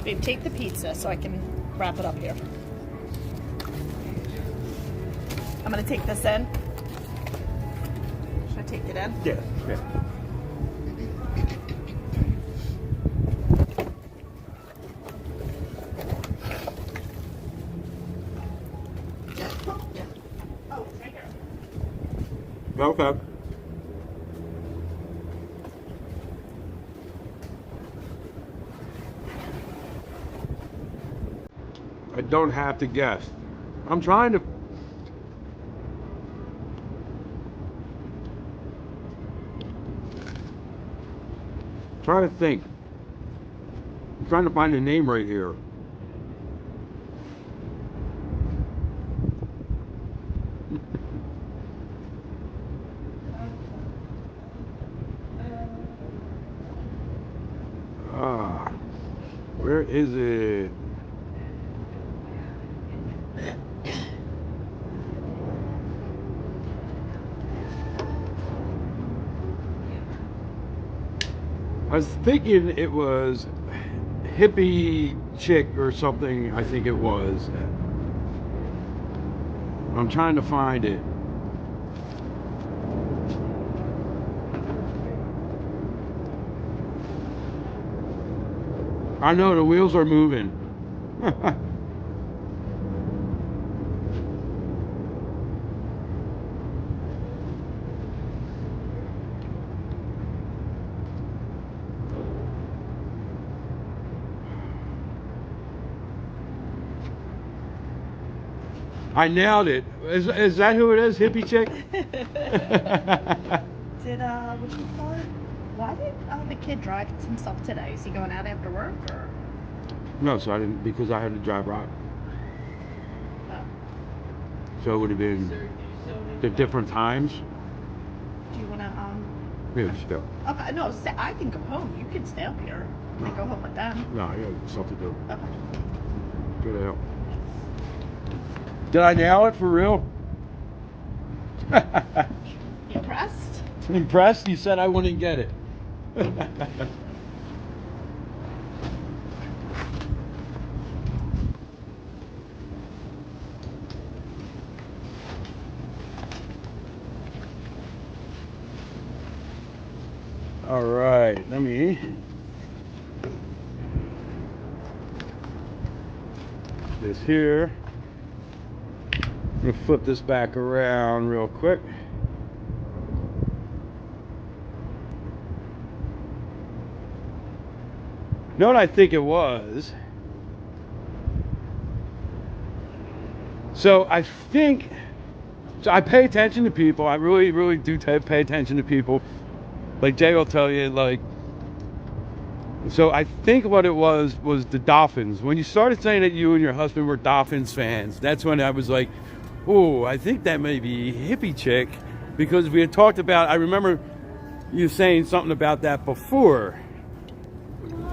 Babe, take the pizza so I can wrap it up here. I'm gonna take this in. Should I take it in? Yeah, yeah. Okay. I don't have to guess. I'm trying to. Trying to think. I'm trying to find a name right here. Ah, where is it? I was thinking it was hippie chick or something. I think it was. I'm trying to find it. I know the wheels are moving. I nailed it. Is that who it is? Hippie chick? Did what you call it? Why did the kid drive himself today? Is he going out after work or? No, so I didn't, because I had to drive rock. Oh. So it would have been the different times. Do you wanna Yeah, still. Okay, no, I can go home. You can stay up here and go home with them. No, I got stuff to do. Okay. Good hell. Did I nail it for real? You impressed? Impressed? You said I wouldn't get it. All right, let me this here. I'm gonna flip this back around real quick. You know what I think it was? So I think, so I pay attention to people. I really, really do pay attention to people. Like Jay will tell you, like, so I think what it was the Dolphins. When you started saying that you and your husband were Dolphins fans, that's when I was like, oh, I think that may be hippie chick, because we had talked about, I remember you saying something about that before.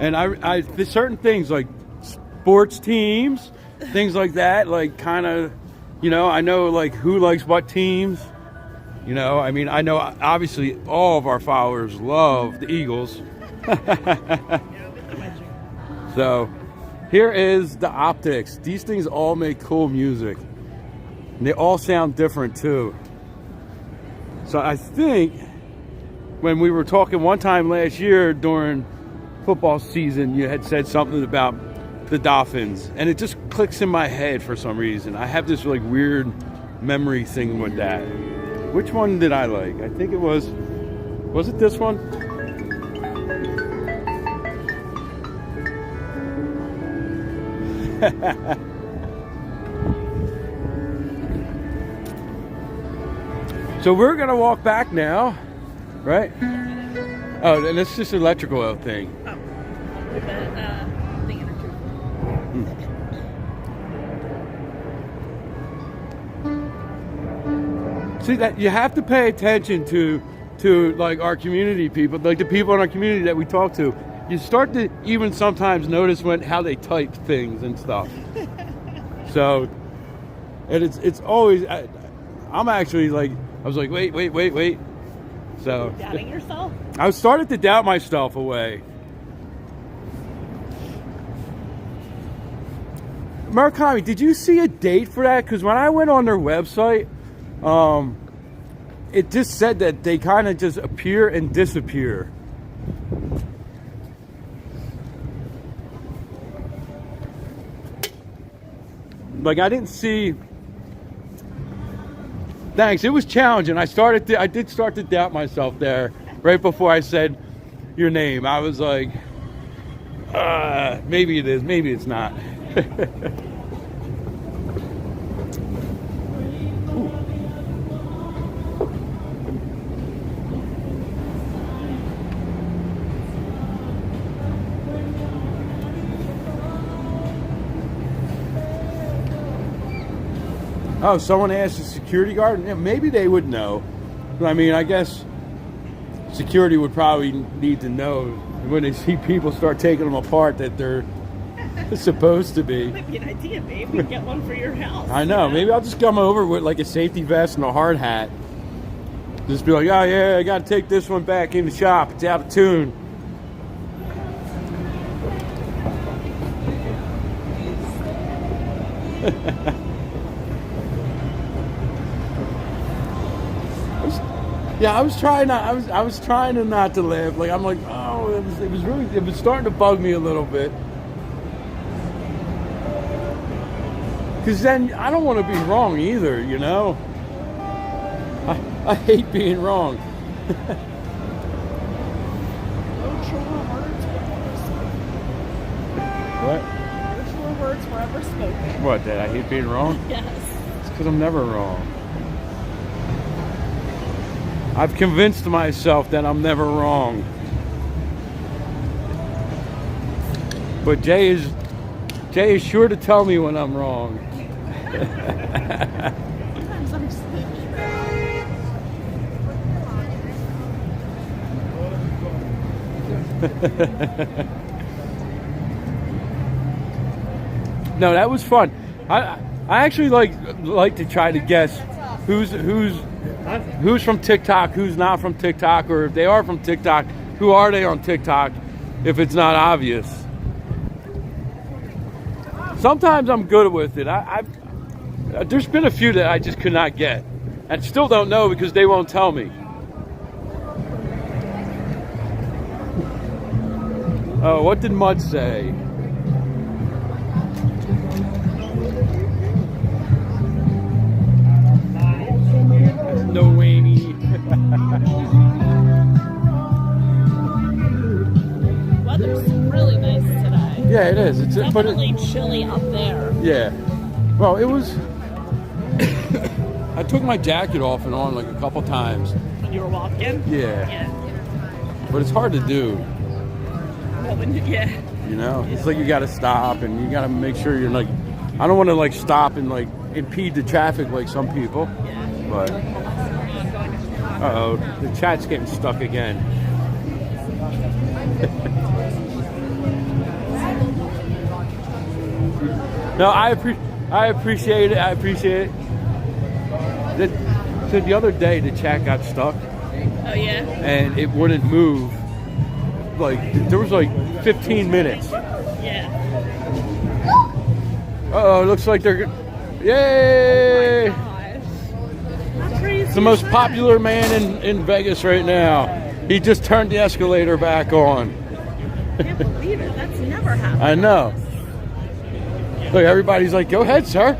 And I certain things like sports teams, things like that, like kind of, you know, I know like who likes what teams. You know, I mean, I know obviously all of our followers love the Eagles. So here is the optics. These things all make cool music. And they all sound different too. So I think when we were talking one time last year during football season, you had said something about the Dolphins. And it just clicks in my head for some reason. I have this like weird memory thing with that. Which one did I like? I think it was it this one? So we're gonna walk back now, right? Oh, and it's just an electrical thing. Oh, with the thing in See that you have to pay attention to like our community people, like the people in our community that we talk to. You start to even sometimes notice how they type things and stuff. So, and it's always I'm actually like I was like wait. So doubting yourself? I started to doubt myself away. Murakami, did you see a date for that? Because when I went on their website, it just said that they kind of just appear and disappear. Like I didn't see Thanks. It was challenging. I did start to doubt myself there right before I said your name. I was like, maybe it is, maybe it's not. Oh, someone asked the security guard? Yeah, maybe they would know. I mean, I guess security would probably need to know when they see people start taking them apart that they're supposed to be. Might be an idea, babe. We can get one for your house. I know. Maybe I'll just come over with like a safety vest and a hard hat. Just be like, oh yeah, I got to take this one back in the shop. It's out of tune. Yeah, I was trying to not to laugh. Like I'm like, oh, it was starting to bug me a little bit. Cause then I don't want to be wrong either, you know. I hate being wrong. What? No truer words were ever spoken. What? That I hate being wrong? Yes. It's because I'm never wrong. I've convinced myself that I'm never wrong. But Jay is sure to tell me when I'm wrong. Sometimes I'm sleepy. No, that was fun. I actually like to try to guess who's from TikTok, who's not from TikTok, or if they are from TikTok, who are they on TikTok if it's not obvious. Sometimes I'm good with it. There's been a few that I just could not get and still don't know because they won't tell me. Oh, what did Mud say? No Wayne. Weather's really nice today. Yeah, it is. It's Definitely chilly up there. Yeah. Well, it was. I took my jacket off and on like a couple times. When you were walking? Yeah. Yeah. But it's hard to do. Well, yeah. You know, it's like you got to stop and you got to make sure you're like. I don't want to like stop and like impede the traffic like some people. Yeah. But. Uh-oh, the chat's getting stuck again. No, I appreciate it. I appreciate it. So the other day, the chat got stuck. Oh, yeah? And it wouldn't move. Like, there was like 15 minutes. Yeah. Uh-oh, it looks like they're... Yay! Oh, my gosh. How crazy It's the most is that? popular man in Vegas right now. He just turned the escalator back on. I can't believe it. That's never happened. I know. Look, everybody's like, go ahead, sir.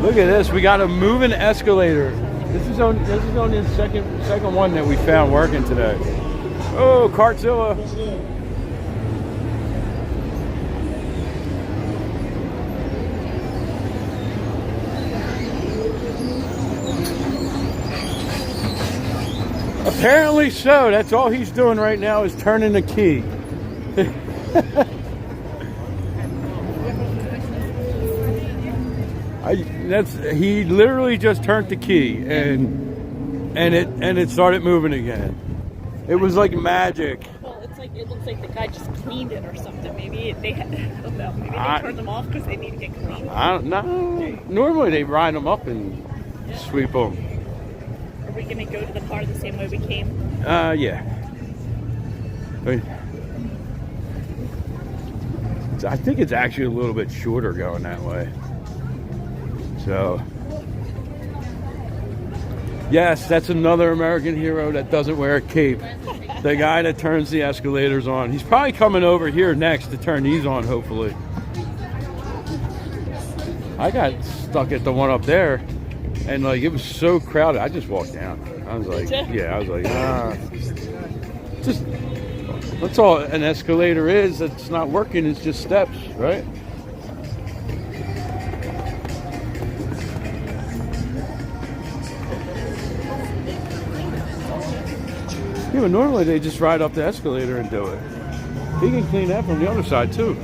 Look at this. We got a moving escalator. This is only the second one that we found working today. Oh, Cartzilla. Apparently so. That's all he's doing right now is turning the key. He literally just turned the key and it started moving again. It was like magic. Well, it looks like the guy just cleaned it or something. Maybe they had, I don't know. Maybe they turned them off because they need to get cleaned. I don't know. Normally they ride them up and sweep them. Are we gonna go to the car the same way we came? Yeah. I think it's actually a little bit shorter going that way. So, Yes, that's another American hero that doesn't wear a cape. The guy that turns the escalators on. He's probably coming over here next to turn these on, hopefully. I got stuck at the one up there, and like it was so crowded. I just walked down. I was like, yeah, I was like, just that's all an escalator is. That's not working. It's just steps, right? Yeah, but normally they just ride up the escalator and do it. He can clean that from the other side too.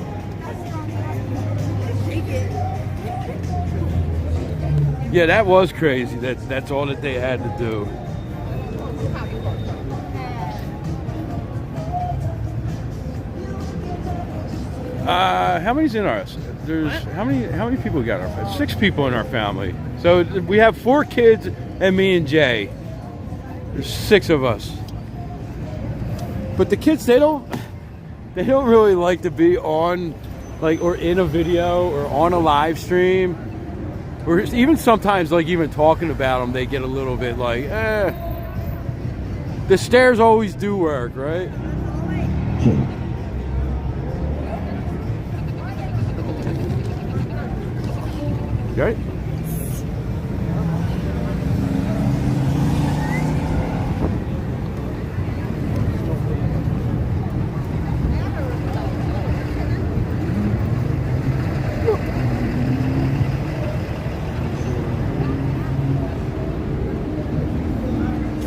Yeah, that was crazy. That's all that they had to do. How many's in ours? There's how many people we got in our family? 6 people in our family. So we have 4 kids and me and Jay. There's 6 of us. But the kids, they don't really like to be on, like, or in a video or on a live stream, or even sometimes, like, even talking about them, they get a little bit like, The stairs always do work, right? Right?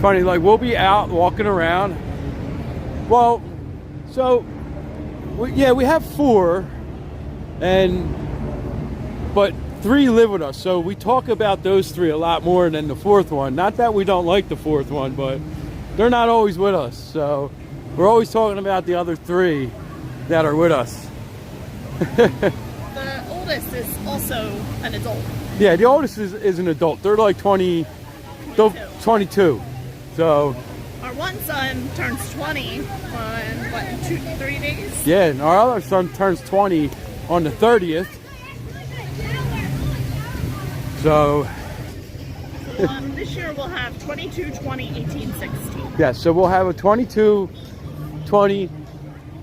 Funny, like we'll be out walking around. Well, so we have 4, but 3 live with us. So we talk about those 3 a lot more than the 4th one. Not that we don't like the 4th one, but they're not always with us. So we're always talking about the other 3 that are with us. The oldest is also an adult. Yeah, the oldest is an adult. They're like 22. So our one son turns 20 on what, 3 days? Yeah, and our other son turns 20 on the 30th. So this year we'll have 22, 20, 18, 16. Yeah, so we'll have a 22, 20,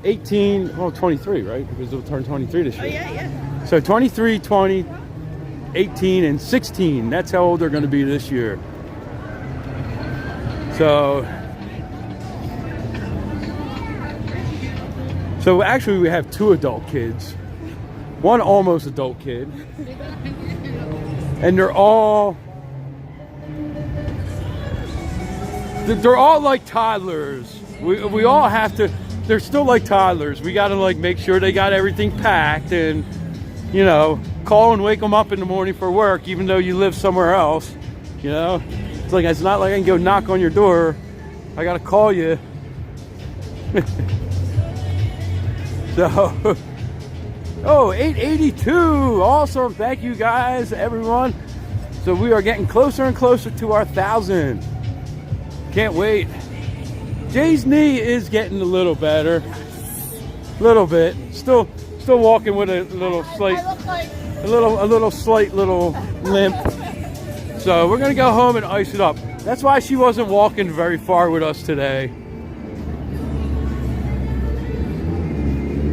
18, well 23, right? Because we'll turn 23 this year. Oh yeah. So 23, 20, 18, and 16. That's how old they're going to be this year. So actually we have 2 adult kids, 1 almost adult kid, and they're all like toddlers. We all have to, they're still like toddlers. We got to like make sure they got everything packed and, you know, call and wake them up in the morning for work, even though you live somewhere else, you know. It's like, it's not like I can go knock on your door. I gotta call you. So, 882, awesome. Thank you guys, everyone. So we are getting closer and closer to our 1,000. Can't wait. Jay's knee is getting a little better. A little bit. Still walking with a little slight, slight limp. So we're gonna go home and ice it up. That's why she wasn't walking very far with us today.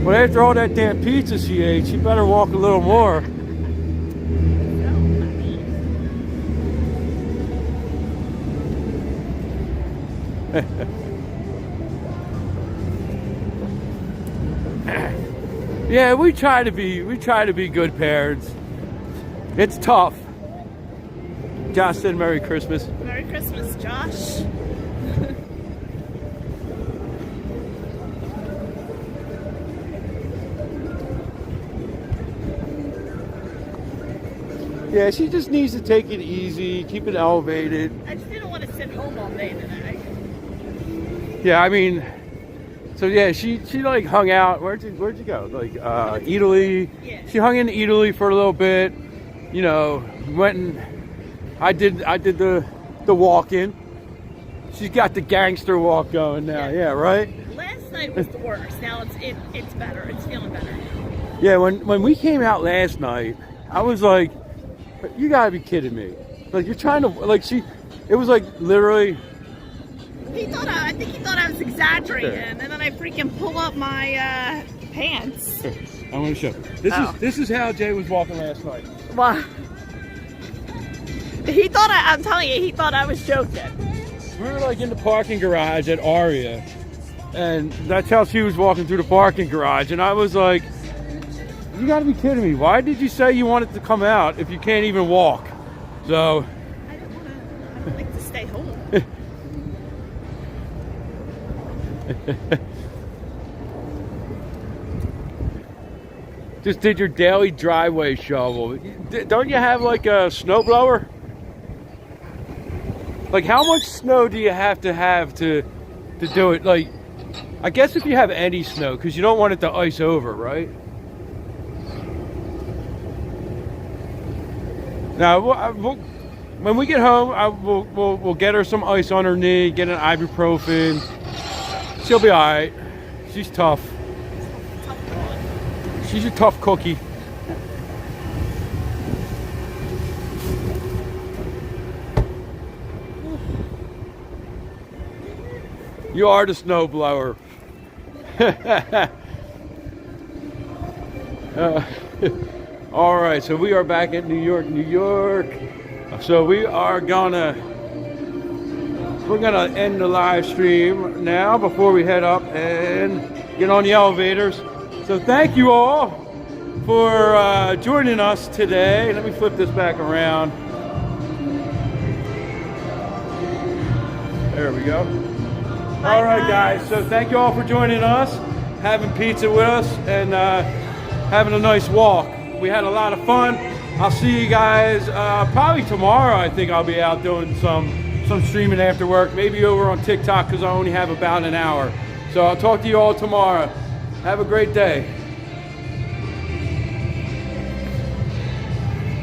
Well, after all that damn pizza she ate, she better walk a little more. Yeah, we try to be good parents. It's tough. Josh said Merry Christmas. Merry Christmas, Josh. Yeah, she just needs to take it easy, keep it elevated. I just didn't want to sit home all day today. Yeah, I mean, so yeah, she like hung out. Where'd you go? Like Italy. Yeah. She hung in Italy for a little bit. You know, went and I did the walk-in. She's got the gangster walk going now. Yeah, right? Last night was the worst. Now it's better. It's feeling better. Yeah, when we came out last night, I was like, you gotta be kidding me. Like, you're trying to, like, It was like literally. I think he thought I was exaggerating, and then I freaking pull up my pants. I'm gonna show. This is how Jay was walking last night. Wow. He thought I'm telling you, he thought I was joking. We were like in the parking garage at Aria, and that's how she was walking through the parking garage, and I was like, you gotta be kidding me. Why did you say you wanted to come out if you can't even walk? So I don't like to stay home. just did your daily driveway shovel. Don't you have like a snowblower? Like, how much snow do you have to do it? Like, I guess if you have any snow, because you don't want it to ice over, right? Now, when we get home, we'll get her some ice on her knee, get an ibuprofen. She'll be all right. She's tough. She's a tough cookie. You are the snowblower. All right, so we are back at New York, New York. So we're gonna end the live stream now before we head up and get on the elevators. So thank you all for joining us today. Let me flip this back around. There we go. All right, guys. So thank you all for joining us, having pizza with us, and having a nice walk. We had a lot of fun. I'll see you guys probably tomorrow. I think I'll be out doing some streaming after work, maybe over on TikTok because I only have about an hour. So I'll talk to you all tomorrow. Have a great day.